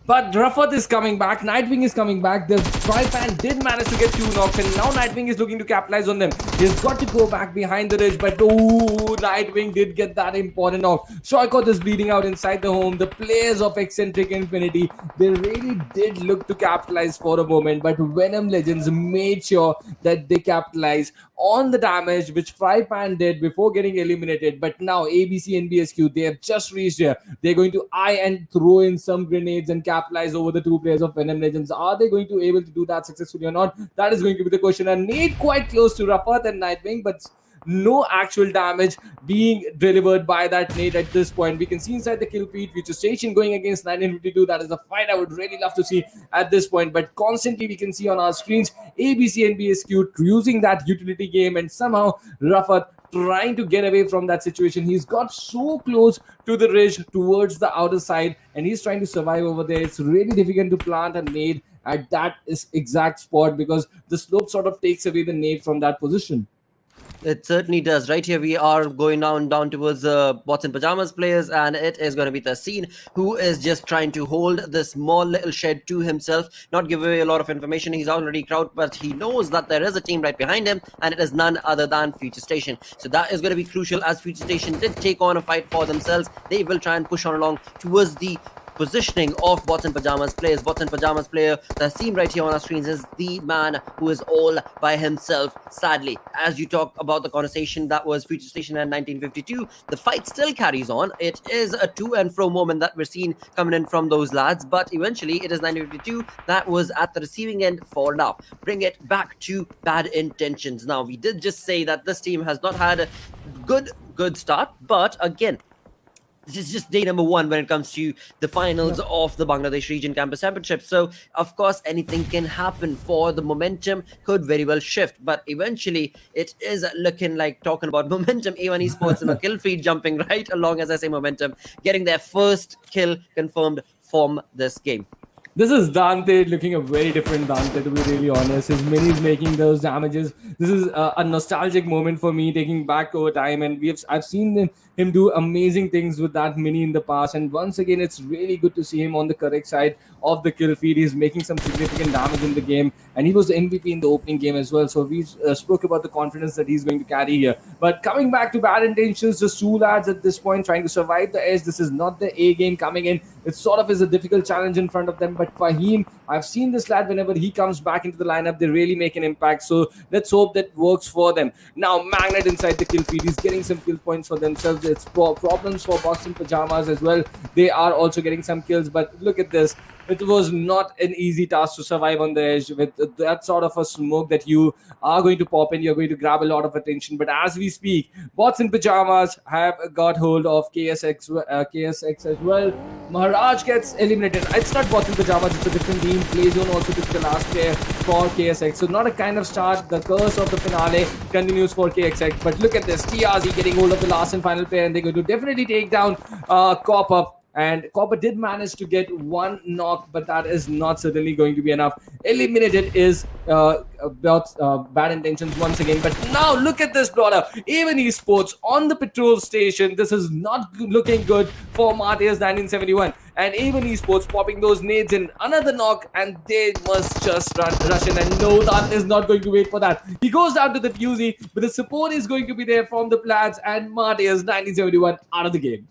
Speaker 3: But Rafat is coming back, Nightwing is coming back. The Tri-Pan did manage to get 2 knocks, and now Nightwing is looking to capitalize on them. He's got to go back behind the ridge, but Nightwing did get that important knock. Shoykot is bleeding out inside the home. The players of Exentric Infinity, they really did look to capitalize for a moment, but Venom Legends made sure that they capitalize on the damage which Tri-Pan did before getting eliminated. But now ABCNBSQ, they have just reached here. They're going to eye and throw in some grenades and capitalize over the 2 players of Venom Legends. Are they going to able to do that successfully or not? That is going to be the question. And Nate quite close to Rafat and Nightwing, but no actual damage being delivered by that nade at this point. We can see inside the kill feed, FutureStation going against 1952. That is a fight I would really love to see at this point. But constantly we can see on our screens ABC and BSQ using that utility game, and somehow Rafat trying to get away from that situation. He's got so close to the ridge towards the outer side, and he's trying to survive over there. It's really difficult to plant a nade at that exact spot because the slope sort of takes away the nade from that position.
Speaker 2: It certainly does. Right here, we are going down towards Bots in Pajamas players, and it is going to be Tassin, who is just trying to hold this small little shed to himself, not give away a lot of information. He's already crowd, but he knows that there is a team right behind him, and it is none other than FutureStation. So that is going to be crucial, as FutureStation did take on a fight for themselves. They will try and push on along towards the positioning of Bots in Pajamas players. Bots in Pajamas player that's seen right here on our screens is the man who is all by himself. Sadly, as you talk about the conversation that was FutureStation in 1952, the fight still carries on. It is a to and fro moment that we're seeing coming in from those lads, but eventually it is 1952 that was at the receiving end for now. Bring it back to bad intentions. Now, we did just say that this team has not had a good start, but again, this is just day number 1 when it comes to the finals of the Bangladesh Region Campus Championship. So, of course, anything can happen. For the momentum could very well shift. But eventually, it is looking like, talking about momentum, A1 Esports and a kill feed jumping right along, as I say, momentum, getting their first kill confirmed from this game.
Speaker 3: This is Dante looking a very different Dante, to be really honest. His minis making those damages. This is a nostalgic moment for me, taking back over time, and I've seen him do amazing things with that mini in the past. And once again, it's really good to see him on the correct side of the kill feed. He's making some significant damage in the game, and he was the MVP in the opening game as well. So we spoke about the confidence that he's going to carry here. But coming back to bad intentions, just 2 lads at this point trying to survive the edge. This is not the A game coming in. It sort of is a difficult challenge in front of them. But Fahim, I've seen this lad whenever he comes back into the lineup, they really make an impact. So let's hope that works for them. Now, Magnet inside the kill feed. He's getting some kill points for themselves. It's problems for Boston Pajamas as well. They are also getting some kills. But look at this. It was not an easy task to survive on the edge with that sort of a smoke that you are going to pop in. You're going to grab a lot of attention. But as we speak, Bots in Pajamas have got hold of KSX as well. Maharaj gets eliminated. It's not Bots in Pajamas, it's a different team. Playzone also took the last player for KSX. So not a kind of start. The curse of the finale continues for KXX. But look at this. TRZ getting hold of the last and final player, and they're going to definitely take down Copper. And Copper did manage to get 1 knock, but that is not certainly going to be enough. Eliminated is bad intentions once again. But now look at this brawler. Even Esports on the patrol station. This is not looking good for MARTYRS 1971. And even Esports popping those nades in. Another knock, and they must just rush in. And no, that is not going to wait for that. He goes down to the Fusey, but the support is going to be there from the Plaids, and MARTYRS 1971 out of the game.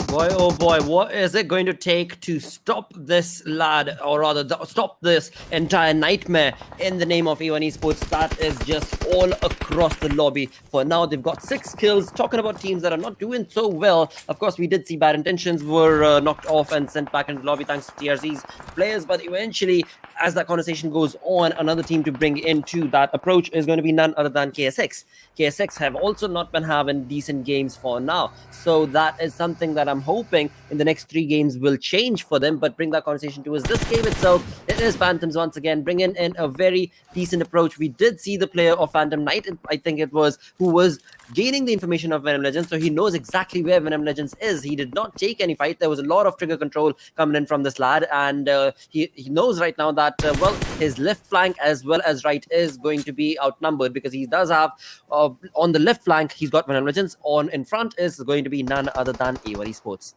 Speaker 2: Boy, oh boy, what is it going to take to stop this lad, or rather stop this entire nightmare in the name of A1 Esports? That is just all across the lobby. For now, they've got 6 kills. Talking about teams that are not doing so well, of course, we did see bad intentions were knocked off and sent back into the lobby thanks to TRZ's players. But eventually, as that conversation goes on, another team to bring into that approach is going to be none other than KSX. KSX have also not been having decent games for now. So that is something that I'm hoping in the next 3 games will change for them. But bring that conversation towards this game itself. It is Phantoms once again bringing in a very decent approach. We did see the player of Phantom Knight, I think it was, who was gaining the information of Venom Legends, so he knows exactly where Venom Legends is. He did not take any fight. There was a lot of trigger control coming in from this lad, and he knows right now that well, his left flank as well as right is going to be outnumbered, because he does have on the left flank he's got Venom Legends, on in front is going to be none other than A1 Esports.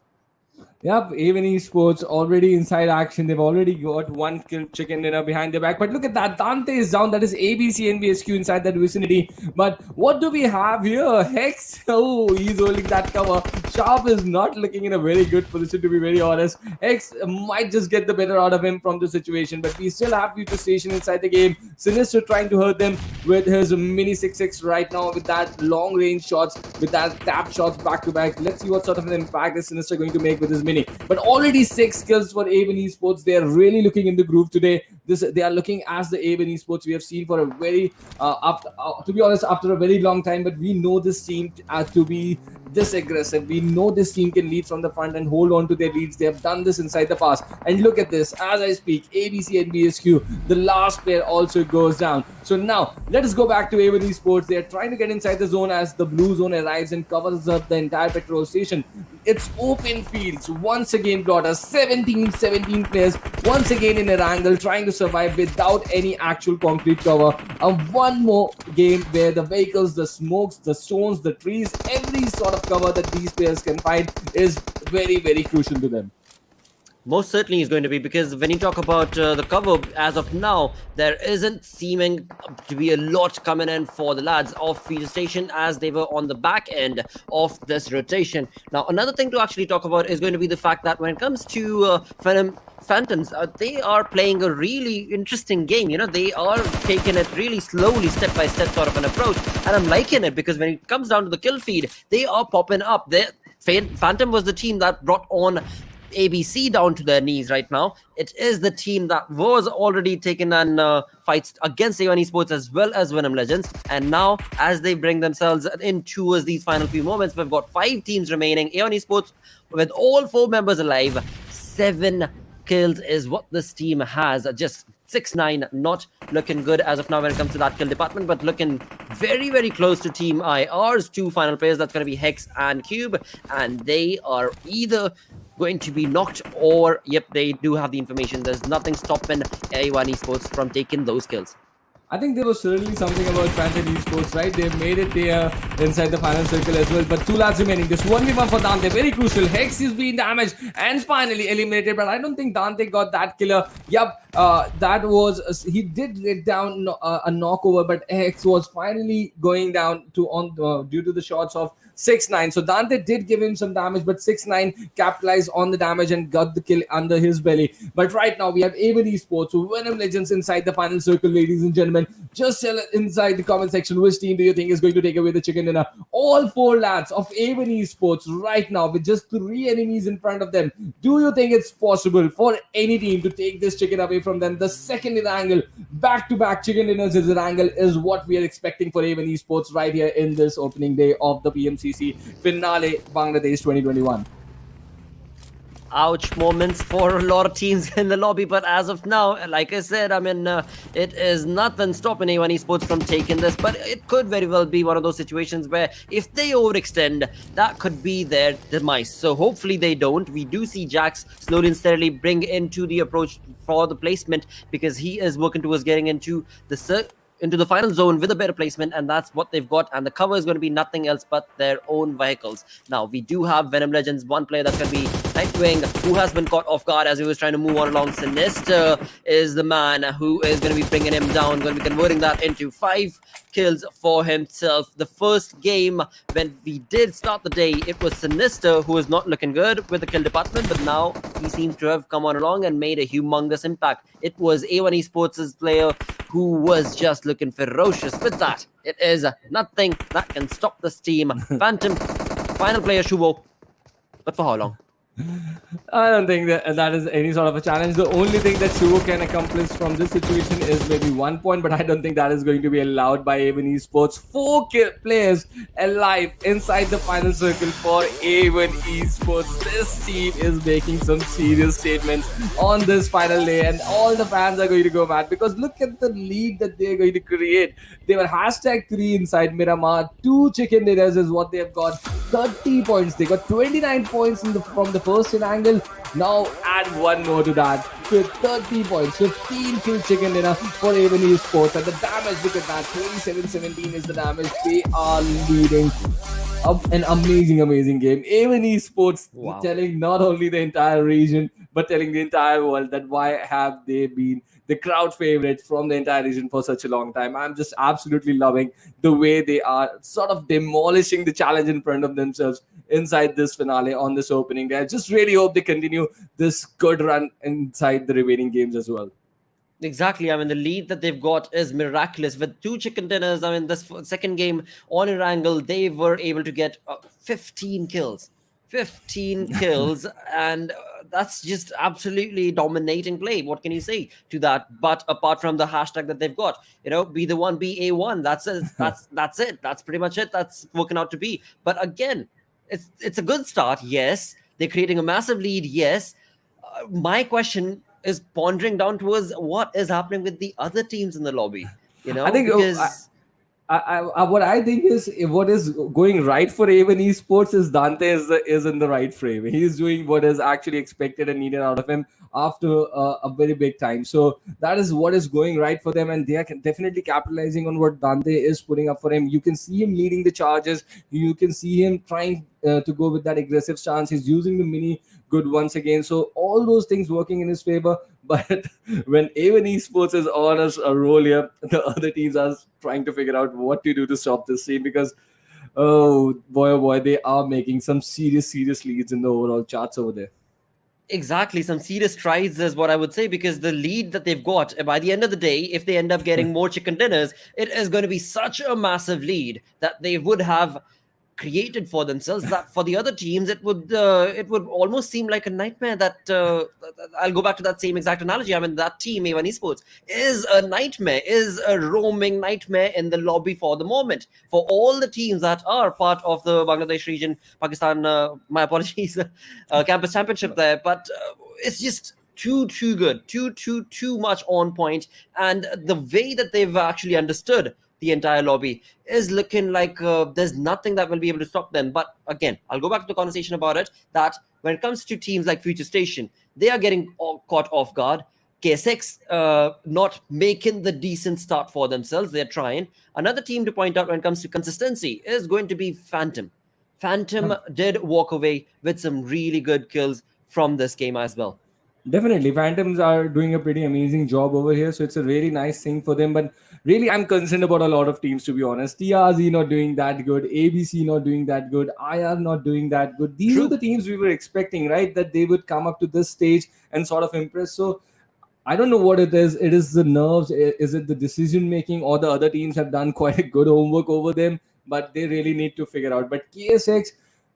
Speaker 3: Yep, even Esports already inside action. They've already got 1 kill chicken dinner behind their back. But look at that. Dante is down. That is ABCxNBSQ inside that vicinity. But what do we have here? Hex. Oh, he's holding that cover. Sharp is not looking in a very good position, to be very honest. Hex might just get the better out of him from the situation. But we still have FutureStation inside the game. Sinister trying to hurt them with his mini 6-6 right now, with that long range shots, with that tap shots back to back. Let's see what sort of an impact is Sinister going to make with his mini. But already 6 kills for A1 Esports. They are really looking in the groove today. They are looking as the A1 Esports we have seen for a very to be honest, after a very long time. But we know this team to be this aggressive. We know this team can lead from the front and hold on to their leads. They have done this inside the past. And look at this, as I speak, ABCxNBSQ, the last player also goes down. So now let us go back to A1 Esports. They are trying to get inside the zone as the blue zone arrives and covers up the entire petrol station. It's open fields once again. Blotter 17 players once again in Erangel, trying to survive without any actual concrete cover. One more game where the vehicles, the smokes, the stones, the trees, every sort of cover that these players can find is very, very crucial to them.
Speaker 2: Most certainly is going to be, because when you talk about the cover, as of now, there isn't seeming to be a lot coming in for the lads of FutureStation, as they were on the back end of this rotation. Now, another thing to actually talk about is going to be the fact that when it comes to Phantoms, they are playing a really interesting game. You know, they are taking it really slowly, step by step sort of an approach, and I'm liking it, because when it comes down to the kill feed, they are popping up. Phantom was the team that brought on ABC down to their knees right now. It is the team that was already taken on fights against A1 Esports as well as Venom Legends, and now as they bring themselves in towards these final few moments, we've got 5 teams remaining. A1 Esports with all 4 members alive, 7 kills is what this team has. Just 6-9, not looking good as of now when it comes to that kill department, but looking very, very close to Team IR's 2 final players. That's going to be Hex and Cube, and they are either going to be knocked or, yep, they do have the information. There's nothing stopping A1 Esports from taking those kills.
Speaker 3: I think there was certainly something about Phantom Esports, right? They made it there inside the final circle as well. But 2 lads remaining. This 1v1 for Dante, very crucial. Hex is being damaged and finally eliminated. But I don't think Dante got that killer. Yep, that was... he did get down a knockover, but Hex was finally going down to due to the shots of 6-9. So Dante did give him some damage, but 6-9 capitalized on the damage and got the kill under his belly. But right now we have A1 Esports, Venom Legends inside the final circle, ladies and gentlemen. Just tell inside the comment section which team do you think is going to take away the chicken dinner. All 4 lads of A1 Esports right now with just 3 enemies in front of them. Do you think it's possible for any team to take this chicken away from them? The second Erangel, back-to-back chicken dinners is Erangel is what we are expecting for A1 Esports right here in this opening day of the PMCC Finale Bangladesh 2021.
Speaker 2: Ouch moments for a lot of teams in the lobby, but as of now, like I said, I mean, it is nothing stopping A1 Esports from taking this, but it could very well be one of those situations where if they overextend, that could be their demise. So hopefully they don't. We do see Jax slowly and steadily bring into the approach for the placement, because he is working towards getting into the final zone with a better placement, and that's what they've got. And the cover is going to be nothing else but their own vehicles. Now, we do have Venom Legends, one player that's going to be Nightwing, who has been caught off guard as he was trying to move on along. Sinister is the man who is going to be bringing him down, going to be converting that into 5 kills for himself. The first game, when we did start the day, it was Sinister who was not looking good with the kill department, but now he seems to have come on along and made a humongous impact. It was A1 Esports' player who was just looking ferocious with that. It is nothing that can stop this team. Phantom, final player Shubo, but for how long?
Speaker 3: I don't think that is any sort of a challenge. The only thing that Shuvo can accomplish from this situation is maybe 1 point, but I don't think that is going to be allowed by A1 Esports. 4 players alive inside the final circle for A1 Esports. This team is making some serious statements on this final day, and all the fans are going to go mad, because look at the lead that they're going to create. They were #3 inside Miramar. 2 chicken dinners is what they have got. 30 points. They got 29 points from the first Erangel. Now add 1 more to that with 30 points. 15 kill chicken dinner for A1 Esports. And the damage, look at that, 27-17 is the damage. They are leading an amazing game. A1 Esports telling not only the entire region, but telling the entire world that why have they been the crowd favorite from the entire region for such a long time. I'm just absolutely loving the way they are sort of demolishing the challenge in front of themselves inside this finale on this opening day. I just really hope they continue this good run inside the remaining games as well.
Speaker 2: Exactly. I mean, the lead that they've got is miraculous. With 2 chicken dinners, I mean, this second game on Erangel, they were able to get 15 kills. 15 kills, and that's just absolutely dominating play. What can you say to that? But apart from the hashtag that they've got, be the one, be A1. That's it. That's it. That's pretty much it. That's working out to be. But again, it's a good start. Yes, they're creating a massive lead. Yes, my question is pondering down towards what is happening with the other teams in the lobby.
Speaker 3: I think
Speaker 2: because
Speaker 3: what I think is what is going right for A1 Esports is Dante is in the right frame. He's doing what is actually expected and needed out of him after a very big time. So that is what is going right for them, and they are definitely capitalizing on what Dante is putting up for him. You can see him leading the charges. You can see him trying to go with that aggressive stance. He's using the mini good once again. So all those things working in his favor. But when A1 Esports is on a roll here, the other teams are trying to figure out what to do to stop this team, because oh boy, they are making some serious leads in the overall charts over there.
Speaker 2: exactly, some serious strides is what I would say, because the lead that they've got, by the end of the day, if they end up getting more chicken dinners, it is going to be such a massive lead that they would have created for themselves, that for the other teams it would almost seem like a nightmare. That I'll go back to that same exact analogy. I mean, that team A1 Esports is a nightmare, is a roaming nightmare in the lobby for the moment, for all the teams that are part of the Bangladesh region, Pakistan, my apologies, campus championship there. But it's just too good, too much on point, and the way that they've actually understood the entire lobby is looking like there's nothing that will be able to stop them. But again, I'll go back to the conversation about it, that when it comes to teams like FutureStation, they are getting caught off guard. KSX not making the decent start for themselves. They're trying. Another team to point out when it comes to consistency is going to be Phantom. Phantom did walk away with some really good kills from this game as well.
Speaker 3: Definitely, Phantoms are doing a pretty amazing job over here, so it's a really nice thing for them. But really, I'm concerned about a lot of teams, to be honest. TRZ not doing that good, ABC not doing that good, IR not doing that good. These are the teams we were expecting, right? That they would come up to this stage and sort of impress. So I don't know what it is. It is the nerves. Is it the decision making, or the other teams have done quite a good homework over them? But they really need to figure out. But KSX,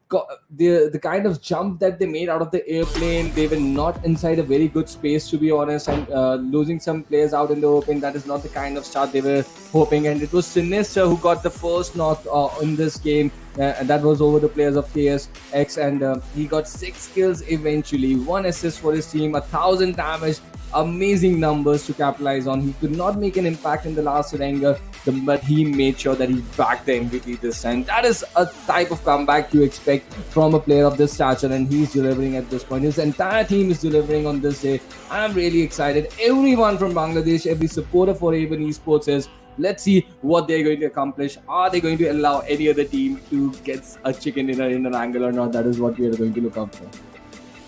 Speaker 3: the kind of jump that they made out of the airplane, they were not inside a very good space, to be honest, and losing some players out in the open, that is not the kind of start they were hoping. And it was Sinister who got the first knock in this game, and that was over the players of KSX, and he got 6 kills eventually, 1 assist for his team, 1,000 damage. Amazing numbers to capitalize on. He could not make an impact in the last Erangel, but he made sure that he backed the MVP this time. That is a type of comeback you expect from a player of this stature, and he's delivering at this point. His entire team is delivering on this day. I'm really excited. Everyone from Bangladesh, every supporter for A1 Esports is. Let's see what they're going to accomplish. Are they going to allow any other team to get a chicken dinner in Erangel or not? That is what we are going to look out for.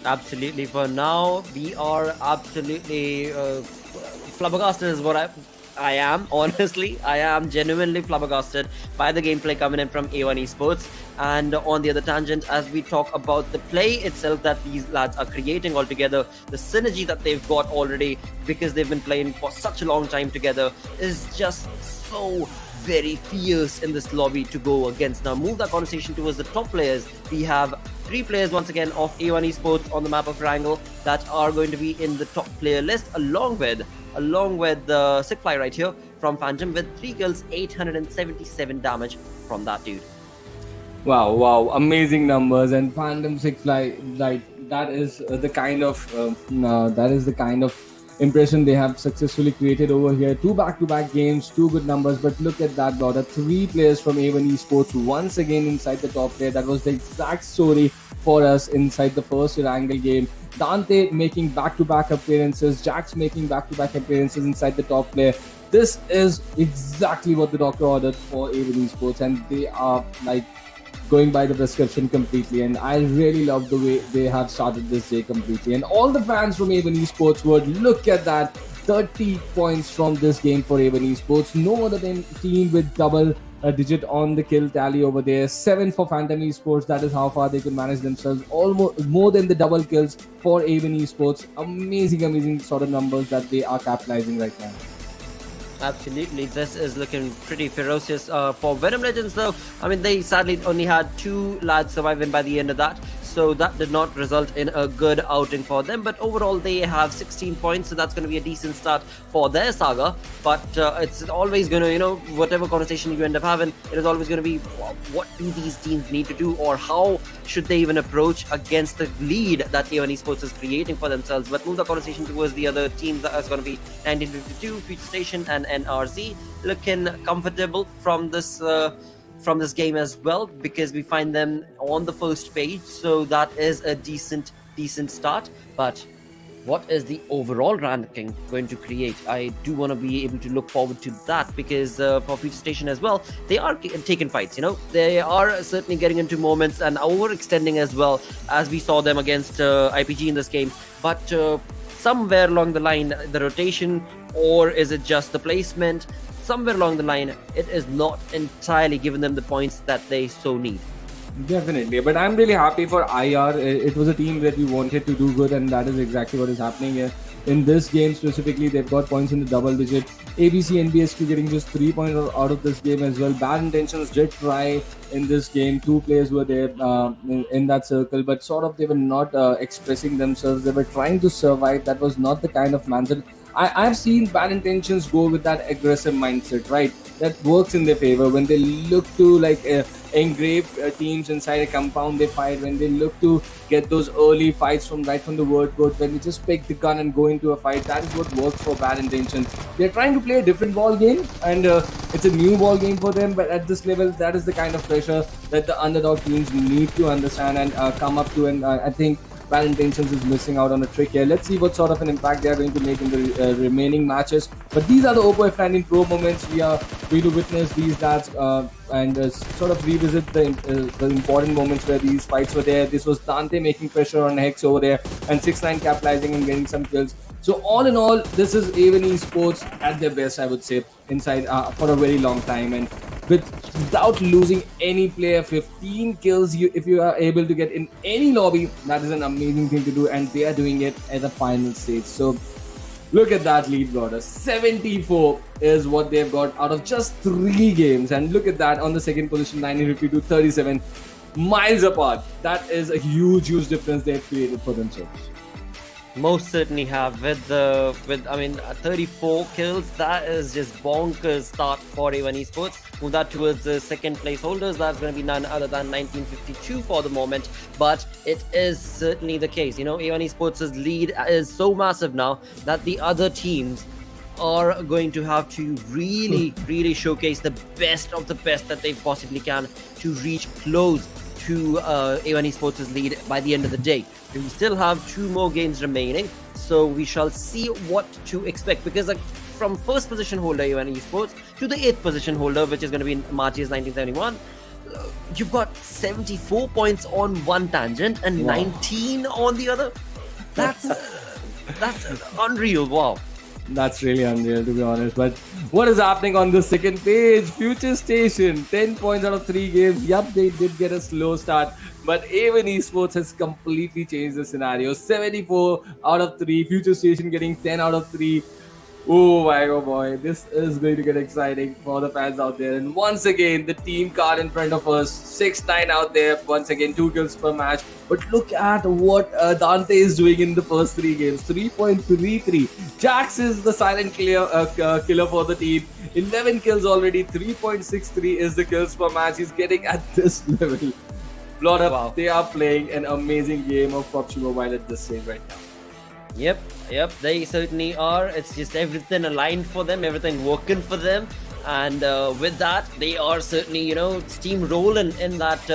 Speaker 2: Absolutely. For now, we are absolutely flabbergasted is what I am. Honestly, I am genuinely flabbergasted by the gameplay coming in from A1 Esports. And on the other tangent, as we talk about the play itself that these lads are creating altogether, the synergy that they've got already because they've been playing for such a long time together is just so very fierce in this lobby to go against. Now move that conversation towards the top players. We have 3 players once again of A1 Esports on the map of Erangel that are going to be in the top player list, along with the Sickfly right here from Phantom with 3 kills, 877 damage from that dude.
Speaker 3: Wow, amazing numbers. And Phantom Sickfly, like that is the kind of impression they have successfully created over here. 2 back-to-back games, 2 good numbers, but look at that, brother. 3 players from A1 Esports once again inside the top player. That was the exact story for us inside the first Erangel game. Dante making back-to-back appearances, Jax making back-to-back appearances inside the top player. This is exactly what the doctor ordered for A1 Esports, and they are like going by the prescription completely, and I really love the way they have started this day completely. And all the fans from A1 Esports would look at that, 30 points from this game for A1 Esports. No other team with double digit on the kill tally over there. 7 for Phantom Esports. That is how far they could manage themselves. Almost more than the double kills for A1 Esports. Amazing sort of numbers that they are capitalizing right now.
Speaker 2: Absolutely, this is looking pretty ferocious for Venom Legends though. I mean, they sadly only had 2 lads surviving by the end of that. so that did not result in a good outing for them. But overall, they have 16 points, so that's going to be a decent start for their saga. But it's always going to, you know, whatever conversation you end up having, it is always going to be what do these teams need to do, or how should they even approach against the lead that A1 Esports is creating for themselves. But move the conversation towards the other teams that is going to be 1952, FutureStation, and NRZ, looking comfortable from this game as well, because we find them on the first page, so that is a decent start. But what is the overall ranking going to create? I do want to be able to look forward to that, because for FutureStation as well, they are taking fights, you know, they are certainly getting into moments and overextending as well, as we saw them against IPG in this game. But somewhere along the line, the rotation, or is it just the placement, somewhere along the line, it is not entirely giving them the points that they so need.
Speaker 3: Definitely, but I'm really happy for IR. It was a team that we wanted to do good, and that is exactly what is happening here. In this game specifically, they've got points in the double digit. ABCxNBSQ getting just 3 points out of this game as well. Bad Intentions did try in this game. 2 players were there in that circle, but sort of they were not expressing themselves. They were trying to survive. That was not the kind of mindset. I've seen Bad Intentions go with that aggressive mindset, right? That works in their favor. When they look to like engrave teams inside a compound, they fight. When they look to get those early fights from the word court, when they just pick the gun and go into a fight, that is what works for Bad Intentions. They're trying to play a different ball game, and it's a new ball game for them. But at this level, that is the kind of pressure that the underdog teams need to understand and come up to. And I think Bad Intentions is missing out on a trick here. Let's see what sort of an impact they are going to make in the remaining matches. But these are the Oppo F19 Pro moments. We are going to witness these lads and sort of revisit the important moments where these fights were there. This was Dante making pressure on Hex over there, and 6ix9ine capitalizing and getting some kills. So all in all, this is A1 Esports at their best, I would say, inside for a very long time. And without losing any player, 15 kills if you are able to get in any lobby, that is an amazing thing to do, and they are doing it at the final stage. So look at that lead, brother. 74 is what they've got out of just 3 games, and look at that on the second position, 1952, 37 miles apart. That is a huge difference they've created for themselves.
Speaker 2: Most certainly have, with 34 kills. That is just bonkers start for A1 Esports. Move that towards the second place holders. That's going to be none other than 1952 for the moment, but it is certainly the case. You know, A1 Esports' lead is so massive now that the other teams are going to have to really showcase the best of the best that they possibly can to reach close to A1 Esports' lead by the end of the day. We still have 2 more games remaining, so we shall see what to expect, because from first position holder A1 Esports to the 8th position holder, which is going to be MARTYRS 1971, you've got 74 points on one tangent and 19 on the other. That's unreal. Wow.
Speaker 3: That's really unreal, to be honest. But what is happening on the second page? FutureStation, 10 points out of 3 games. Yup, they did get a slow start, but A1 Esports has completely changed the scenario. 74 out of 3. FutureStation getting 10 out of 3. Oh my god, boy, this is going to get exciting for the fans out there. And once again, the team card in front of us, 6ix9ine out there, once again 2 kills per match. But look at what Dante is doing in the first 3 games, 3.33. Jax is the silent killer for the team, 11 kills already, 3.63 is the kills per match he's getting at this level. Blood up, wow. They are playing an amazing game of PUBG Mobile at this stage right now.
Speaker 2: Yep, they certainly are. It's just everything aligned for them, everything working for them, and with that, they are certainly, you know, steamrolling in that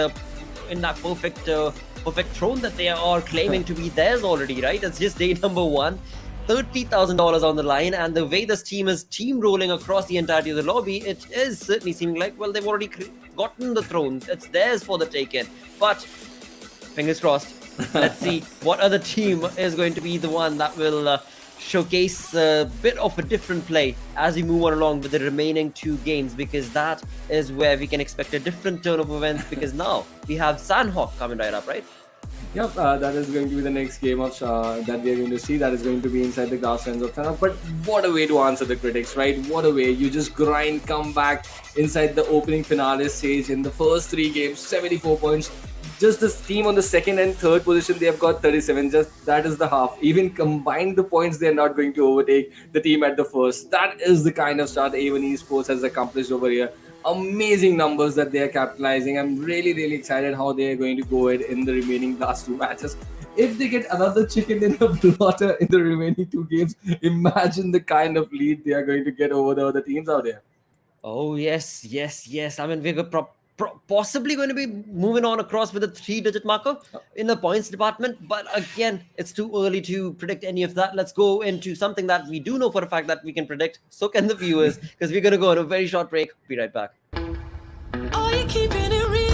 Speaker 2: perfect throne that they are claiming to be theirs already, right? It's just day number 1, $30,000 on the line, and the way this team is steamrolling across the entirety of the lobby, it is certainly seeming like, well, they've already gotten the throne. It's theirs for the taking. But fingers crossed. Let's see what other team is going to be the one that will showcase a bit of a different play as we move on along with the remaining 2 games, because that is where we can expect a different turn of events, because now we have Sanhok coming right up, right?
Speaker 3: Yep, that is going to be the next game of that we are going to see. That is going to be inside the grasslands of Sanhok. But what a way to answer the critics, right? What a way. You just grind, come back inside the opening finale stage in the first 3 games, 74 points. just this team on the second and third position, they have got 37. Just that is the half. Even combined the points, they're not going to overtake the team at the first. That is the kind of start A1 Esports has accomplished over here. Amazing numbers that they are capitalizing. I'm really excited how they are going to go ahead in the remaining last two matches. If they get another chicken in the slaughter in the remaining two games, imagine the kind of lead they are going to get over the other teams out there.
Speaker 2: Oh, yes. I mean, we're possibly going to be moving on across with a 3-digit marker in the points department. But again, it's too early to predict any of that. Let's go into something that we do know for a fact that we can predict. So can the viewers, because we're going to go on a very short break. Be right back.
Speaker 4: Are you keeping it real?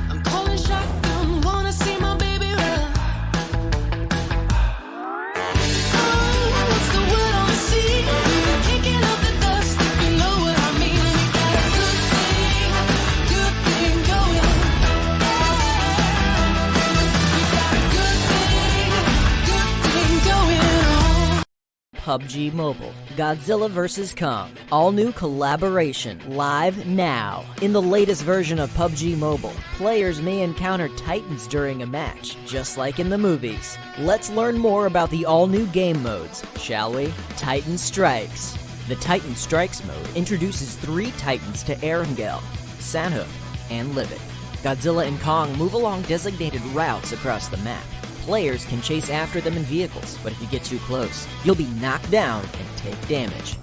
Speaker 4: I'm calling shotgun, wanna see my baby run. Oh, what's the word on the sea? Kicking up the dust, you know what I mean. We got a good thing going. We got a good thing going on.
Speaker 5: PUBG Mobile, Godzilla vs. Kong. All new collaboration, live now. In the latest version of PUBG Mobile, players may encounter titans during a match, just like in the movies. Let's learn more about the all-new game modes, shall we? Titan Strikes. The Titan Strikes mode introduces 3 titans to Erangel, Sanhok, and Livik. Godzilla and Kong move along designated routes across the map. Players can chase after them in vehicles, but if you get too close, you'll be knocked down and take damage.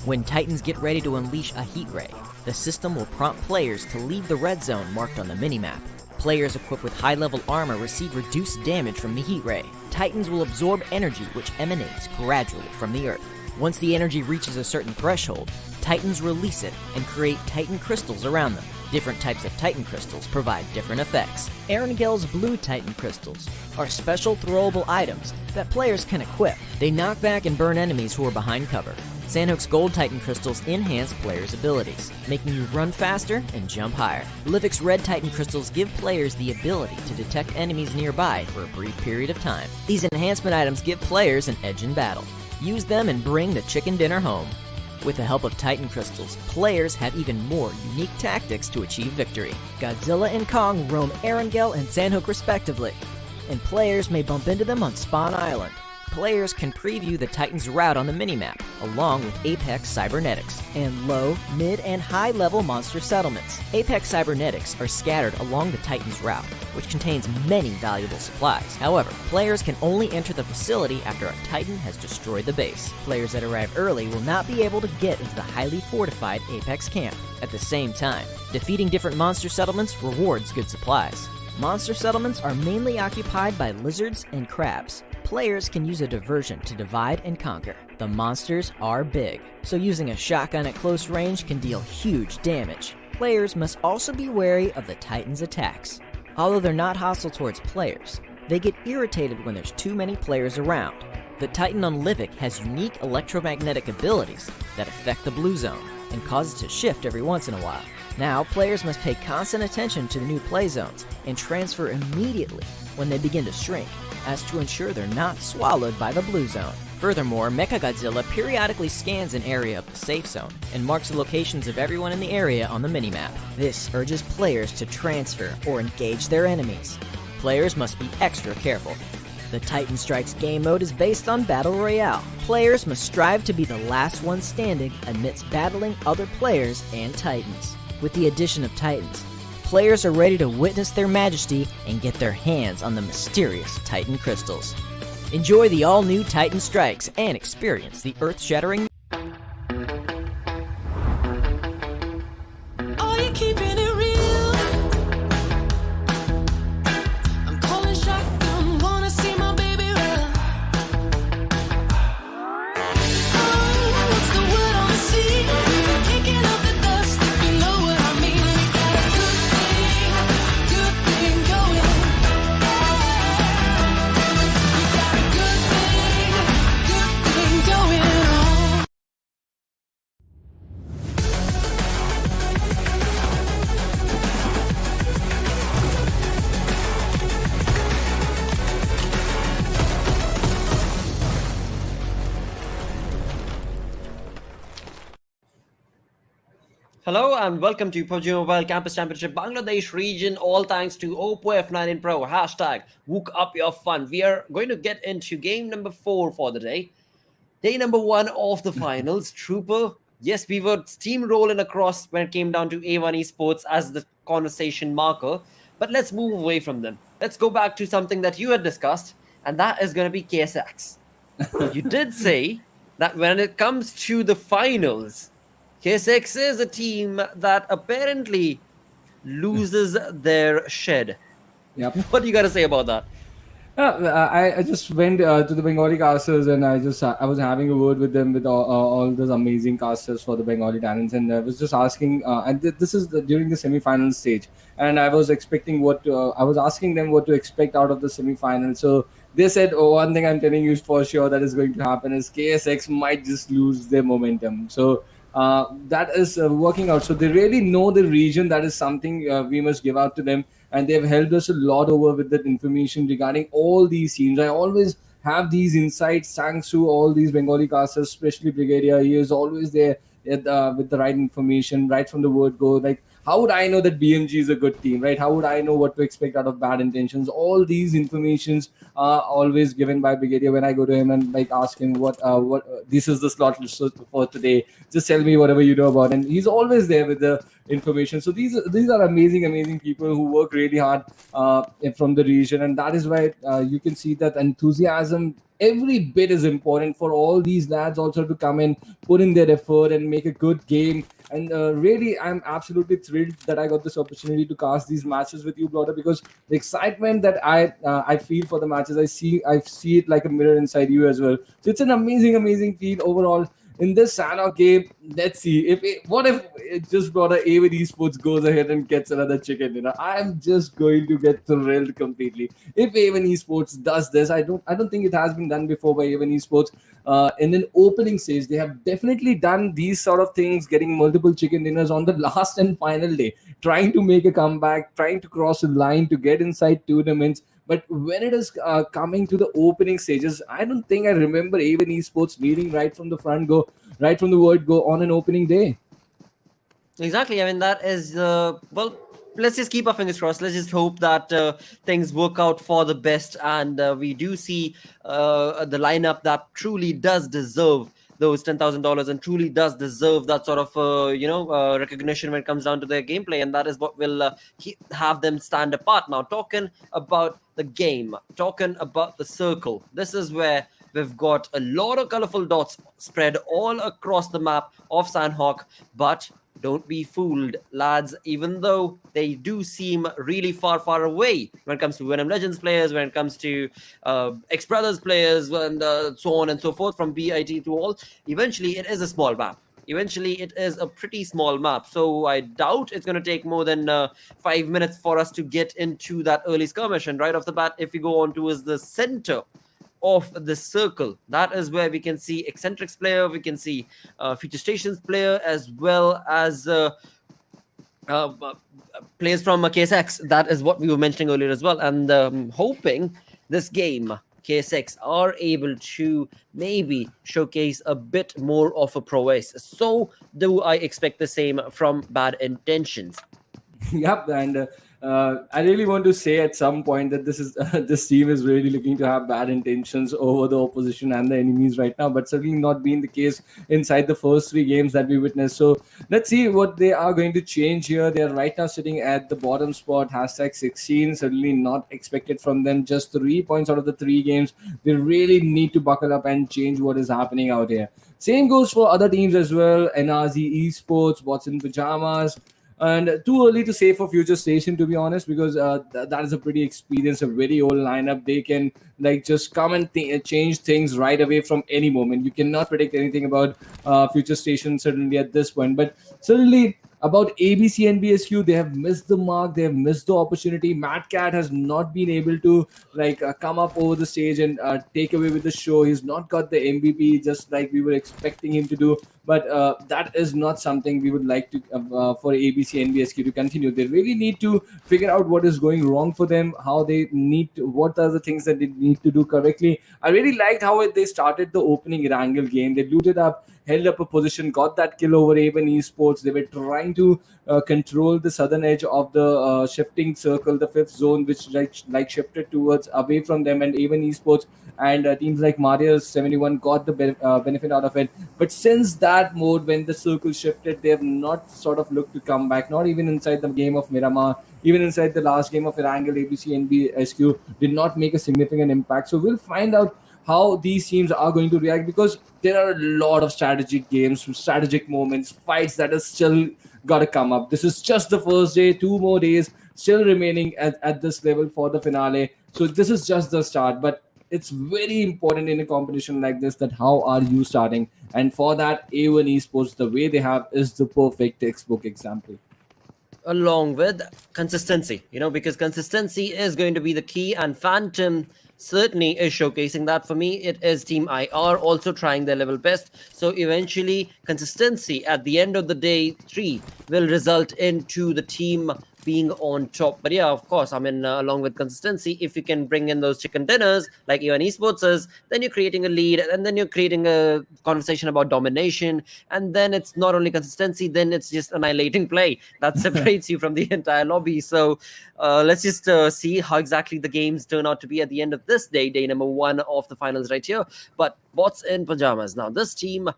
Speaker 5: When Titans get ready to unleash a heat ray, the system will prompt players to leave the red zone marked on the minimap. Players equipped with high-level armor receive reduced damage from the heat ray. Titans will absorb energy which emanates gradually from the earth. Once the energy reaches a certain threshold, Titans release it and create Titan crystals around them. Different types of Titan crystals provide different effects. Erangel's blue Titan crystals are special throwable items that players can equip. They knock back and burn enemies who are behind cover. Sanhok's gold Titan crystals enhance players' abilities, making you run faster and jump higher. Livik's red Titan crystals give players the ability to detect enemies nearby for a brief period of time. These enhancement items give players an edge in battle. Use them and bring the chicken dinner home. With the help of Titan crystals, players have even more unique tactics to achieve victory. Godzilla and Kong roam Erangel and Sanhok respectively, and players may bump into them on Spawn Island. Players can preview the Titan's route on the minimap, along with Apex Cybernetics, and low, mid, and high-level monster settlements. Apex Cybernetics are scattered along the Titan's route, which contains many valuable supplies. However, players can only enter the facility after a Titan has destroyed the base. Players that arrive early will not be able to get into the highly fortified Apex camp. At the same time, defeating different monster settlements rewards good supplies. Monster settlements are mainly occupied by lizards and crabs. Players can use a diversion to divide and conquer. The monsters are big, so using a shotgun at close range can deal huge damage. Players must also be wary of the Titan's attacks. Although they're not hostile towards players, they get irritated when there's too many players around. The Titan on Livik has unique electromagnetic abilities that affect the blue zone and cause it to shift every once in a while. Now, players must pay constant attention to the new play zones and transfer immediately when they begin to shrink, as to ensure they're not swallowed by the blue zone. Furthermore, Mechagodzilla periodically scans an area of the safe zone and marks the locations of everyone in the area on the minimap. This urges players to transfer or engage their enemies. Players must be extra careful. The Titan Strikes game mode is based on Battle Royale. Players must strive to be the last one standing amidst battling other players and Titans. With the addition of Titans, players are ready to witness their majesty and get their hands on the mysterious Titan crystals. Enjoy the all-new Titan Strikes and experience the earth-shattering
Speaker 4: Are you keeping it real? I'm calling shotgun, wanna see my baby run. Oh, what's the word on the sea? Kicking up the dust, you know what I mean. We got a good thing going. We got a good thing going on.
Speaker 2: Hello and welcome to PUBG Mobile Campus Championship Bangladesh region. All thanks to Oppo F9 Pro. Hashtag Wook Up Your Fun. We are going to get into game number 4 for the day. Day number 1 of the finals. Trooper. Yes, we were steamrolling across when it came down to A1 Esports as the conversation marker. But let's move away from them. Let's go back to something that you had discussed, and that is going to be KSX. You did say that when it comes to the finals, KSX is a team that apparently loses their shed.
Speaker 3: Yep.
Speaker 2: What do you got to say about that?
Speaker 3: I just went to the Bengali casters, and I was having a word with them, with all those amazing casters for the Bengali talents, and I was just asking, this is during the semi-final stage, and I was expecting I was asking them what to expect out of the semi-final. So they said, oh, one thing I'm telling you for sure that is going to happen is KSX might just lose their momentum. So that is working out. So they really know the region. That is something we must give out to them, and they've helped us a lot over with that information regarding all these teams. I always have these insights thanks to all these Bengali casters, especially Brigadier. He is always there with the right information right from the word go. Like, how would I know that BMG is a good team, right? How would I know what to expect out of bad intentions? All these informations are always given by Brigadier when I go to him and like ask him what this is the slot for today. Just tell me whatever you know about, and he's always there with the information. So these are amazing people who work really hard from the region, and that is why you can see that enthusiasm. Every bit is important for all these lads also to come in, put in their effort, and make a good game. And really, I'm absolutely thrilled that I got this opportunity to cast these matches with you, brother, because the excitement that I feel for the matches, I see it like a mirror inside you as well. So it's an amazing feel overall. In this Sanhok game, let's see what if it just brought A1 Esports goes ahead and gets another chicken dinner. I'm just going to get thrilled completely. If A1 Esports does this, I don't think it has been done before by A1 Esports. In an opening stage, they have definitely done these sort of things, getting multiple chicken dinners on the last and final day, trying to make a comeback, trying to cross a line to get inside tournaments. But when it is coming to the opening stages, I don't think I remember even esports leading right from the right from the word go on an opening day.
Speaker 2: Exactly. I mean, that is, well, let's just keep our fingers crossed. Let's just hope that things work out for the best. And we do see the lineup that truly does deserve those $10,000 and truly does deserve that sort of, recognition when it comes down to their gameplay. And that is what will have them stand apart. Now, talking about the game, talking about the circle, this is where we've got a lot of colorful dots spread all across the map of Sanhok, but don't be fooled, lads, even though they do seem really far away when it comes to Venom Legends players, when it comes to XBrothers players, and so on and so forth, from BIT to all. Eventually, it is a small map. Eventually, it is a pretty small map. So I doubt it's going to take more than 5 minutes for us to get into that early skirmish. And right off the bat, if we go on towards the center of the circle, that is where we can see Exentric's player, we can see FutureStation's player, as well as players from KSX. That is what we were mentioning earlier as well. And hoping this game, KSX, are able to maybe showcase a bit more of a prowess. So do I expect the same from Bad Intentions.
Speaker 3: Yep, and I really want to say at some point that this team is really looking to have bad intentions over the opposition and the enemies right now, but certainly not being the case inside the first 3 games that we witnessed. So let's see what they are going to change here. They are right now sitting at the bottom spot, hashtag 16. Certainly not expected from them. Just 3 points out of the 3 games. They really need to buckle up and change what is happening out here. Same goes for other teams as well. TRZ Esports, What's in Pajamas. And too early to say for FutureStation, to be honest, because that is a pretty experienced, a very old lineup. They can like just come and change things right away from any moment. You cannot predict anything about FutureStation certainly at this point, but certainly about ABCNBSQ, they have missed the mark. They have missed the opportunity. Matt Cat has not been able to come up over the stage and take away with the show. He's not got the MVP just like we were expecting him to do. But that is not something we would like to for ABCNBSQ to continue. They really need to figure out what is going wrong for them, how they need to, what are the things that they need to do correctly. I really liked how they started the opening Erangel game. They looted up held up a position, got that kill over A1 Esports. They were trying to control the southern edge of the shifting circle, the fifth zone, which like shifted towards away from them, and A1 Esports and teams like MARTYRS 71 got the benefit out of it. But since that mode, when the circle shifted, they have not sort of looked to come back, not even inside the game of Miramar, even inside the last game of Erangel, ABCxNBSQ did not make a significant impact. So we'll find out how these teams are going to react, because there are a lot of strategic games, strategic moments, fights that are still got to come up. This is just the first day, 2 more days still remaining at this level for the finale. So this is just the start, but it's very important in a competition like this that how are you starting, and for that A1 Esports, the way they have is the perfect textbook example.
Speaker 2: Along with consistency, because consistency is going to be the key, and Phantom certainly is showcasing that. For me, it is Team IR also trying their level best. So eventually, consistency at the end of the day 3 will result into the team being on top. But yeah, of course, along with consistency, if you can bring in those chicken dinners like A1 Esports is, then you're creating a lead, and then you're creating a conversation about domination, and then it's not only consistency, then it's just annihilating play that separates you from the entire lobby. So let's just see how exactly the games turn out to be at the end of this day number 1 of the finals right here. But bots in pajamas. Now this team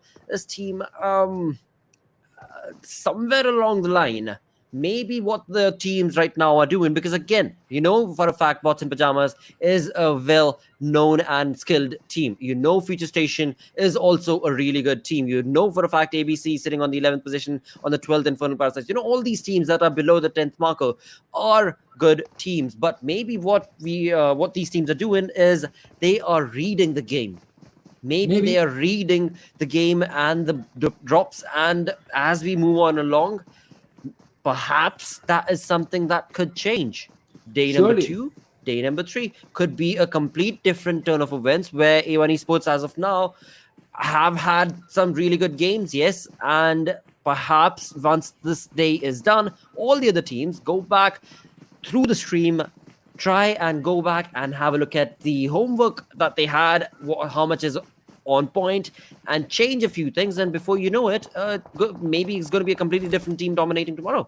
Speaker 2: somewhere along the line, maybe what the teams right now are doing, because again, for a fact, Bots in Pajamas is a well-known and skilled team. FutureStation is also a really good team. For a fact, ABC sitting on the 11th position on the 12th Infernal Parasite. All these teams that are below the 10th marker are good teams. But maybe what these teams are doing is they are reading the game. Maybe they are reading the game and the drops, and as we move on along, perhaps that is something that could change. Day number 2, day number 3 could be a complete different turn of events, where A1 Esports as of now have had some really good games, yes, and perhaps once this day is done, all the other teams go back through the stream, try and go back and have a look at the homework that they had, how much is on point, and change a few things, and before you know it, maybe it's going to be a completely different team dominating tomorrow.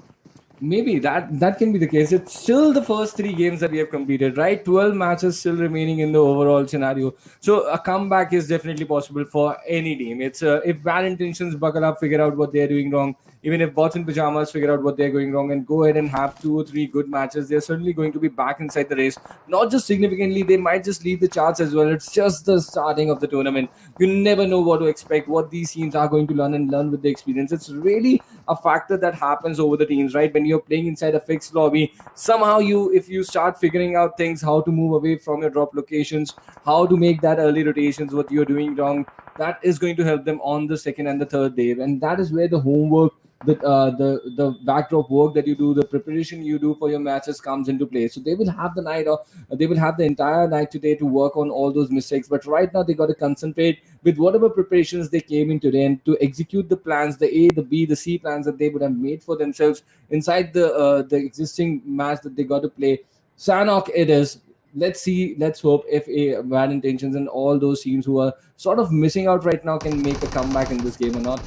Speaker 3: Maybe that can be the case. It's still the first 3 games that we have completed, right? 12 matches still remaining in the overall scenario. So a comeback is definitely possible for any team. It's if bad intentions buckle up, figure out what they're doing wrong. Even if Bots in Pajamas figure out what they're going wrong and go ahead and have 2 or 3 good matches, they're certainly going to be back inside the race. Not just significantly, they might just lead the charts as well. It's just the starting of the tournament. You never know what to expect, what these teams are going to learn with the experience. It's really a factor that happens over the teams, right? When you're playing inside a fixed lobby, somehow if you start figuring out things, how to move away from your drop locations, how to make that early rotations, what you're doing wrong, that is going to help them on the second and the third day. And that is where the homework, the backdrop work that you do, the preparation you do for your matches comes into play. So they will have the night, or they will have the entire night today to work on all those mistakes. But right now they got to concentrate with whatever preparations they came in today, and to execute the plans, the A, the B, the C plans that they would have made for themselves inside the existing match that they got to play. Sanhok it is. Let's see, let's hope if bad intentions and all those teams who are sort of missing out right now can make a comeback in this game or not.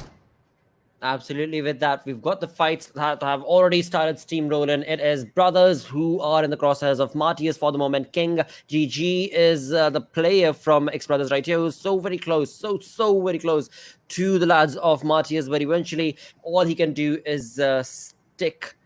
Speaker 2: Absolutely. With that, we've got the fights that have already started steamrolling. It is brothers who are in the crosshairs of MARTYRS for the moment. King GG is the player from XBrothers right here, who's so very close, so very close to the lads of MARTYRS, but eventually all he can do is stick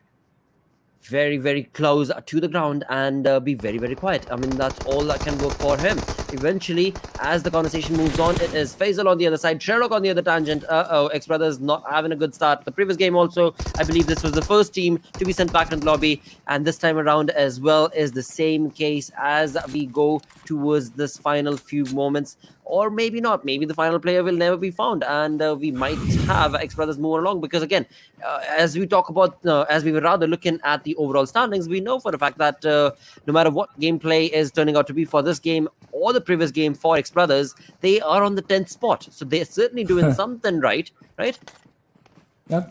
Speaker 2: very close to the ground and be very quiet. That's all that can work for him. Eventually, as the conversation moves on, it is Faisal on the other side, Sherlock on the other tangent. XBrothers not having a good start. The previous game also, I believe this was the first team to be sent back into the lobby, and this time around as well is the same case as we go towards this final few moments. Or maybe not. Maybe the final player will never be found, and we might have XBrothers move along, because again, as we talk about, as we were rather looking at the overall standings, we know for a fact that no matter what gameplay is turning out to be for this game or the previous game for XBrothers, they are on the 10th spot. So they're certainly doing something right?
Speaker 3: Yeah.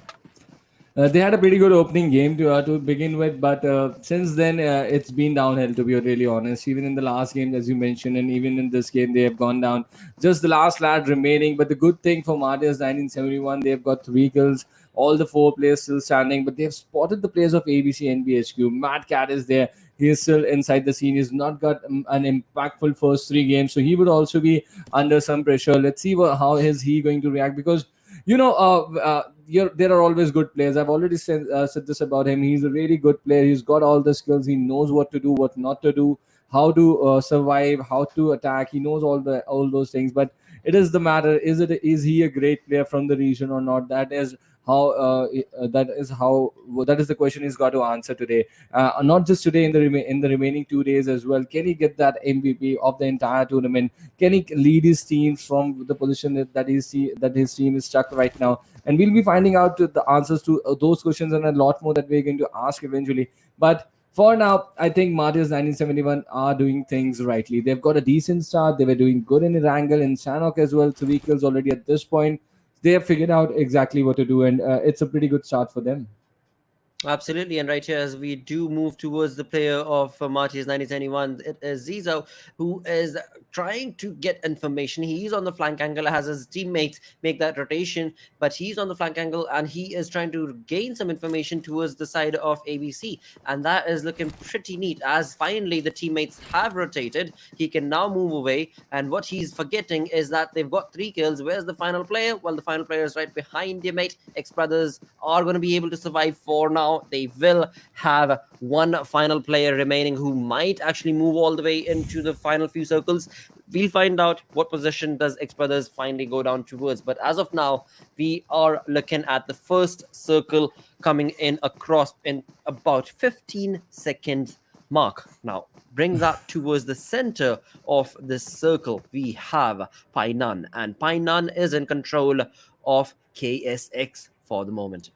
Speaker 3: They had a pretty good opening game to begin with, but since then it's been downhill. To be really honest, even in the last game, as you mentioned, and even in this game, they have gone down. Just the last lad remaining. But the good thing for Martyrs 1971, they've got 3 kills. All the 4 players still standing, but they have spotted the players of ABC NBSQ. Mad Cat is there. He is still inside the scene. He's not got an impactful first 3 games, so he would also be under some pressure. Let's see how is he going to react, because there are always good players. I've already said this about him. He's a really good player. He's got all the skills. He knows what to do, what not to do, how to survive, how to attack. He knows all those things. But it is the matter: is he a great player from the region or not? How that is the question he's got to answer today. Not just today, in the remaining 2 days as well. Can he get that MVP of the entire tournament? Can he lead his team from the position that his team is stuck right now? And we'll be finding out the answers to those questions and a lot more that we're going to ask eventually. But for now, I think Martyrs 1971 are doing things rightly. They've got a decent start. They were doing good in Erangel and Sanhok as well. 3 kills already at this point. They have figured out exactly what to do, and it's a pretty good start for them.
Speaker 2: Absolutely, and right here, as we do move towards the player of Martyrs 1971, it is Zizo who is trying to get information. He's on the flank angle, has his teammates make that rotation, but he's on the flank angle and he is trying to gain some information towards the side of ABC, and that is looking pretty neat. As finally the teammates have rotated, he can now move away, and what he's forgetting is that they've got 3 kills. Where's the final player? Well, the final player is right behind their mate. XBrothers are going to be able to survive for now. They will have one final player remaining who might actually move all the way into the final few circles. We'll find out what position does XBrothers finally go down towards. But as of now, we are looking at the first circle coming in across in about 15-second mark. Now, bring that towards the center of this circle. We have Painan, and Painan is in control of KSX for the moment.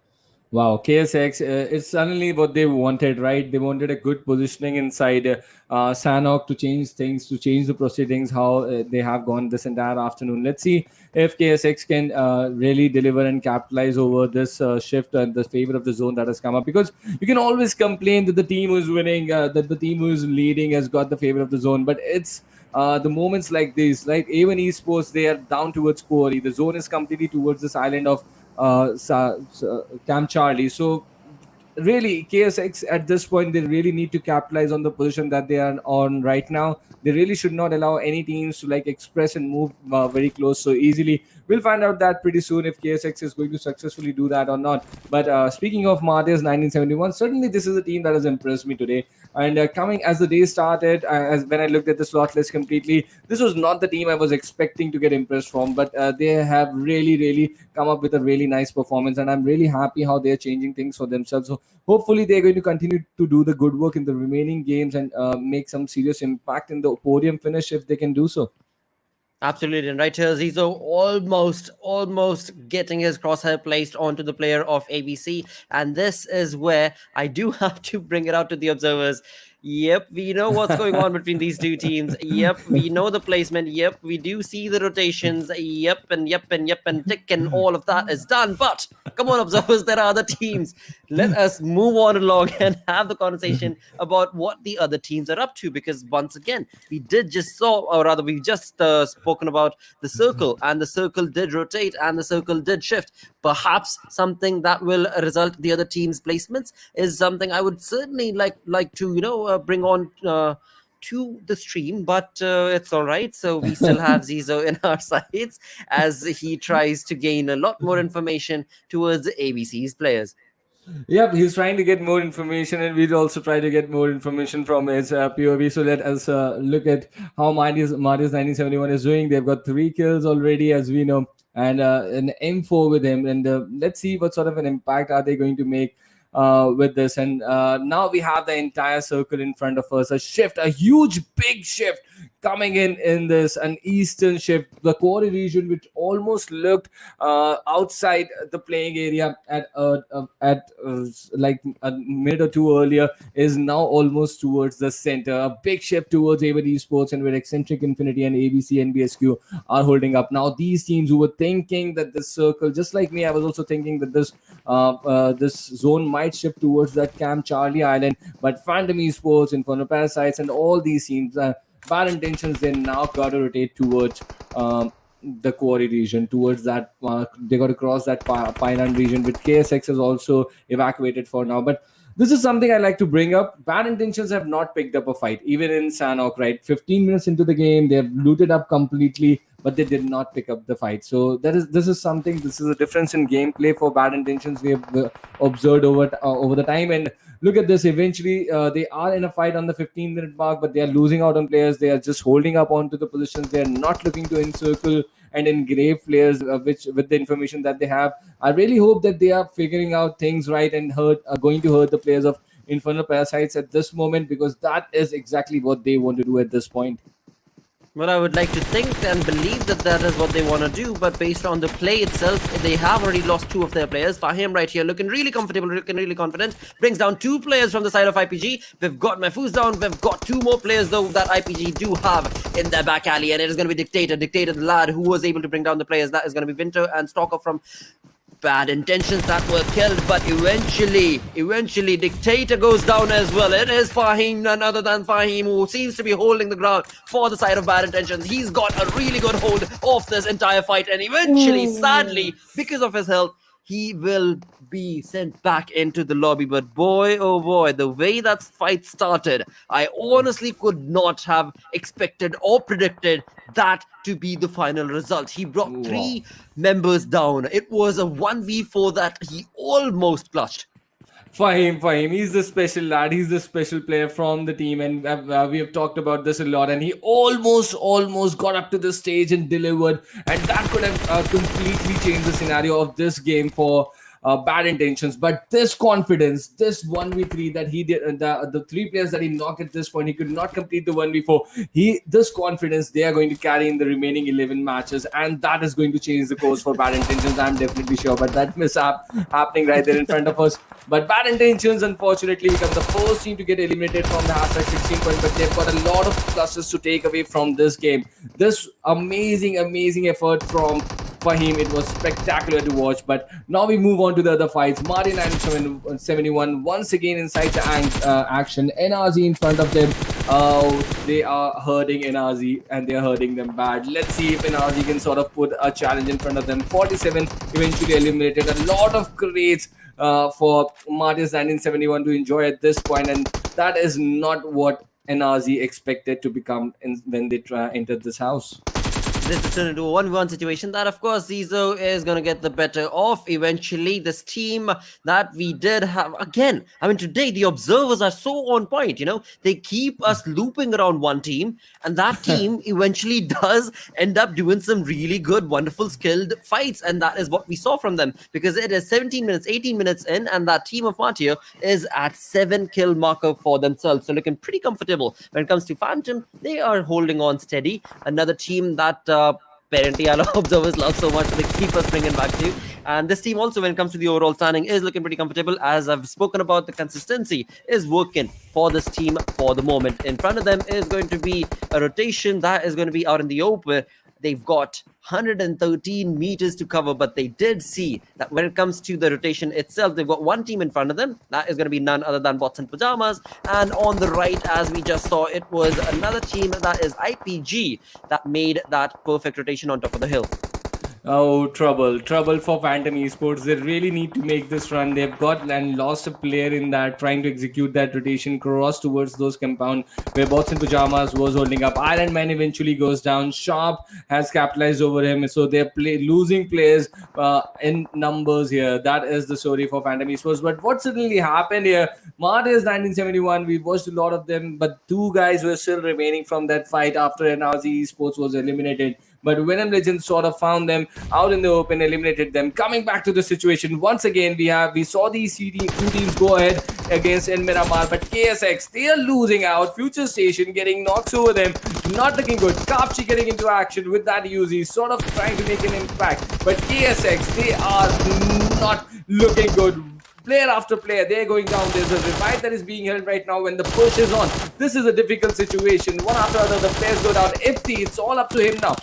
Speaker 3: Wow, KSX, it's suddenly what they wanted, right? They wanted a good positioning inside Sanhok to change things, to change the proceedings, how they have gone this entire afternoon. Let's see if KSX can really deliver and capitalize over this shift and the favor of the zone that has come up. Because you can always complain that the team who's winning, that the team who's leading has got the favor of the zone. But it's the moments like this, like A1 Esports, they are down towards Quarry. The zone is completely towards this island of Camp Charlie. So really, KSX at this point, they really need to capitalize on the position that they are on right now. They really should not allow any teams to like express and move very close so easily. We'll find out that pretty soon if KSX is going to successfully do that or not. But speaking of Martyrs 1971, certainly this is a team that has impressed me today. And coming as the day started, as when I looked at the slot list completely, this was not the team I was expecting to get impressed from. But they have really come up with a really nice performance, and I'm really happy how they're changing things for themselves. So hopefully they're going to continue to do the good work in the remaining games and make some serious impact in the podium finish if they can do so.
Speaker 2: Absolutely, and right here, Zizo almost getting his crosshair placed onto the player of ABC, and this is where I do have to bring it out to the observers. Yep, we know what's going on between these two teams. Yep, we know the placement. Yep, we do see the rotations. Yep, and tick, and all of that is done. But come on, observers, there are other teams. Let us move on along and have the conversation about what the other teams are up to. Because once again, we just spoken about the circle, and the circle did rotate and the circle did shift. Perhaps something that will result the other teams' placements is something I would certainly like to bring on to the stream, but it's all right. So we still have Zizo in our sights as he tries to gain a lot more information towards ABC's players.
Speaker 3: Yep, he's trying to get more information, and we'll also try to get more information from his POV. So let us look at how Martyrs 1971 is doing. They've got 3 kills already, as we know, and an M4 with him. And let's see what sort of an impact are they going to make. with this. And now we have the entire circle in front of us. A shift, a huge, big shift coming in this, an eastern shift. The quarry region, which almost looked outside the playing area at like a minute or two earlier, is now almost towards the center. A big shift towards ABCxNBSQ Esports, and where Exentric Infinity and ABCxNBSQ are holding up. Now these teams who were thinking that this circle, just like me, I was also thinking that this zone might shift towards that Camp Charlie Island, but Phantom Esports, Infernal Parasites, and all these teams, bad intentions, they now got to rotate towards the quarry region, towards that they got to cross that Pineland region, which KSX is also evacuated for now. But this is something I like to bring up. Bad intentions have not picked up a fight, even in Sanhok, right? 15 minutes into the game, they have looted up completely, but they did not pick up the fight. So this is a difference in gameplay for bad intentions we have observed over the time. And look at this, eventually they are in a fight on the 15-minute mark, but they are losing out on players. They are just holding up onto the positions. They are not looking to encircle and engrave players, which with the information that they have. I really hope that they are figuring out things right and are going to hurt the players of Infernal Parasites at this moment, because that is exactly what they want to do at this point.
Speaker 2: Well, I would like to think and believe that that is what they want to do, but based on the play itself, they have already lost two of their players. Fahim right here looking really comfortable, looking really confident. Brings down two players from the side of IPG. We've got Mahfouz down. We've got two more players, though, that IPG do have in their back alley, and it is going to be Dictator, the lad who was able to bring down the players. That is going to be Winter and Stalker from Bad Intentions that were killed, but eventually Dictator goes down as well. It is Fahim, none other than Fahim, who seems to be holding the ground for the side of Bad Intentions. He's got a really good hold of this entire fight, and eventually, sadly, because of his health, he will be sent back into the lobby. But boy, oh boy, the way that fight started, I honestly could not have expected or predicted that to be the final result. He brought three members down. It was a 1v4 that he almost clutched.
Speaker 3: Fahim, he's the special lad. He's the special player from the team, and we have talked about this a lot. And he almost got up to the stage and delivered, and that could have completely changed the scenario of this game for Bad Intentions. But this confidence, this 1v3 that he did, the three players that he knocked at this point, he could not complete the 1v4. This confidence, they are going to carry in the remaining 11 matches, and that is going to change the course for Bad Intentions, I'm definitely sure. But that mishap happening right there in front of us. But Bad Intentions, unfortunately, become the first team to get eliminated from the hashtag 16 point, but they've got a lot of pluses to take away from this game. This amazing effort from Fahim, it was spectacular to watch. But now we move on to the other fights. Marty 971 once again inside the action. NRZ in front of them. They are hurting NRZ, and they are hurting them bad. Let's see if NRZ can sort of put a challenge in front of them. 47 eventually eliminated. A lot of crates for MARTYRS 1971 to enjoy at this point, and that is not what NRZ expected to become when they entered this house.
Speaker 2: This is turned into a 1v1 situation that, of course, Zizo is going to get the better of eventually. This team that we did have, again, I mean, today the observers are so on point, you know. They keep us looping around one team, and that team eventually does end up doing some really good, wonderful, skilled fights, and that is what we saw from them, because it is 17 minutes, 18 minutes in, and that team of Martyr is at 7 kill marker for themselves, so looking pretty comfortable. When it comes to Phantom, they are holding on steady. Another team that apparently our observers love so much, so they keep us bringing back to. And this team also, when it comes to the overall standing, is looking pretty comfortable. As I've spoken about, the consistency is working for this team for the moment. In front of them is going to be a rotation that is going to be out in the open. They've got 113 meters to cover, but they did see that when it comes to the rotation itself, they've got one team in front of them. That is going to be none other than Bots and Pajamas. And on the right, as we just saw, it was another team that is IPG that made that perfect rotation on top of the hill.
Speaker 3: Oh, trouble for Phantom Esports. They really need to make this run. They've got and lost a player in that, trying to execute that rotation cross towards those compound where Bots and Pajamas was holding up. Iron Man eventually goes down. Sharp has capitalized over him, so they're losing players in numbers here. That is the story for Phantom Esports. But what suddenly happened here? MARTYRS 1971, we watched a lot of them, but two guys were still remaining from that fight after NRZ Esports was eliminated. but Venom Legends sort of found them out in the open, eliminated them. Coming back to the situation, once again, we saw these two teams go ahead against in Miramar, but KSX, they are losing out. FutureStation getting knocks over them, not looking good. Kapchi getting into action with that Uzi, sort of trying to make an impact, but KSX, they are not looking good. Player after player, they're going down. There's a revive that is being held right now when the push is on. This is a difficult situation. One after another, the players go down. Ifti, it's all up to him now.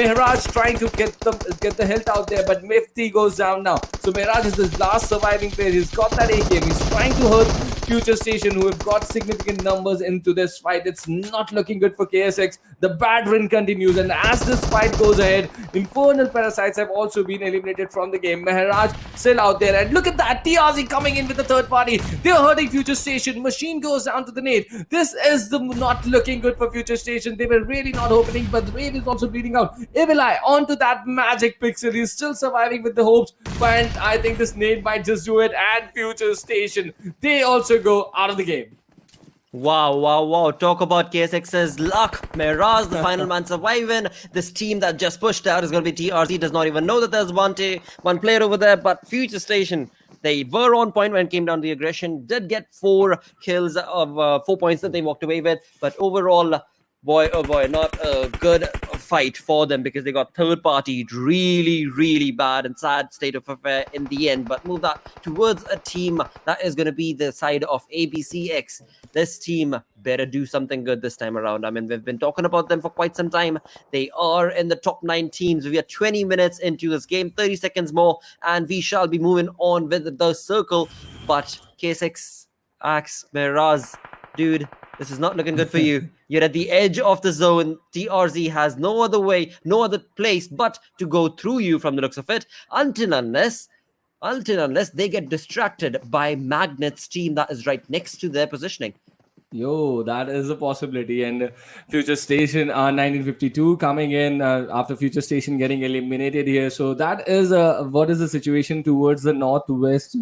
Speaker 3: Mehraj trying to get the health out there, but Ifti goes down now. So Mehraj is the last surviving player. He's got that AKM. He's trying to hurt FutureStation, who have got significant numbers into this fight. It's not looking good for KSX. The bad run continues, and as this fight goes ahead, Infernal Parasites have also been eliminated from the game. Mehraj still out there, and look at that, TRZ coming in with the third party. They're hurting FutureStation. Machine goes down to the nade. This is not looking good for FutureStation. They were really not opening, but the wave is also bleeding out. Evil Eye onto that magic pixel. He's still surviving with the hopes, but I think this nade might just do it, and FutureStation, they also go out of the game.
Speaker 2: Wow. Talk about KSX's luck. Miraz, the final man surviving. This team that just pushed out is going to be TRZ. Does not even know that there's one player over there, but FutureStation, they were on point when it came down to the aggression. Did get 4 kills of 4 points that they walked away with, but overall, boy, oh boy, not a good fight for them because they got third party really bad and sad state of affair in the end. But move that towards a team that is going to be the side of ABCx. This team better do something good this time around. I mean, we've been talking about them for quite some time. They are in the top 9 teams. We are 20 minutes into this game, 30 seconds more, and we shall be moving on with the circle. But KSX, Axe, Miraz, dude, this is not looking good for you. You're at the edge of the zone. TRZ has no other way, no other place but to go through you from the looks of it, until unless they get distracted by Magnet's team that is right next to their positioning.
Speaker 3: Yo, that is a possibility. And FutureStation 1952 coming in after FutureStation getting eliminated here. So that is what is the situation towards the northwest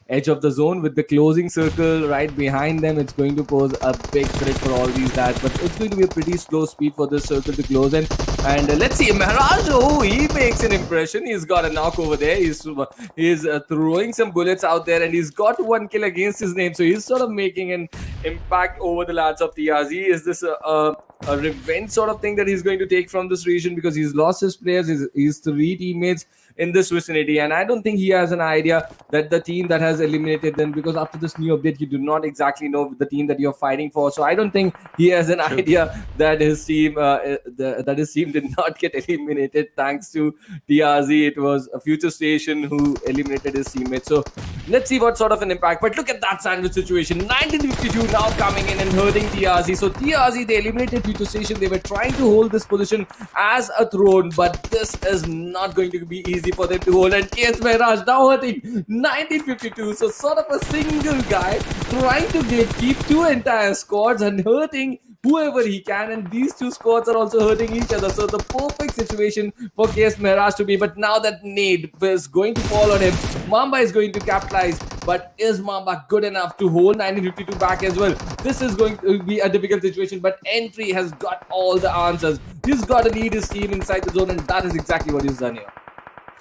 Speaker 3: edge of the zone with the closing circle right behind them. It's going to pose a big threat for all these lads, but it's going to be a pretty slow speed for this circle to close in. And let's see, Maharaj, he makes an impression. He's got a knock over there. He's throwing some bullets out there, and he's got 1 kill against his name. So he's sort of making an impact over the lads of TRZ. Is this a revenge sort of thing that he's going to take from this region, because he's lost his players, his 3 teammates in this vicinity, and I don't think he has an idea that the team that has eliminated them, because after this new update you do not exactly know the team that you're fighting for. So I don't think he has an idea that his team did not get eliminated thanks to TRZ. It was a FutureStation who eliminated his teammates. So let's see what sort of an impact. But look at that sandwich situation. 1952 now coming in and hurting TRZ. So TRZ, they eliminated FutureStation. They were trying to hold this position as a throne, but this is not going to be easy for them to hold. And KS Mehraj now hurting 1952. So sort of a single guy trying to keep 2 entire squads and hurting whoever he can, and these 2 squads are also hurting each other. So the perfect situation for KS Mehraj to be. But now that nade is going to fall on him, Mamba is going to capitalize. But is Mamba good enough to hold 1952 back as well? This is going to be a difficult situation, but Entry has got all the answers. He's got to lead his team inside the zone, and that is exactly what he's done here.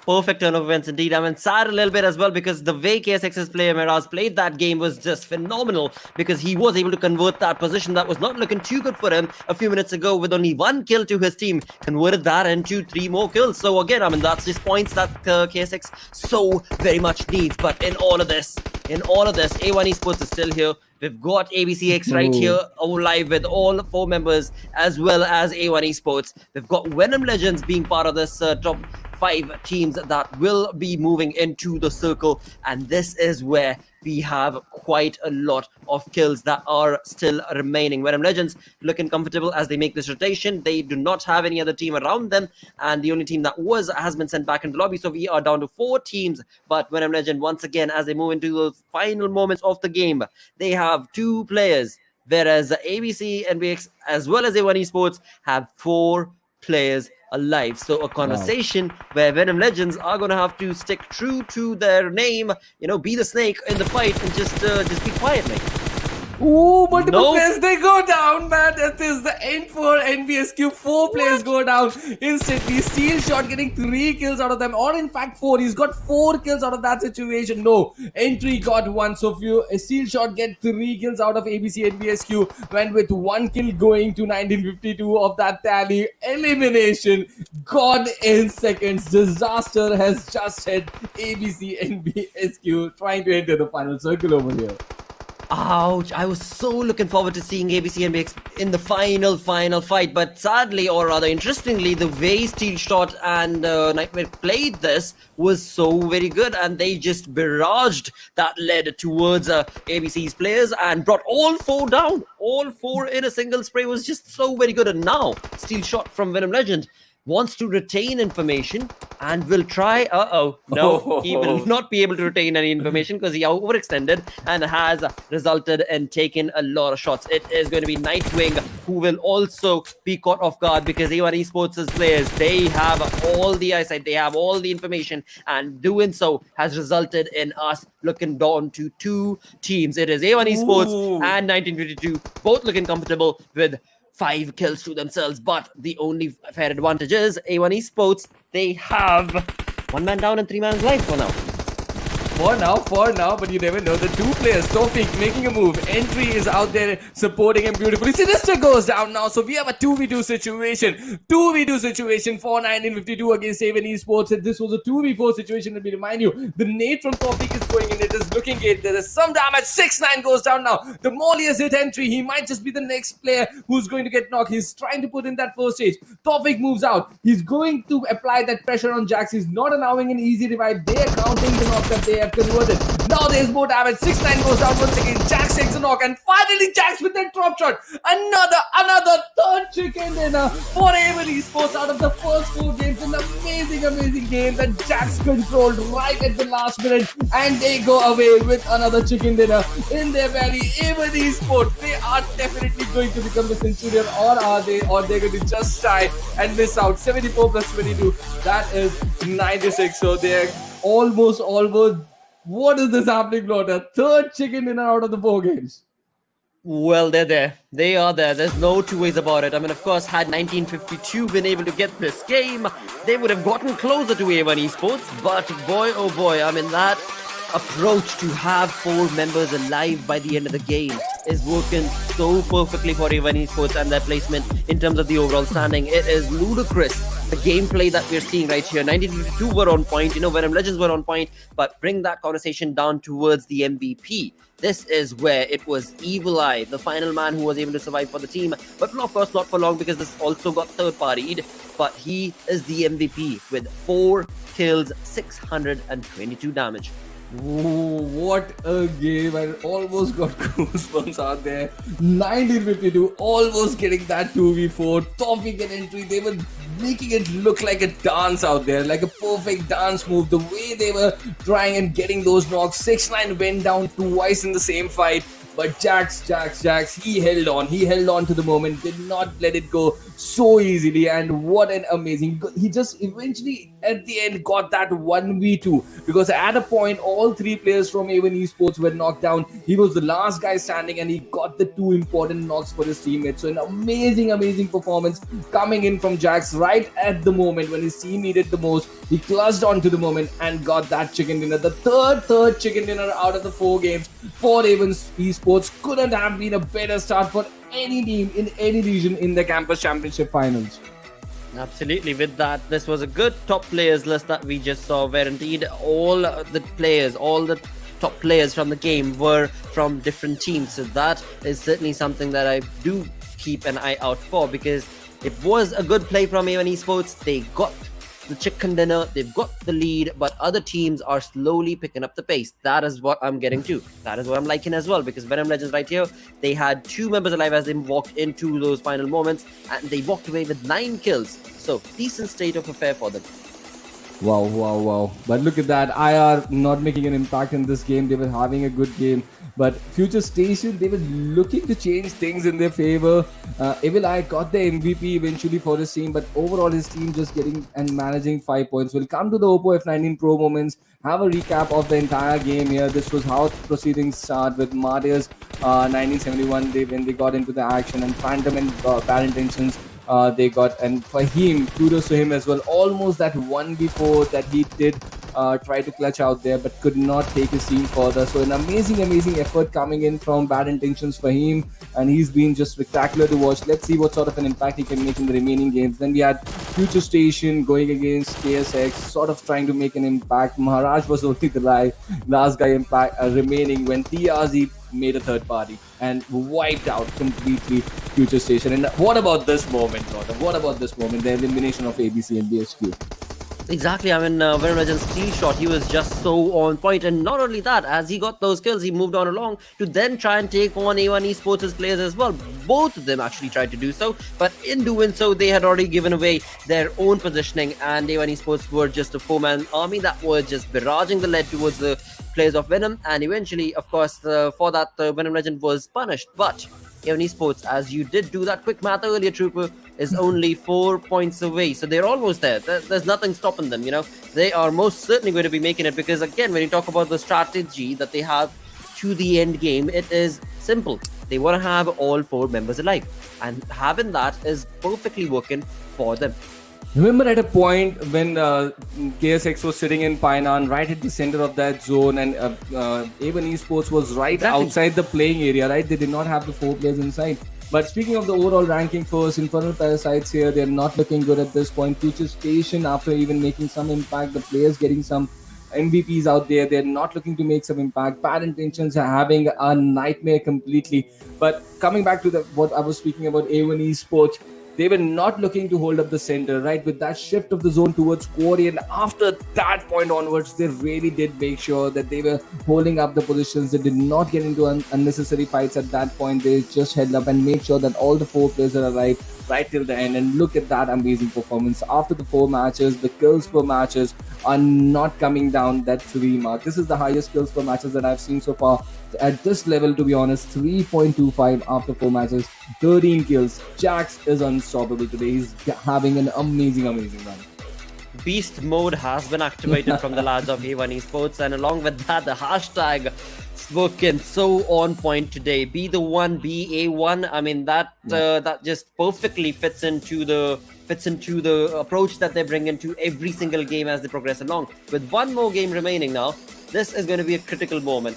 Speaker 2: Perfect turn of events indeed. I mean, sad a little bit as well, because the way KSX's player Miraz played that game was just phenomenal, because he was able to convert that position that was not looking too good for him a few minutes ago with only 1 kill to his team, converted that into 3 more kills. So again, I mean, that's just points that KSX so very much needs. But in all of this, A1 Esports is still here. We've got ABCx right here live with all 4 members, as well as A1 Esports. We've got Venom Legends being part of this top 5 teams that will be moving into the circle, and this is where we have quite a lot of kills that are still remaining. Venom Legends looking comfortable as they make this rotation. They do not have any other team around them, and the only team that has been sent back into the lobby. So we are down to 4 teams, but Venom Legend, once again, as they move into those final moments of the game, they have 2 players, whereas ABCxNBSQ as well as A1 Esports have 4 players alive. So a conversation where Venom Legends are going to have to stick true to their name, be the snake in the fight, and just be quiet, mate.
Speaker 3: Ooh, multiple
Speaker 2: Nope.
Speaker 3: players, they go down, man. That is the end for NBSQ. 4 players go down instantly. Steel Shot getting 3 kills out of them, or in fact 4. He's got 4 kills out of that situation. No, Entry got 1. So Steel Shot get 3 kills out of ABCNBSQ. Went with 1 kill going to 1952 of that tally. Elimination gone in seconds. Disaster has just hit ABCNBSQ, trying to enter the final circle over here.
Speaker 2: Ouch, I was so looking forward to seeing ABC and BX in the final fight, but sadly, or rather interestingly, the way Steel Shot and Nightmare played this was so very good, and they just barraged that led towards ABC's players and brought all 4 down. All 4 in a single spray was just so very good, and now Steel Shot from Venom Legend wants to retain information and will try. He will not be able to retain any information because he overextended and has resulted in taking a lot of shots. It is going to be Nightwing who will also be caught off guard because A1 Esports' players, they have all the eyesight, they have all the information, and doing so has resulted in us looking down to 2 teams. It is A1 Esports and 1952, both looking comfortable with 5 kills to themselves, but the only fair advantage is A1 Esports, they have 1 man down and 3 man alive for now.
Speaker 3: For now, but you never know. The 2 players, Tofik making a move. Entry is out there supporting him beautifully. Sinister goes down now, so we have a 2v2 situation. 2v2 situation for 1952 against A1 Esports. And this was a 2v4 situation, let me remind you. The nade from Tofik is going in. It is looking good. There is some damage. 6-9 goes down now. The Molly has hit Entry. He might just be the next player who's going to get knocked. He's trying to put in that first stage. Tofik moves out. He's going to apply that pressure on Jax. He's not allowing an easy revive. They are counting the knock that they have converted. Now there's more damage. 6-9 goes down once again. Jax takes a knock, and finally Jax with that drop shot. Another 3rd chicken dinner for A1 Esports out of the first 4 games. An amazing game that Jax controlled right at the last minute, and they go away with another chicken dinner in their belly. A1 Esports, they are definitely going to become the Centurion, or are they? Or they're going to just try and miss out. 74 plus 22, that is 96. So they're almost. What is this happening, Blotter? 3rd chicken dinner out of the 4 games.
Speaker 2: Well, they're there. They are there. There's no 2 ways about it. I mean, of course, had 1952 been able to get this game, they would have gotten closer to A1 Esports. But boy, oh boy, I mean, that approach to have 4 members alive by the end of the game is working so perfectly for A1 Esports and their placement in terms of the overall standing. It is ludicrous, the gameplay that we're seeing right here. 1952 were on point, Venom Legends were on point, but bring that conversation down towards the MVP. This is where it was Evil Eye, the final man who was able to survive for the team, but of course not for long because this also got third-partied. But he is the MVP with 4 kills, 622 damage.
Speaker 3: Ooh, what a game. I almost got goosebumps out there. 1952 almost getting that 2v4. Tofik and Entry, they were making it look like a dance out there, like a perfect dance move. The way they were trying and getting those knocks. 6-9 went down twice in the same fight. But Jax, he held on to the moment, did not let it go so easily, and what an amazing, he just eventually at the end got that 1v2, because at a point all 3 players from A1 Esports were knocked down. He was the last guy standing and he got the 2 important knocks for his teammates. So an amazing performance coming in from Jax right at the moment when his team needed the most. He clutched onto the moment and got that chicken dinner, the third chicken dinner out of the 4 games for A1 Esports. Couldn't have been a better start for any team in any region in the campus championship finals.
Speaker 2: Absolutely. With that, this was a good top players list that we just saw, where indeed all the top players from the game were from different teams. So that is certainly something that I do keep an eye out for, because it was a good play from A1 Esports. They got the chicken dinner, they've got the lead, but other teams are slowly picking up the pace. That is what I'm getting to. That is what I'm liking as well, because Venom Legends right here, they had 2 members alive as they walked into those final moments, and they walked away with 9 kills. So decent state of affair for them.
Speaker 3: Wow, wow, wow. But look at that. IR not making an impact in this game. They were having a good game. But FutureStation, they were looking to change things in their favor. Evil Eye got the MVP eventually for his team, but overall his team just getting and managing 5 points. We'll come to the Oppo F19 Pro moments, have a recap of the entire game here. This was how proceedings start with MARTYRS 1971 when they got into the action, and Phantom and Bad Intentions they got, and Fahim, kudos to him as well. Almost that 1v4 that he did try to clutch out there, but could not take his team further. So an amazing effort coming in from Bad Intentions for him, and he's been just spectacular to watch. Let's see what sort of an impact he can make in the remaining games. Then we had FutureStation going against KSX, sort of trying to make an impact. Maharaj was only the last guy impact remaining when TRZ made a third party and wiped out completely FutureStation. And what about this moment, Gautam? What about this moment? The elimination of ABCxNBSQ.
Speaker 2: Exactly. I mean, Venom Legends steal shot, he was just so on point. And not only that, as he got those kills, he moved on along to then try and take on A1 Esports' players as well. Both of them actually tried to do so, but in doing so, they had already given away their own positioning, and A1 Esports were just a four-man army that was just barraging the lead towards the players of Venom. And eventually, of course, for that, Venom Legend was punished. But A1 Esports, as you did do that quick math earlier, Trooper, is only 4 points away. So they're almost there. There's nothing stopping them, you know. They are most certainly going to be making it, because, again, when you talk about the strategy that they have to the end game, it is simple. They want to have all 4 members alive. And having that is perfectly working for them.
Speaker 3: Remember at a point when KSX was sitting in Painan, right at the center of that zone, and A1 Esports was right outside the playing area, right? They did not have the 4 players inside. But speaking of the overall ranking first, Infernal Parasites here, they're not looking good at this point. FutureStation, after even making some impact, the players getting some MVPs out there, they're not looking to make some impact. Bad Intentions are having a nightmare completely. But coming back to what I was speaking about, A1 Esports, they were not looking to hold up the center, right? With that shift of the zone towards Quarry, and after that point onwards, they really did make sure that they were holding up the positions. They did not get into unnecessary fights at that point. They just held up and made sure that all the 4 players are alive right till the end. And look at that amazing performance. After the 4 matches, the kills per matches are not coming down that 3 mark. This is the highest kills per matches that I've seen so far at this level, to be honest. 3.25 after 4 matches, 13 kills. Jax is unstoppable today. He's having an amazing run.
Speaker 2: Beast mode has been activated from the lads of A1 Esports, and along with that, the hashtag spoken so on point today. Be the one, be A1. I mean, that just perfectly fits into the approach that they bring into every single game as they progress along. With one more game remaining now, this is going to be a critical moment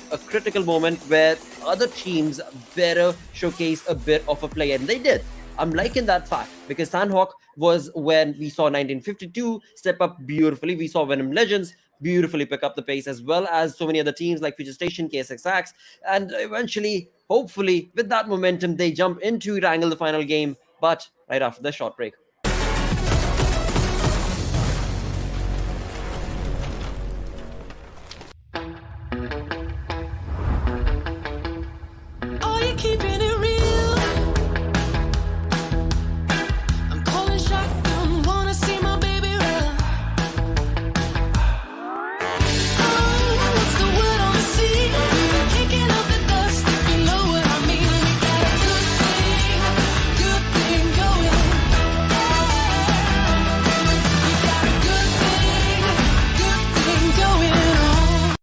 Speaker 2: where other teams better showcase a bit of a play, and they did. I'm liking that fact, because Sanhok was when we saw 1952 step up beautifully. We saw Venom Legends beautifully pick up the pace, as well as so many other teams like FutureStation, KSX, and eventually, hopefully, with that momentum, they jump into Erangel, the final game, but right after the short break.
Speaker 4: Are you keeping it real? I'm calling shotgun, wanna see my baby run. Oh, what's the word on the sea? Kicking up the dust, if you know what I mean. We got a good thing going. We got a good thing going on.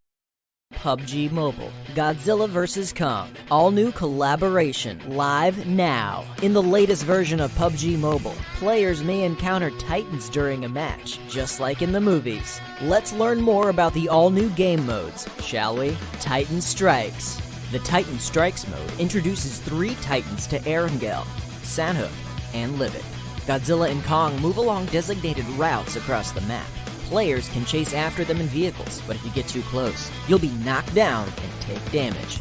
Speaker 5: PUBG Mobile, Godzilla vs. Kong. All new collaboration, live now. In the latest version of PUBG Mobile, players may encounter titans during a match, just like in the movies. Let's learn more about the all-new game modes, shall we? Titan Strikes. The Titan Strikes mode introduces 3 titans to Erangel, Sanhok, and Livid. Godzilla and Kong move along designated routes across the map. Players can chase after them in vehicles, but if you get too close, you'll be knocked down and take damage.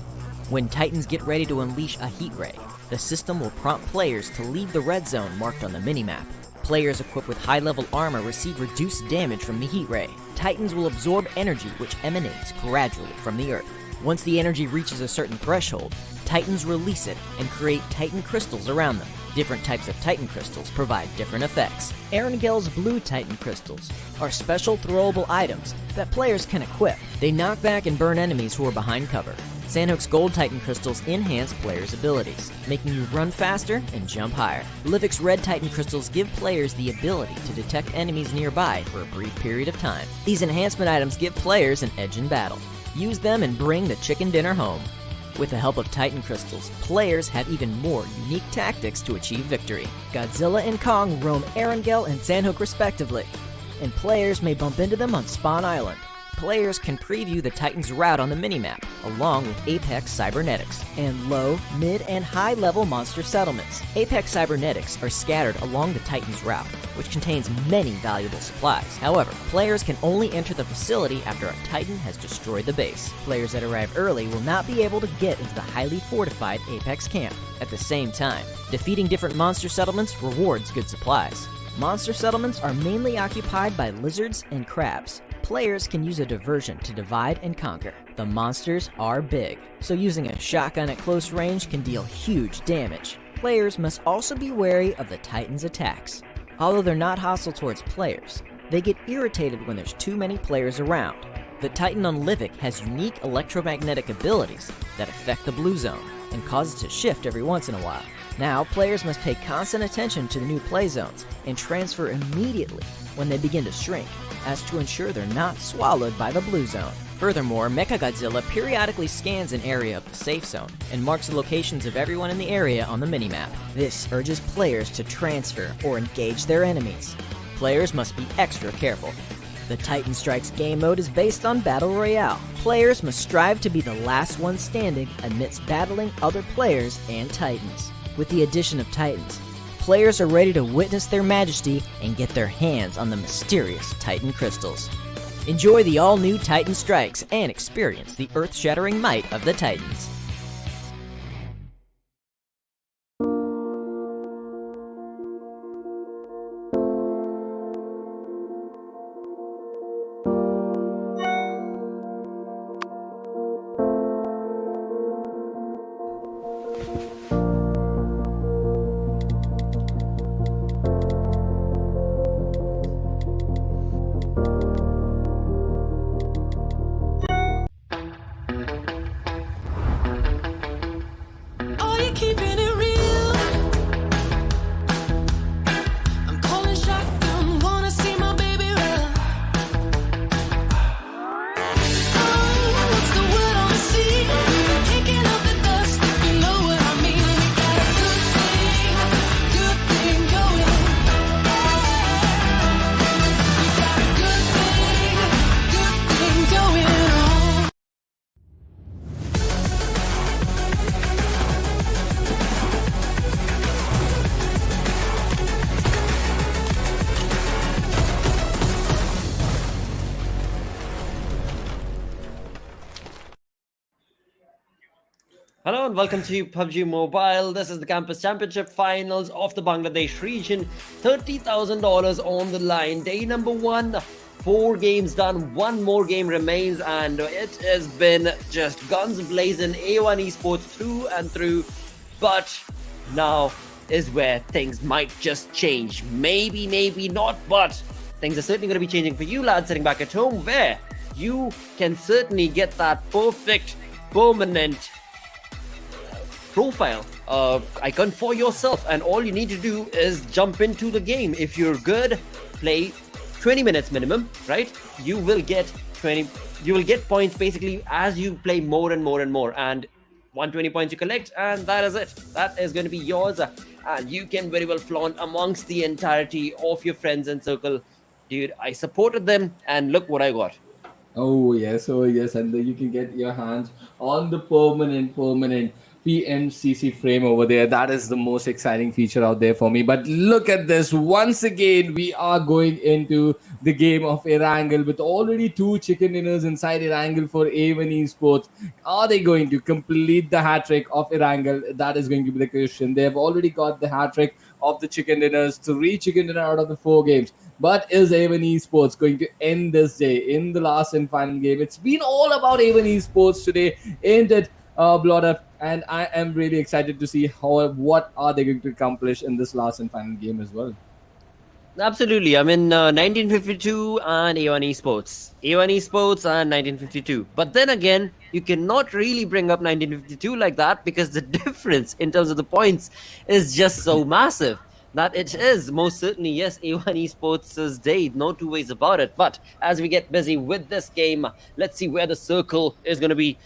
Speaker 5: When Titans get ready to unleash a heat ray, the system will prompt players to leave the red zone marked on the minimap. Players equipped with high-level armor receive reduced damage from the heat ray. Titans will absorb energy which emanates gradually from the earth. Once the energy reaches a certain threshold, Titans release it and create Titan crystals around them. Different types of Titan crystals provide different effects. Erangel's blue Titan crystals are special throwable items that players can equip. They knock back and burn enemies who are behind cover. Sanhok's gold Titan crystals enhance players' abilities, making you run faster and jump higher. Livik's red Titan crystals give players the ability to detect enemies nearby for a brief period of time. These enhancement items give players an edge in battle. Use them and bring the chicken dinner home. With the help of Titan crystals, players have even more unique tactics to achieve victory. Godzilla and Kong roam Erangel and Sanhok respectively, and players may bump into them on Spawn Island. Players can preview the Titan's route on the minimap, along with Apex Cybernetics, and low, mid, and high-level monster settlements. Apex Cybernetics are scattered along the Titan's route, which contains many valuable supplies. However, players can only enter the facility after a Titan has destroyed the base. Players that arrive early will not be able to get into the highly fortified Apex camp. At the same time, defeating different monster settlements rewards good supplies. Monster settlements are mainly occupied by lizards and crabs. Players can use a diversion to divide and conquer. The monsters are big, so using a shotgun at close range can deal huge damage. Players must also be wary of the Titan's attacks. Although they're not hostile towards players, they get irritated when there's too many players around. The Titan on Livik has unique electromagnetic abilities that affect the blue zone and cause it to shift every once in a while. Now, players must pay constant attention to the new play zones and transfer immediately when they begin to shrink, as to ensure they're not swallowed by the blue zone. Furthermore, Mechagodzilla periodically scans an area of the safe zone and marks the locations of everyone in the area on the minimap. This urges players to transfer or engage their enemies. Players must be extra careful. The Titan Strikes game mode is based on Battle Royale. Players must strive to be the last one standing amidst battling other players and Titans. With the addition of Titans, players are ready to witness their majesty and get their hands on the mysterious Titan crystals. Enjoy the all-new Titan Strikes and experience the earth-shattering might of the Titans.
Speaker 4: Are you keeping it real? I'm calling shotgun, wanna see my baby run. Oh, what's the word on the sea? Taking up the dust, if you know what I mean. We got a good thing going. We got a good thing going on.
Speaker 2: Hello and welcome to PUBG Mobile. This is the Campus Championship Finals of the Bangladesh region. $30,000 on the line. Day number 1. 4 games done. 1 more game remains, and it has been just guns blazing. A1 Esports through and through. But now is where things might just change. Maybe not, but things are certainly going to be changing for you lads sitting back at home, where you can certainly get that perfect, permanent profile icon for yourself, and all you need to do is jump into the game. If you're good, play 20 minutes minimum, right? You will get points basically as you play more and more and more, and 120 points you collect, and that is it. That is going to be yours, and you can very well flaunt amongst the entirety of your friends and circle. Dude, I supported them, and look what I got.
Speaker 3: Oh yes, and then you can get your hands on the permanent PMCC frame over there. That is the most exciting feature out there for me. But look at this. Once again, we are going into the game of Erangel with already 2 chicken dinners inside Erangel for A1 Esports. Are they going to complete the hat trick of Erangel? That is going to be the question. They have already got the hat trick of the chicken dinners, 3 chicken dinner out of the 4 games. But is A1 Esports going to end this day in the last and final game? It's been all about A1 Esports today, ain't it, Blotter? and I am really excited to see what are they going to accomplish in this last and final game as well.
Speaker 2: Absolutely. I mean, 1952 and A1 Esports. A1 Esports and 1952. But then again, you cannot really bring up 1952 like that because the difference in terms of the points is just so massive that it is most certainly, yes, A1 Esports' day. No two ways about it. But as we get busy with this game, let's see where the circle is going to be.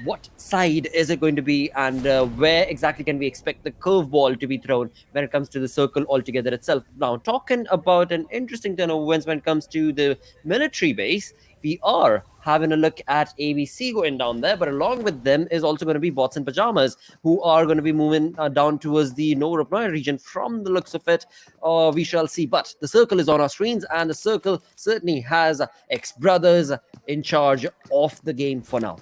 Speaker 2: What side is it going to be, and where exactly can we expect the curveball to be thrown when it comes to the circle altogether itself? Now, talking about an interesting turn of events when it comes to the military base, we are having a look at ABC going down there, but along with them is also going to be Bots in Pajamas, who are going to be moving down towards the Novorapnoy region. From the looks of it, we shall see. But the circle is on our screens, and the circle certainly has XBrothers in charge of the game for now.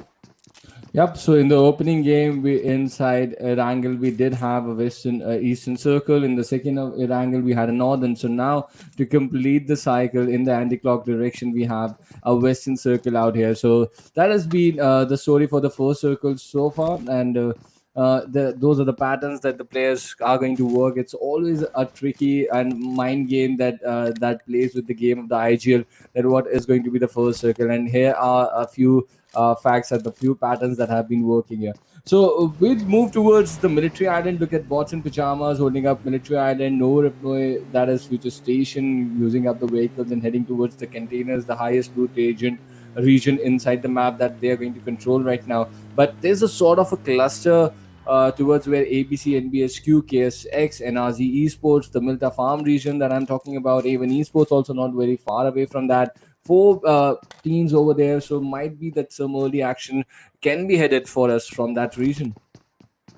Speaker 3: Yep. So in the opening game, we inside Erangel, we did have a western eastern circle. In the second of Erangel, we had a northern. So now to complete the cycle in the anti-clock direction, we have a western circle out here. So that has been the story for the first circle so far, and those are the patterns that the players are going to work. It's always a tricky and mind game that plays with the game of the IGL. That what is going to be the first circle, and here are a few facts and the few patterns that have been working here. So we'll move towards the military island. Look at Bots in Pajamas holding up military island. No reply, that is FutureStation, using up the vehicles and heading towards the containers, the highest loot agent region inside the map that they are going to control right now. But there's a sort of a cluster towards where ABCxNBSQ, KSX, NRZ Esports, the Milta Farm region that I'm talking about, even Esports also not very far away from that. Four teams over there, so might be that some early action can be headed for us from that region.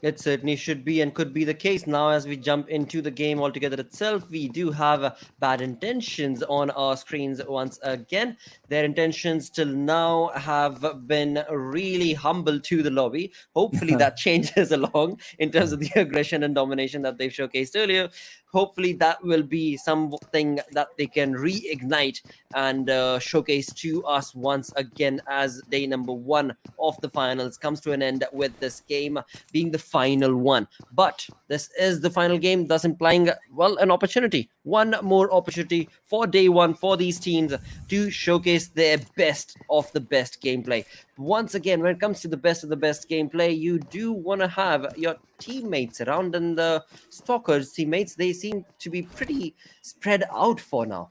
Speaker 2: It certainly should be and could be the case. Now, as we jump into the game altogether itself, we do have bad intentions on our screens once again. Their intentions till now have been really humble to the lobby. Hopefully that changes along in terms of the aggression and domination that they've showcased earlier. Hopefully that will be something that they can reignite and showcase to us once again as day number one of the finals comes to an end, with this game being the final one. But this is the final game, thus implying, well, an opportunity, one more opportunity for day one for these teams to showcase their best of the best gameplay. Once again, when it comes to the best of the best gameplay, you do want to have your teammates around, and the Stalkers teammates, they seem to be pretty spread out for now.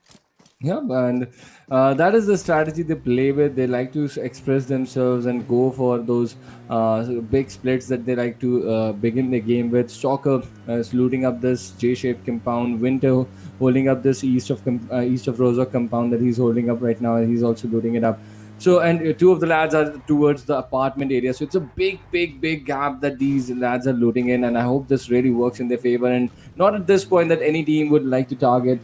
Speaker 3: Yeah, and that is the strategy they play with. They like to express themselves and go for those big splits that they like to begin the game with. Stalker is looting up this J-shaped compound. Winter holding up this east of Rosa compound that he's holding up right now, and he's also looting it up. So, and two of the lads are towards the apartment area. So it's a big gap that these lads are looting in, and I hope this really works in their favor. And not at this point that any team would like to target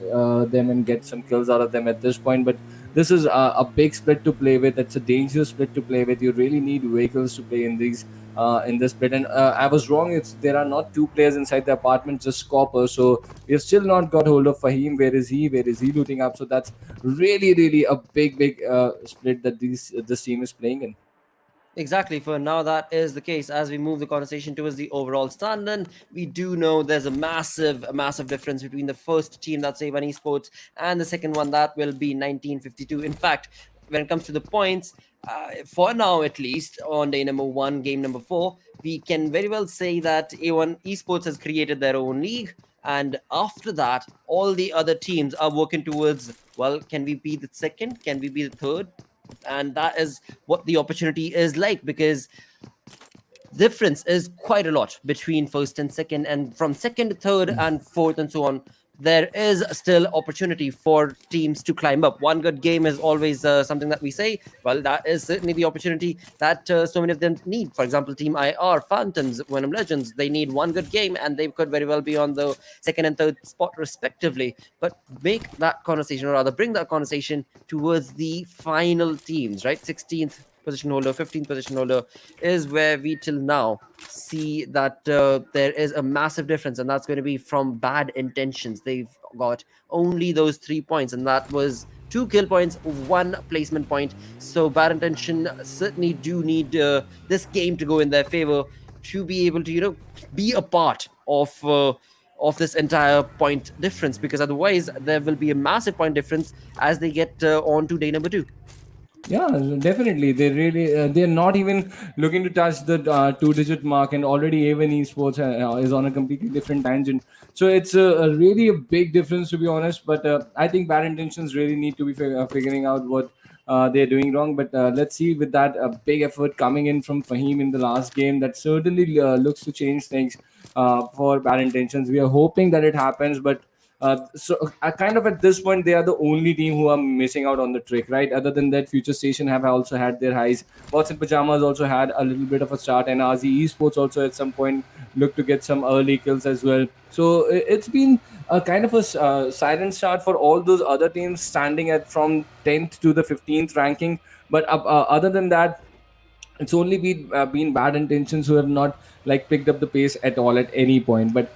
Speaker 3: them and get some kills out of them at this point, but this is a big split to play with. It's a dangerous split to play with. You really need vehicles to play in these in this split. And I was wrong. There are not two players inside the apartment, just Copper. So we've still not got hold of Fahim. Where is he? Where is he looting up? So that's really a big split that this team is playing in.
Speaker 2: Exactly. For now, that is the case. As we move the conversation towards the overall standard, we do know there's a massive difference between the first team, that's A1 Esports, and the second one, that will be 1952. In fact, when it comes to the points, for now at least, on day number one, game number 4, we can very well say that A1 Esports has created their own league. And after that, all the other teams are working towards, well, can we be the second? Can we be the third? And that is what the opportunity is like, because difference is quite a lot between first and second, and from second to third and fourth and so on, there is still opportunity for teams to climb up. One good game is always something that we say. Well, that is certainly the opportunity that so many of them need. For example, Team IR, Phantoms, Venom Legends, they need one good game and they could very well be on the second and third spot respectively. But make that conversation, or rather bring that conversation towards the final teams, right? 16th position holder, 15th position holder is where we till now see that there is a massive difference, and that's going to be from bad intentions. They've got only those 3 points, and that was 2 kill points, 1 placement point. So bad intention certainly do need this game to go in their favor. to be able to be a part of this entire point difference, because otherwise there will be a massive point difference as they get on to day number 2.
Speaker 3: Yeah, definitely. They really they're not even looking to touch the two-digit mark, and already even esports is on a completely different tangent. So it's really a big difference, to be honest. But I think bad intentions really need to be figuring out what they're doing wrong. But let's see, with that big effort coming in from Fahim in the last game, that certainly looks to change things for bad intentions. We are hoping that it happens, but kind of at this point, they are the only team who are missing out on the trick, right? Other than that, FutureStation have also had their highs. Bots and Pajamas also had a little bit of a start, and RZ Esports also at some point looked to get some early kills as well. So it's been a kind of a silent start for all those other teams, standing at from 10th to the 15th ranking. But other than that, it's only been bad intentions who have not like picked up the pace at all at any point. But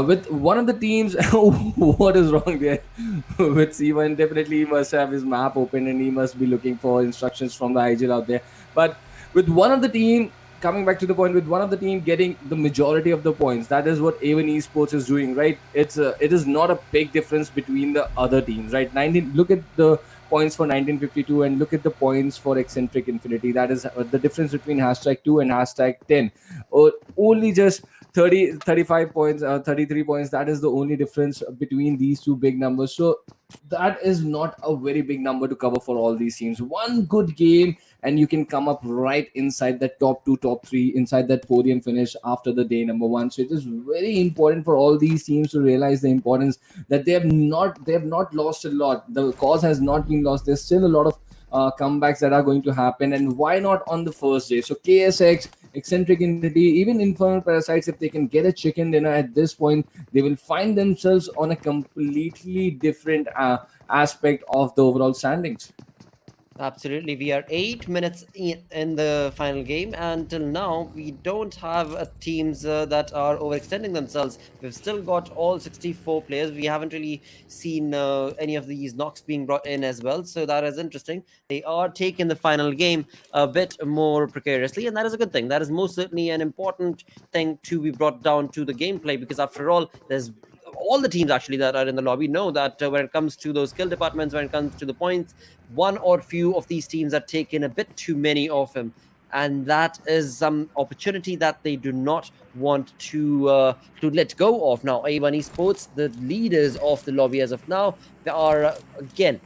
Speaker 3: with one of the teams, what is wrong there with C1? Definitely he must have his map open and he must be looking for instructions from the IGL out there. But with one of the team, coming back to the point, with one of the team getting the majority of the points, that is what Avon Esports is doing, right? It is not a big difference between the other teams, right? 19, look at the points for 1952 and look at the points for Exentric Infinity. That is the difference between #2 and #10. Only just 35 points, 33 points. That is the only difference between these two big numbers. So that is not a very big number to cover for all these teams. One good game and you can come up right inside the top 2, top 3, inside that podium finish after the day number 1. So it is very important for all these teams to realize the importance that they have not lost a lot. The cause has not been lost. There's still a lot of comebacks that are going to happen, and why not on the first day? So KSX, Exentric Infinity, even Infernal Parasites, if they can get a chicken dinner at this point, they will find themselves on a completely different aspect of the overall standings.
Speaker 2: Absolutely. We are 8 minutes in the final game, and till now we don't have teams that are overextending themselves. We've still got all 64 players. We haven't really seen any of these knocks being brought in as well, so that is interesting. They are taking the final game a bit more precariously, and that is a good thing. That is most certainly an important thing to be brought down to the gameplay, because after all, there's all the teams actually that are in the lobby know that when it comes to those skill departments, when it comes to the points, one or few of these teams are taking a bit too many of them, and that is some opportunity that they do not want to let go of. Now A1 Esports, the leaders of the lobby as of now, they are again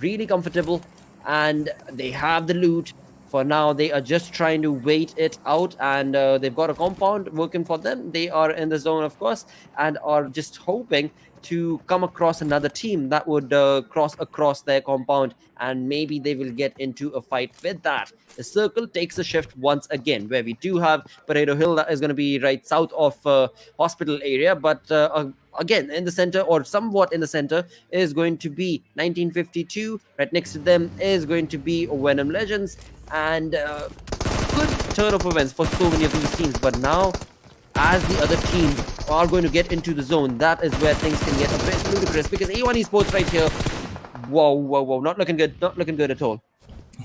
Speaker 2: really comfortable and they have the loot. For now, they are just trying to wait it out, and they've got a compound working for them. They are in the zone, of course, and are just hoping to come across another team that would cross across their compound, and maybe they will get into a fight with that. The circle takes a shift once again, where we do have Paredo Hill that is going to be right south of hospital area, but again in the center, or somewhat in the center, is going to be 1952. Right next to them is going to be Venom Legends, and good turn of events for so many of these teams. But now, as the other teams are going to get into the zone, that is where things can get a bit ludicrous, because A1 Esports right here, whoa, not looking good at all.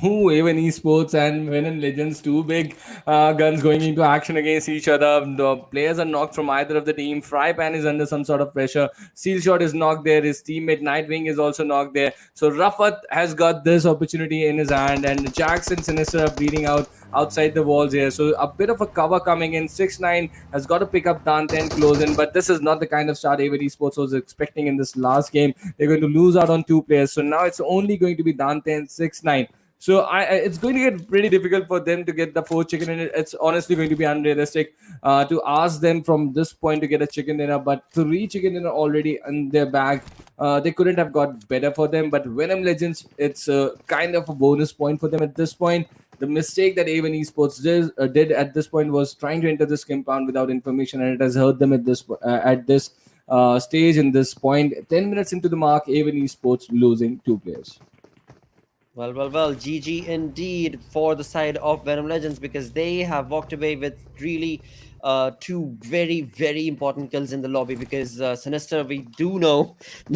Speaker 3: Who, even Esports and Venom Legends, two big guns going into action against each other. The players are knocked from either of the team. Frypan is under some sort of pressure. Steel Shot is knocked there. His teammate Nightwing is also knocked there. So Rafat has got this opportunity in his hand, and Jackson Sinister are bleeding out outside the walls here. So a bit of a cover coming in. 6-9 has got to pick up Dante and close in, but this is not the kind of start A1 Esports was expecting in this last game. They're going to lose out on 2 players. So now it's only going to be Dante and 6-9. So it's going to get pretty difficult for them to get the 4th chicken dinner. It's honestly going to be unrealistic to ask them from this point to get a chicken dinner. But 3 chicken dinner already in their bag, they couldn't have got better for them. But Venom Legends, it's kind of a bonus point for them at this point. The mistake that A1 Esports did at this point was trying to enter this compound without information, and it has hurt them at this stage in this point. 10 minutes into the mark, A1 Esports losing 2 players.
Speaker 2: Well, GG indeed for the side of Venom Legends, because they have walked away with really 2 very, very important kills in the lobby. Because Sinister, we do know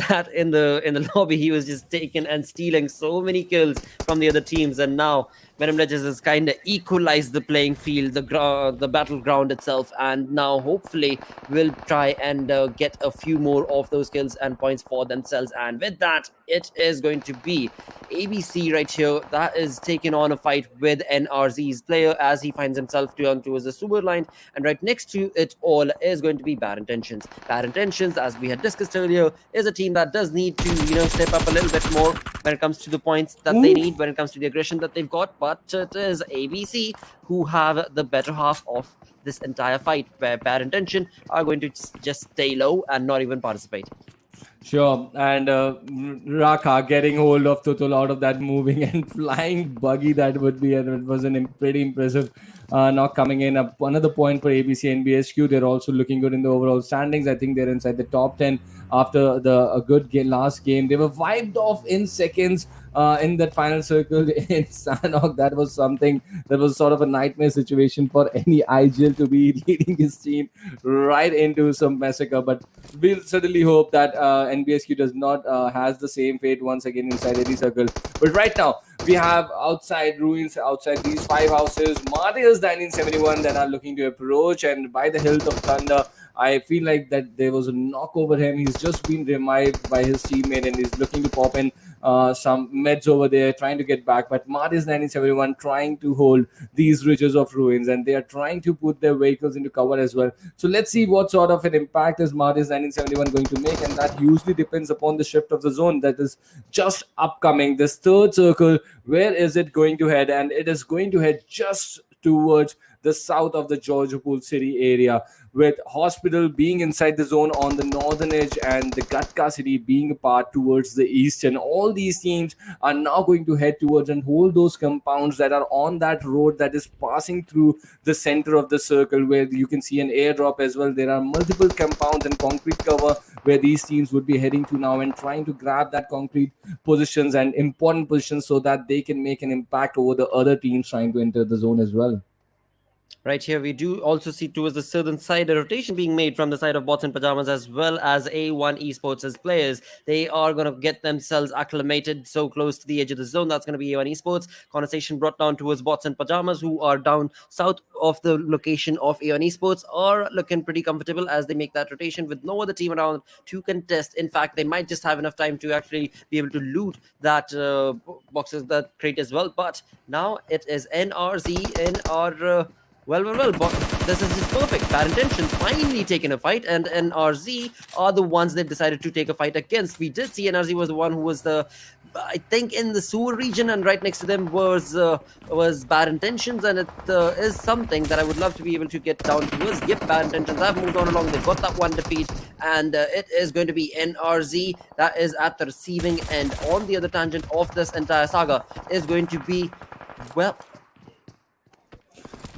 Speaker 2: that in the lobby he was just taking and stealing so many kills from the other teams, and now Venom Legends has kind of equalized the playing field, the battleground itself, and now hopefully will try and get a few more of those kills and points for themselves. And with that, it is going to be ABC right here that is taking on a fight with NRZ's player as he finds himself down towards the sewer line, and right next to it all is going to be Bad Intentions. Bad Intentions, as we had discussed earlier, is a team that does need to step up a little bit more when it comes to the points that they need, when it comes to the aggression that they've got, but it is ABC who have the better half of this entire fight, where Bad Intention are going to just stay low and not even participate.
Speaker 3: Sure, and Raka getting hold of Tutul out of that moving and flying buggy, that would be, and it was pretty impressive knock coming in. Another point for ABCNBSQ. They're also looking good in the overall standings. I think they're inside the top 10 after a good last game. They were wiped off in seconds in that final circle in Sanhok. That was something that was sort of a nightmare situation for any IGL to be leading his team right into some massacre. But we'll certainly hope that NBSQ does not has the same fate once again inside any circle. But right now, we have outside ruins, outside these 5 houses, MARTYRS 1971 that are looking to approach, and by the hilt of thunder, I feel like that there was a knock over him. He's just been revived by his teammate and he's looking to pop in some meds over there, trying to get back. But MARTYRS 1971 trying to hold these ridges of ruins, and they are trying to put their vehicles into cover as well. So let's see what sort of an impact is MARTYRS 1971 going to make, and that usually depends upon the shift of the zone that is just upcoming. This third circle, where is it going to head? And it is going to head just towards the south of the Georgopol city area, with hospital being inside the zone on the northern edge and the Gatka city being apart towards the east. And all these teams are now going to head towards and hold those compounds that are on that road that is passing through the center of the circle, where you can see an airdrop as well. There are multiple compounds and concrete cover where these teams would be heading to now and trying to grab that concrete positions and important positions so that they can make an impact over the other teams trying to enter the zone as well.
Speaker 2: Right here, we do also see towards the southern side a rotation being made from the side of Bots and Pajamas as well as A1 Esports as players. They are going to get themselves acclimated so close to the edge of the zone. That's going to be A1 Esports. Conversation brought down towards Bots and Pajamas, who are down south of the location of A1 Esports, are looking pretty comfortable as they make that rotation with no other team around to contest. In fact, they might just have enough time to actually be able to loot that boxes, that crate as well. But now it is NRZ in our... Well, but this is just perfect. Bad Intentions finally taking a fight, and NRZ are the ones that decided to take a fight against. We did see NRZ was the one who was I think, in the sewer region, and right next to them was Bad Intentions, and it is something that I would love to be able to get down towards. Yep, Bad Intentions have moved on along. They've got that one defeat, and it is going to be NRZ that is at the receiving end. On the other tangent of this entire saga is going to be, well...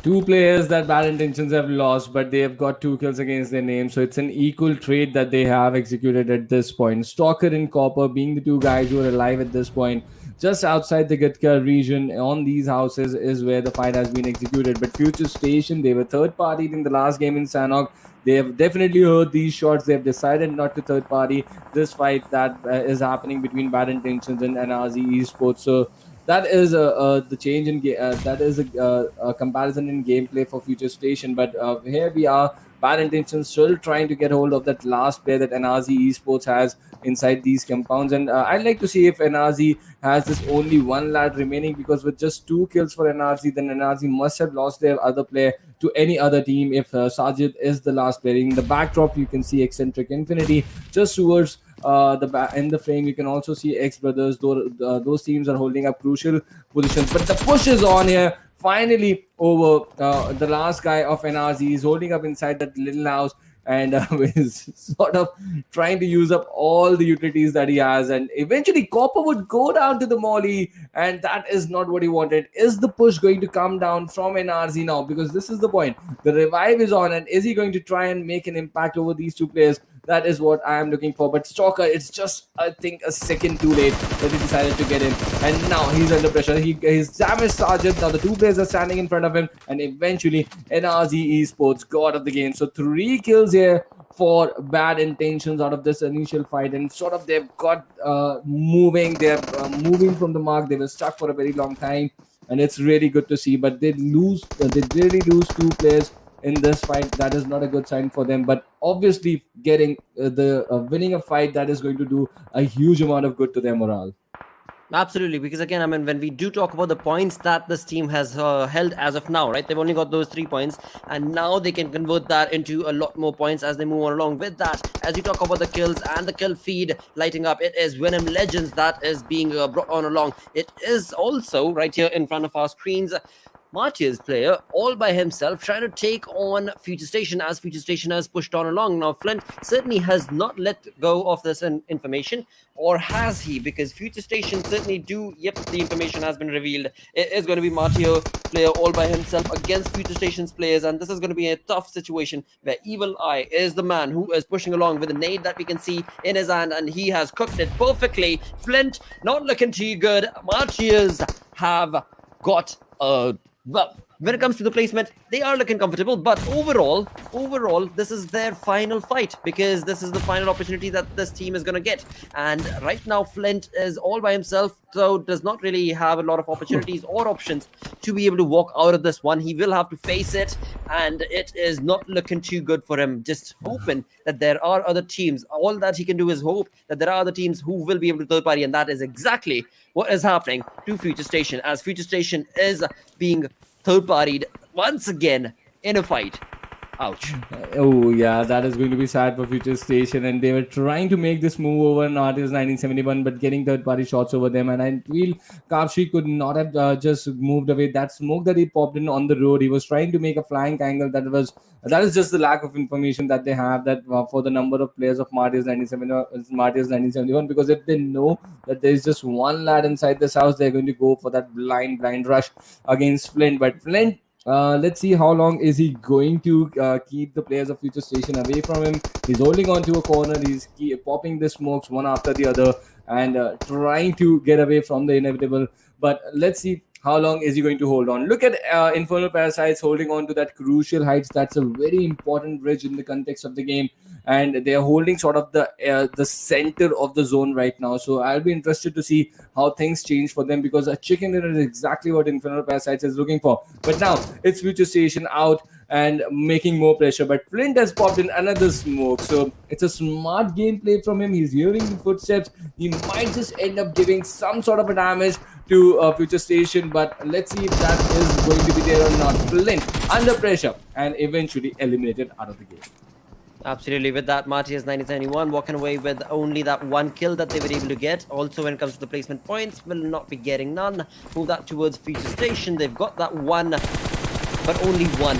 Speaker 3: 2 players that Bad Intentions have lost, but they have got 2 kills against their name. So it's an equal trade that they have executed at this point. Stalker and Copper being the 2 guys who are alive at this point. Just outside the Gatka region on these houses is where the fight has been executed. But FutureStation, they were third party in the last game in Sanhok. They have definitely heard these shots. They have decided not to third party this fight that is happening between Bad Intentions and TRZ Esports. So that is the change in that is a comparison in gameplay for FutureStation. But here we are, Bad Intentions still trying to get hold of that last player that TRZ Esports has inside these compounds. And I'd like to see if TRZ has this only 1 lad remaining, because with just 2 kills for TRZ, then TRZ must have lost their other player to any other team if Sajid is the last player. In the backdrop, you can see Exentric Infinity just towards in the frame. You can also see XBrothers. Those teams are holding up crucial positions, but the push is on here. Finally over the last guy of NRZ is holding up inside that little house, and is sort of trying to use up all the utilities that he has. And eventually Copper would go down to the molly, and that is not what he wanted. Is the push going to come down from NRZ now? Because this is the point. The revive is on, and is he going to try and make an impact over these 2 players? That is what I am looking for. But Stalker, it's just, I think, a second too late that he decided to get in. And now he's under pressure. He's damaged Sergeant. Now the 2 players are standing in front of him. And eventually, TRZ Esports got of the game. So 3 kills here for Bad Intentions out of this initial fight. And sort of they've got moving. They're moving from the mark. They were stuck for a very long time. and it's really good to see. But they lose, they really lose 2 players in this fight. That is not a good sign for them. But obviously, getting the winning a fight, that is going to do a huge amount of good to their morale.
Speaker 2: Absolutely, because again, I mean, when we do talk about the points that this team has held as of now, right? They've only got those 3 points, and now they can convert that into a lot more points as they move on along. With that, as you talk about the kills and the kill feed lighting up, it is Venom Legends that is being brought on along. It is also right here in front of our screens. MARTYRS player all by himself trying to take on FutureStation as FutureStation has pushed on along. Now Flint certainly has not let go of this information, or has he? Because FutureStation certainly do. Yep, the information has been revealed. It is going to be MARTYRS player all by himself against FutureStation's players, and this is going to be a tough situation where Evil Eye is the man who is pushing along with a nade that we can see in his hand, and he has cooked it perfectly. Flint not looking too good. MARTYRS have got a well, when it comes to the placement, they are looking comfortable, but overall, this is their final fight, because this is the final opportunity that this team is going to get. And right now, Flint is all by himself, so does not really have a lot of opportunities or options to be able to walk out of this one. He will have to face it, and it is not looking too good for him. Just hoping that there are other teams. All that he can do is hope that there are other teams who will be able to third party, and that is exactly what is happening to FutureStation, as FutureStation is being third-partied once again in a fight. Ouch.
Speaker 3: Oh yeah, that is going to be sad for FutureStation, and they were trying to make this move over MARTYRS 1971, but getting third-party shots over them, and I feel Kapshi could not have just moved away. That smoke that he popped in on the road, he was trying to make a flank angle. That is just the lack of information that they have, that for the number of players of MARTYRS 1971, because if they know that there is just one lad inside this house, they're going to go for that blind rush against Flint. But Flint, let's see how long is he going to keep the players of FutureStation away from him. He's holding on to a corner. He's popping the smokes one after the other and trying to get away from the inevitable. But let's see how long is he going to hold on. Look at Infernal Parasites holding on to that crucial heights. That's a very important bridge in the context of the game, and they are holding sort of the center of the zone right now. So I'll be interested to see how things change for them, because a chicken dinner is exactly what Infernal Parasites is looking for. But now it's FutureStation out and making more pressure, but Flint has popped in another smoke. So it's a smart gameplay from him. He's hearing the footsteps. He might just end up giving some sort of a damage to FutureStation, but let's see if that is going to be there or not. Flint under pressure and eventually eliminated out of the game.
Speaker 2: Absolutely. With that, MARTYRS 1971 walking away with only that one kill that they were able to get. Also, when it comes to the placement points, will not be getting none. Move that towards FutureStation. They've got that one, but only one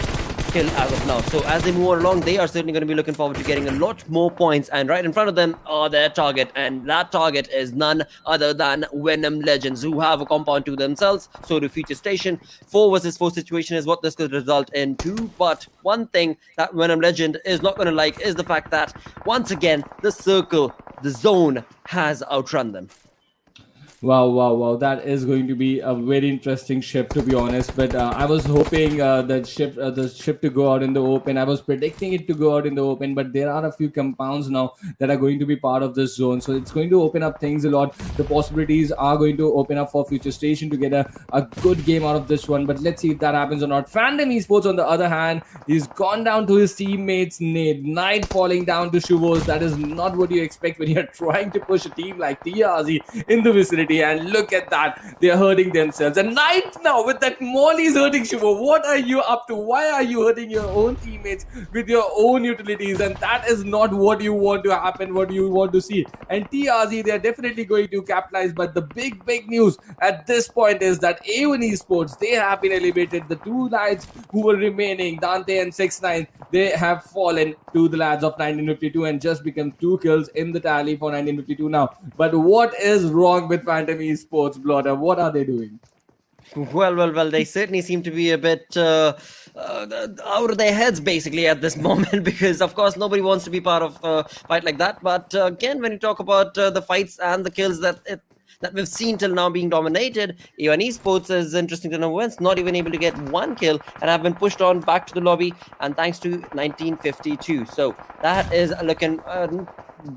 Speaker 2: kill as of now. So as they move on along, they are certainly going to be looking forward to getting a lot more points, and right in front of them are their target, and that target is none other than Venom Legends, who have a compound to themselves. So to FutureStation, 4 versus 4 situation is what this could result into. But one thing that Venom Legend is not going to like is the fact that once again the circle, the zone, has outrun them.
Speaker 3: Wow. That is going to be a very interesting ship, to be honest. But I was hoping the ship to go out in the open. I was predicting it to go out in the open, but there are a few compounds now that are going to be part of this zone. So it's going to open up things a lot. The possibilities are going to open up for FutureStation to get a good game out of this one. But let's see if that happens or not. Phantom Esports, on the other hand, he's gone down to his teammates. Knight falling down to Shuvos. That is not what you expect when you're trying to push a team like TRZ in the vicinity. And look at that, they are hurting themselves. And Knight now with that molly is hurting Shuvo. What are you up to? Why are you hurting your own teammates with your own utilities? And that is not what you want to happen, what you want to see. And TRZ, they are definitely going to capitalize. But the big news at this point is that A1 Esports, they have been eliminated. The 2 lads who were remaining, Dante and 6ix9ine, they have fallen to the lads of 1952 and just become 2 kills in the tally for 1952 now. But what is wrong with Phantom Esports, Blotter? What are they doing?
Speaker 2: Well, they certainly seem to be a bit out of their heads basically at this moment, because of course nobody wants to be part of a fight like that. But again, when you talk about the fights and the kills that that we've seen till now being dominated. Even Esports is interesting to know when it's not even able to get one kill and have been pushed on back to the lobby, and thanks to 1952. So that is looking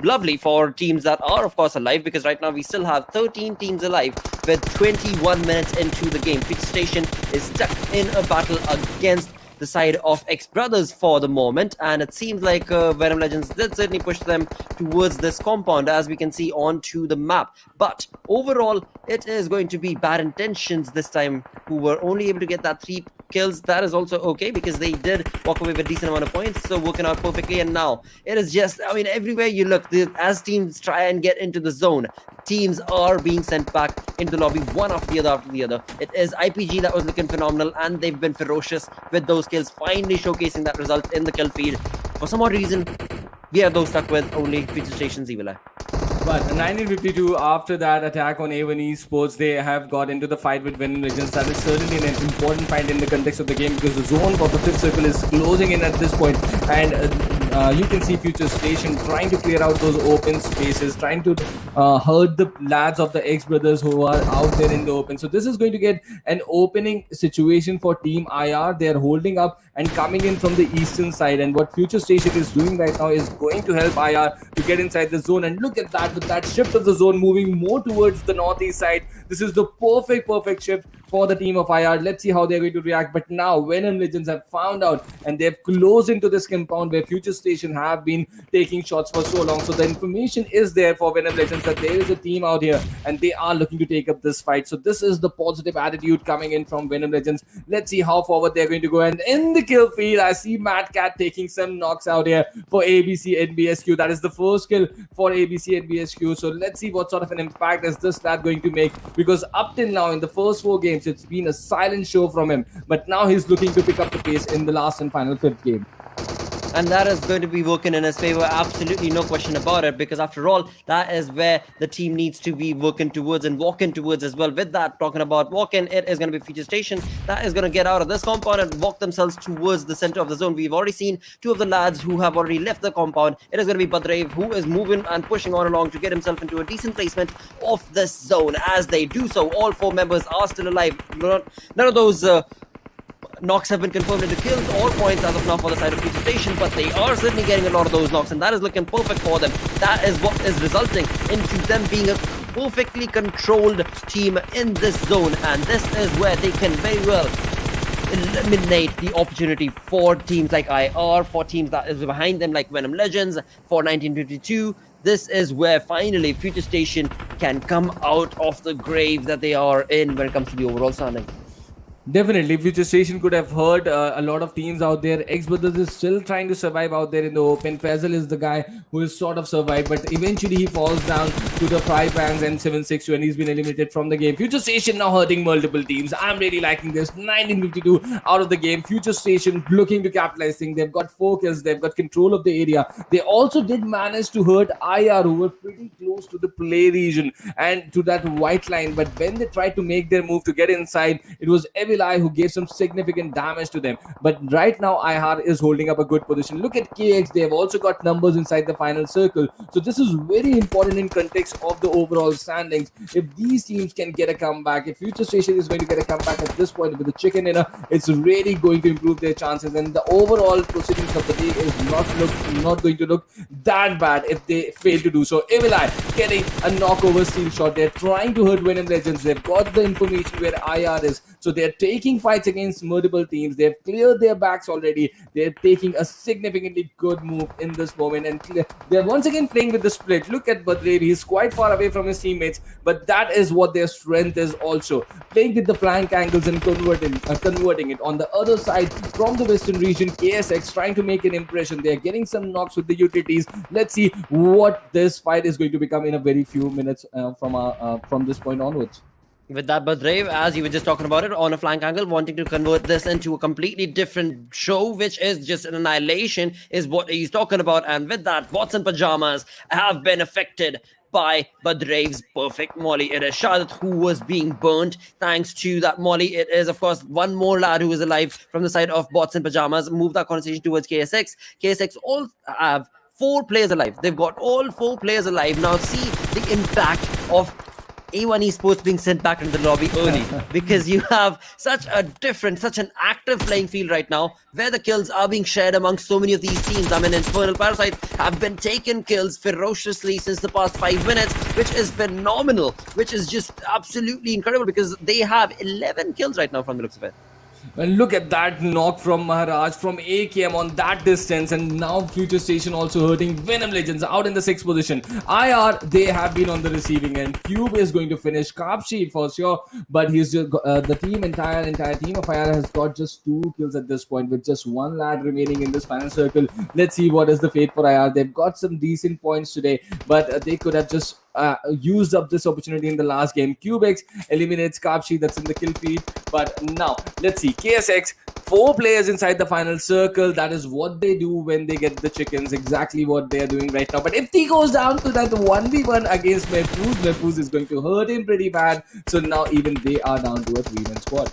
Speaker 2: lovely for teams that are of course alive, because right now we still have 13 teams alive with 21 minutes into the game. FutureStation is stuck in a battle against the side of XBrothers for the moment, and it seems like Venom Legends did certainly push them towards this compound, as we can see onto the map. But overall, it is going to be Bad Intentions this time, who were only able to get that 3 kills. That is also okay, because they did walk away with a decent amount of points, so working out perfectly. And now it is just, I mean, everywhere you look, as teams try and get into the zone, teams are being sent back into the lobby, one after the other. It is IPG that was looking phenomenal, and they've been ferocious with those kills, finally showcasing that result in the kill feed. For some odd reason, we are those stuck with only FutureStation's Evil Eye.
Speaker 3: But 1952, after that attack on A1 Esports, they have got into the fight with Venom Legends. That is certainly an important fight in the context of the game, because the zone for the 5th circle is closing in at this point. And you can see FutureStation trying to clear out those open spaces, trying to hurt the lads of the XBrothers who are out there in the open. So this is going to get an opening situation for Team IR. They are holding up and coming in from the eastern side. And what FutureStation is doing right now is going to help IR to get inside the zone. And look at that, with that shift of the zone moving more towards the northeast side. This is the perfect shift for the team of IR. Let's see how they're going to react. But now Venom Legends have found out, and they've closed into this compound where FutureStation have been taking shots for so long. So the information is there for Venom Legends that there is a team out here, and they are looking to take up this fight. So this is the positive attitude coming in from Venom Legends. Let's see how forward they're going to go. And in the kill feed, I see Mad Cat taking some knocks out here for ABCxNBSQ. That is the first kill for ABCxNBSQ. So let's see what sort of an impact is this lad going to make, because up till now in the first 4 games, it's been a silent show from him. But now he's looking to pick up the pace in the last and final 5th game.
Speaker 2: And that is going to be working in his favor, absolutely no question about it, because after all, that is where the team needs to be working towards and walking towards as well. With that, talking about walking, it is going to be FutureStation that is going to get out of this compound and walk themselves towards the center of the zone. We've already seen 2 of the lads who have already left the compound. It is going to be Badrev, who is moving and pushing on along to get himself into a decent placement of this zone. As they do so, all 4 members are still alive. None of those knocks have been confirmed into kills or points as of now for the side of FutureStation, but they are certainly getting a lot of those knocks, and that is looking perfect for them. That is what is resulting into them being a perfectly controlled team in this zone, and this is where they can very well eliminate the opportunity for teams like IR, for teams that is behind them like Venom Legends, for 1952. This is where finally FutureStation can come out of the grave that they are in when it comes to the overall standing.
Speaker 3: Definitely, FutureStation could have hurt a lot of teams out there. XBrothers is still trying to survive out there in the open. Faisal is the guy who has sort of survived, but eventually he falls down to the 5 bangs and 762, and he's been eliminated from the game. FutureStation now hurting multiple teams. I'm really liking this. 1952 out of the game. FutureStation looking to capitalize things. They've got focus. They've got control of the area. They also did manage to hurt IR, who were pretty close to the play region and to that white line. But when they tried to make their move to get inside, it was Eye who gave some significant damage to them. But right now IR is holding up a good position. Look at KX, they have also got numbers inside the final circle. So this is very important in context of the overall standings. If these teams can get a comeback, if FutureStation is going to get a comeback at this point with the chicken dinner, it's really going to improve their chances, and the overall proceedings of the day is not going to look that bad if they fail to do so. Evil Eye getting a knockover steel shot. They're trying to hurt Venom Legends. They've got the information where IR is, so they're taking fights against multiple teams. They've cleared their backs already. They're taking a significantly good move in this moment, and they're once again playing with the split. Look at Badrev. He's quite far away from his teammates, but that is what their strength is also. Playing with the flank angles and converting it. On the other side, from the western region, KSX trying to make an impression. They're getting some knocks with the utilities. Let's see what this fight is going to become in a very few minutes from this point onwards.
Speaker 2: With that, Badrev, as you were just talking about it, on a flank angle, wanting to convert this into a completely different show, which is just an annihilation, is what he's talking about. And with that, bots and pajamas have been affected by Badrev's perfect molly. It is Shadat who was being burnt thanks to that molly. It is, of course, one more lad who is alive from the side of bots and pajamas. Move that conversation towards KSX. KSX all have 4 players alive. They've got all 4 players alive. Now see the impact of A1 Esports being sent back into the lobby early because you have such an active playing field right now where the kills are being shared amongst so many of these teams. I mean, Infernal Parasite have been taking kills ferociously since the past 5 minutes, which is phenomenal, which is just absolutely incredible because they have 11 kills right now from the looks of it.
Speaker 3: And look at that knock from Maharaj from AKM on that distance, and now FutureStation also hurting Venom Legends out in the 6th position. IR, they have been on the receiving end. Cube is going to finish Kapshi for sure, but he's just the entire team of IR has got just 2 kills at this point with just 1 lad remaining in this final circle. Let's see what is the fate for IR. They've got some decent points today, but they could have just used up this opportunity in the last game. Cubex eliminates Kapshi, that's in the kill feed. But now, let's see. KSX, 4 players inside the final circle. That is what they do when they get the chickens. Exactly what they are doing right now. But if he goes down to that 1v1 against Mehfooz is going to hurt him pretty bad. So now even they are down to a 3-man squad.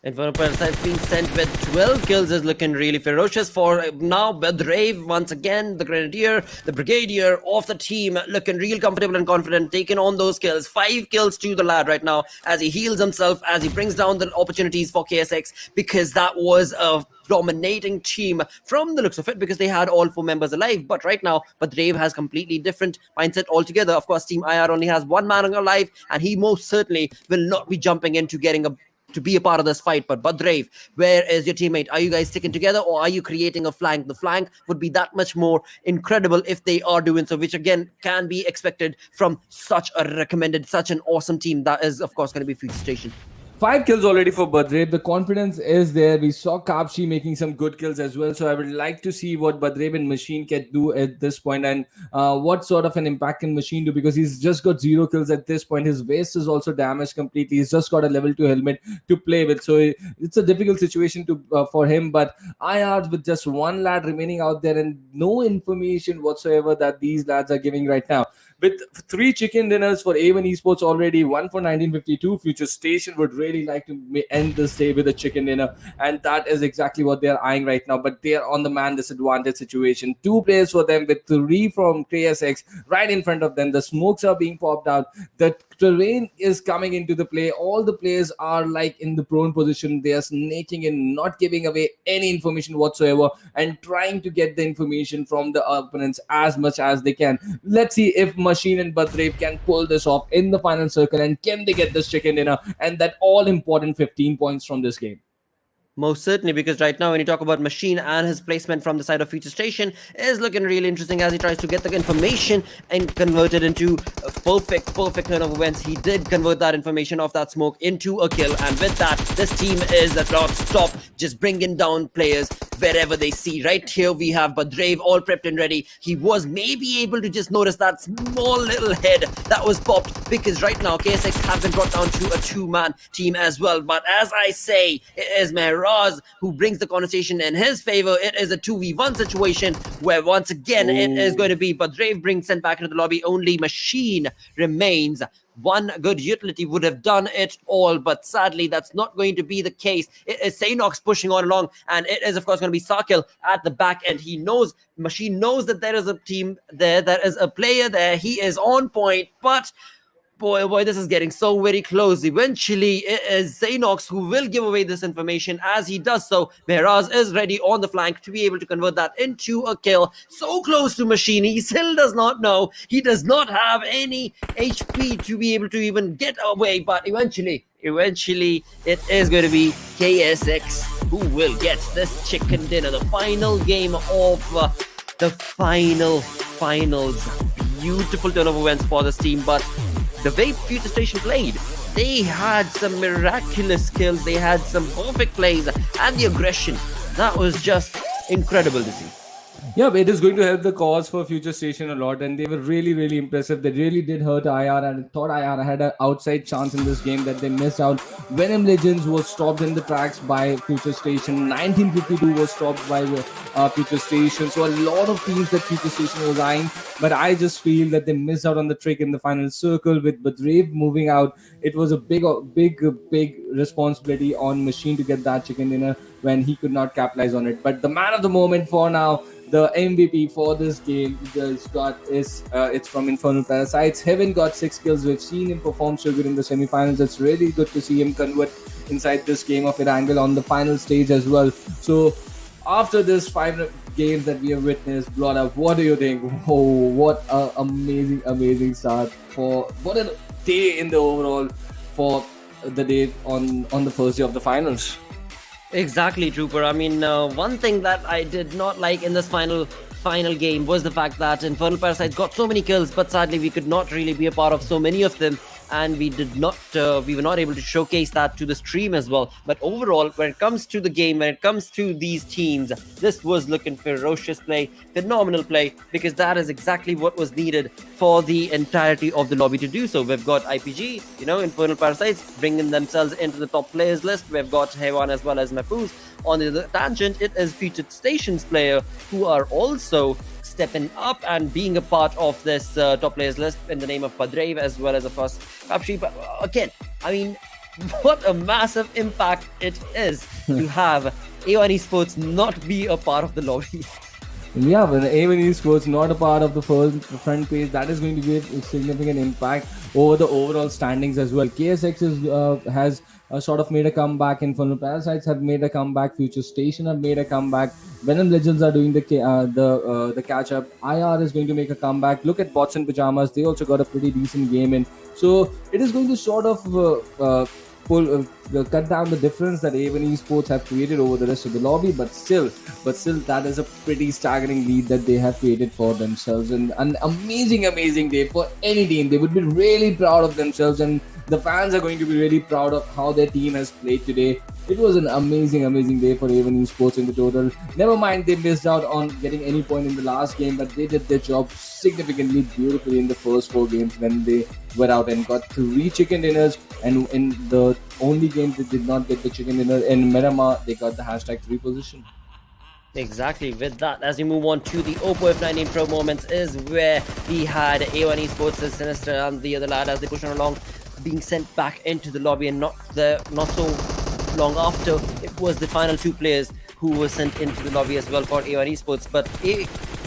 Speaker 2: Infernal Parasite being sent with 12 kills is looking really ferocious for now. Brave once again, the Brigadier of the team, looking real comfortable and confident, taking on those kills. 5 kills to the lad right now as he heals himself, as he brings down the opportunities for KSX, because that was a dominating team from the looks of it, because they had all 4 members alive. But right now, Brave has completely different mindset altogether. Of course, Team IR only has 1 man alive, and he most certainly will not be jumping into to be a part of this fight. But Brave, where is your teammate? Are you guys sticking together, or are you creating a flank? The flank would be that much more incredible if they are doing so, which again can be expected from such an awesome team that is, of course, going to be FutureStation.
Speaker 3: 5 kills already for Badrev. The confidence is there. We saw Kapshi making some good kills as well. So I would like to see what Badrev and Machine can do at this point, and what sort of an impact can Machine do, because he's just got 0 kills at this point. His waist is also damaged completely. He's just got a level 2 helmet to play with. So it's a difficult situation for him. But IR with just 1 lad remaining out there and no information whatsoever that these lads are giving right now. With 3 chicken dinners for A1 Esports already, 1 for 1952, FutureStation would really like to end this day with a chicken dinner, and that is exactly what they are eyeing right now. But they are on the man disadvantage situation. 2 players for them with 3 from KSX right in front of them. The smokes are being popped out. The terrain is coming into the play. All the players are like in the prone position. They are snaking in, not giving away any information whatsoever, and trying to get the information from the opponents as much as they can. Let's see if Machine and Badrev can pull this off in the final circle, and can they get this chicken dinner and that all important 15 points from this game.
Speaker 2: Most certainly, because right now when you talk about Machine and his placement from the side of FutureStation is looking really interesting as he tries to get the information and convert it into a perfect turn of events. He did convert that information of that smoke into a kill, and with that, this team is at not stop, just bringing down players wherever they see. Right here we have Badrev all prepped and ready. He was maybe able to just notice that small little head that was popped, because right now KSX have been brought down to a 2-man team as well. But as I say, it is Miramar who brings the conversation in his favor. It is a 2v1 situation where once again it is going to be Badrev brings sent back into the lobby. Only Machine remains. 1 good utility would have done it all, but sadly that's not going to be the case. It is Sanhok pushing on along, and it is of course going to be Sarkil at the back end. Machine knows that there is a team there is a player there. He is on point, but boy, this is getting so very close. Eventually, it is Xenox who will give away this information. As he does so, Miraz is ready on the flank to be able to convert that into a kill. So close to Machine, he still does not know. He does not have any HP to be able to even get away, but eventually, it is going to be KSX who will get this chicken dinner. The final game of the finals. Beautiful turn of events for this team, but the way FutureStation played, they had some miraculous kills, they had some perfect plays, and the aggression, that was just incredible to see.
Speaker 3: Yeah, but it is going to help the cause for FutureStation a lot, and they were really impressive. They really did hurt IR, and I thought IR had an outside chance in this game that they missed out. Venom Legends was stopped in the tracks by FutureStation. 1952 was stopped by FutureStation. So a lot of teams that FutureStation was eyeing, but I just feel that they missed out on the trick in the final circle with Badrev moving out. It was a big responsibility on Machine to get that chicken dinner when he could not capitalize on it. But the man of the moment for now, the MVP for this game, it's from Infernal Parasites. Heaven got 6 kills. We've seen him perform so good in the semifinals. It's really good to see him convert inside this game of Erangel on the final stage as well. So after this 5 games that we have witnessed, brought up, what do you think? Oh, what a amazing start for what a day in the overall for the day on the first day of the finals.
Speaker 2: Exactly, Trooper. I mean, one thing that I did not like in this final game was the fact that Infernal Parasites got so many kills, but sadly we could not really be a part of so many of them, and we were not able to showcase that to the stream as well. But overall, when it comes to the game, when it comes to these teams, this was looking ferocious play, phenomenal play, because that is exactly what was needed for the entirety of the lobby to do so. We've got IPG, Infernal Parasites bringing themselves into the top players list. We've got Hewan as well as Mapuz. On the other tangent, it is FutureStation's player who are also stepping up and being a part of this top players list in the name of Badrev as well as, of course, Kapshi. But again, I mean, what a massive impact it is to have A1 Esports not be a part of the lobby.
Speaker 3: Yeah, when A1 Esports not a part of the front page, that is going to give a significant impact over the overall standings as well. KSX has sort of made a comeback. Infernal Parasites have made a comeback. FutureStation have made a comeback. Venom Legends are doing the catch up. IR is going to make a comeback. Look at Bots and Pajamas; they also got a pretty decent game in. So it is going to sort of cut down the difference that A1 Esports have created over the rest of the lobby, but still that is a pretty staggering lead that they have created for themselves, and an amazing day for any team. They would be really proud of themselves, and the fans are going to be really proud of how their team has played today. It was an amazing day for A1 Esports in the total. Never mind, they missed out on getting any point in the last game, but they did their job significantly beautifully in the first 4 games when they were out and got 3 chicken dinners. And in the only game they did not get the chicken dinner in Miramar, they got the #3 position.
Speaker 2: Exactly. With that, as we move on to the Oppo F19 Pro moments, is where we had A1 Esports' Sinister and the other lad as they push on along, being sent back into the lobby, and not so long after, it was the final 2 players who were sent into the lobby as well for A1 Esports. But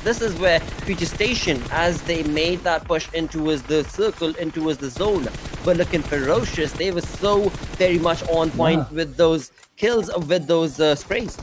Speaker 2: this is where FutureStation, as they made that push into the circle, into the zone, were looking ferocious. They were so very much on point with those kills, with those sprays.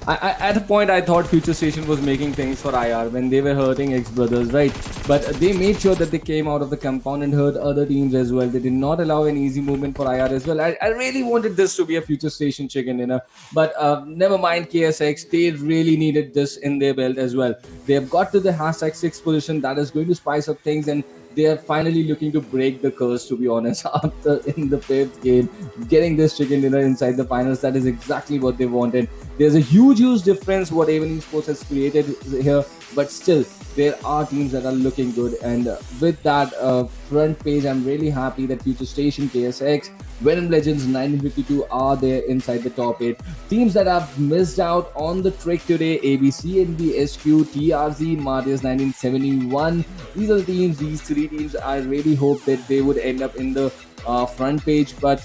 Speaker 3: At a point, I thought FutureStation was making things for IR when they were hurting XBrothers, right? But they made sure that they came out of the compound and hurt other teams as well. They did not allow an easy movement for IR as well. I really wanted this to be a FutureStation chicken dinner, but never mind, KSX. They really needed this in their belt as well. They have got to the #6 position. That is going to spice up things, and they are finally looking to break the curse, to be honest, after in the 5th game, getting this chicken dinner inside the finals. That is exactly what they wanted. There's a huge difference what A1 Esports has created here, but still, there are teams that are looking good. And with that front page, I'm really happy that FutureStation, KSX, Venom Legends, 1952 are there inside the top 8. Teams that have missed out on the trick today: ABCxNBSQ, TRZ, MARTYRS 1971. These are the teams, these 3 teams. I really hope that they would end up in the front page, but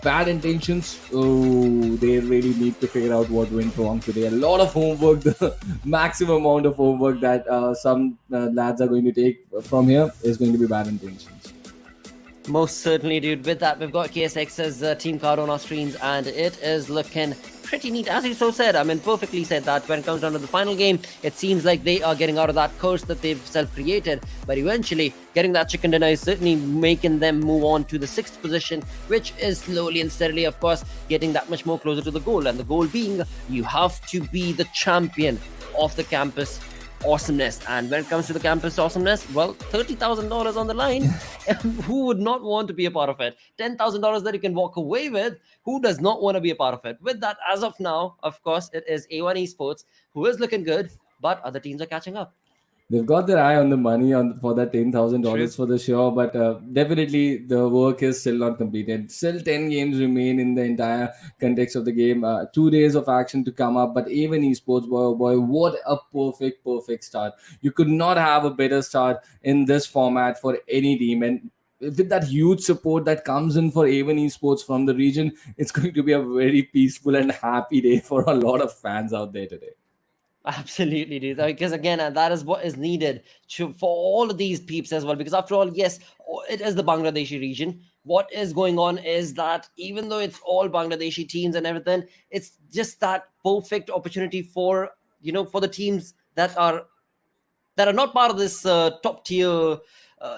Speaker 3: bad intentions. Oh, they really need to figure out what went wrong today. A lot of homework, the maximum amount of homework that some lads are going to take from here is going to be bad intentions.
Speaker 2: Most certainly, dude. With that, we've got KSX's team card on our screens, and it is looking pretty neat. As you so said, I mean, perfectly said that when it comes down to the final game, it seems like they are getting out of that curse that they've self-created, but eventually getting that chicken dinner is certainly making them move on to the 6th position, which is slowly and steadily, of course, getting that much more closer to the goal. And the goal being, you have to be the champion of the campus awesomeness. And when it comes to the campus awesomeness, well, $30,000 on the line. Who would not want to be a part of it? $10,000 that you can walk away with. Who does not want to be a part of it? With that, as of now, of course, it is A1 Esports who is looking good, but other teams are catching up.
Speaker 3: They've got their eye on the money for that $10,000
Speaker 2: True.
Speaker 3: for the sure, but definitely the work is still not completed. Still, 10 games remain in the entire context of the game. 2 days of action to come up, but even esports, boy, oh boy, what a perfect start! You could not have a better start in this format for any team, and with that huge support that comes in for Avon Esports from the region, it's going to be a very peaceful and happy day for a lot of fans out there today.
Speaker 2: Absolutely, dude. Because again, that is what is needed for all of these peeps as well. Because after all, yes, it is the Bangladeshi region. What is going on is that even though it's all Bangladeshi teams and everything, it's just that perfect opportunity for for the teams that are not part of this top tier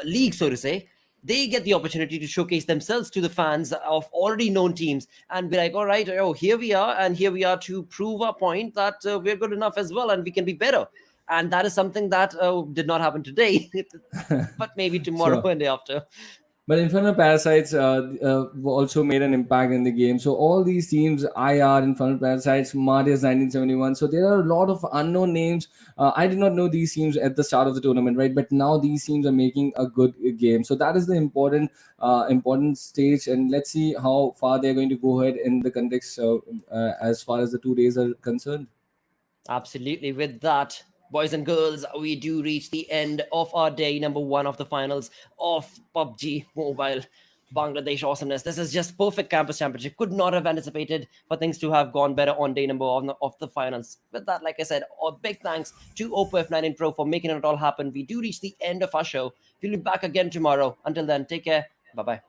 Speaker 2: league, so to say. They get the opportunity to showcase themselves to the fans of already known teams and be like, all right, oh, here we are, and here we are to prove our point that we're good enough as well and we can be better. And that is something that did not happen today, but maybe tomorrow
Speaker 3: Sure.
Speaker 2: and day after.
Speaker 3: But Infernal Parasites also made an impact in the game. So all these teams, IR, Infernal Parasites, MARTYRS 1971. So there are a lot of unknown names. I did not know these teams at the start of the tournament, right? But now these teams are making a good game. So that is the important stage. And let's see how far they're going to go ahead in the context as far as the 2 days are concerned.
Speaker 2: Absolutely. With that, boys and girls, we do reach the end of our day number one of the finals of PUBG Mobile Bangladesh Awesomeness. This is just perfect campus championship. Could not have anticipated for things to have gone better on day number of the finals. With that, like I said, a big thanks to Oppo F19 Pro for making it all happen. We do reach the end of our show. We'll be back again tomorrow. Until then, take care. Bye bye.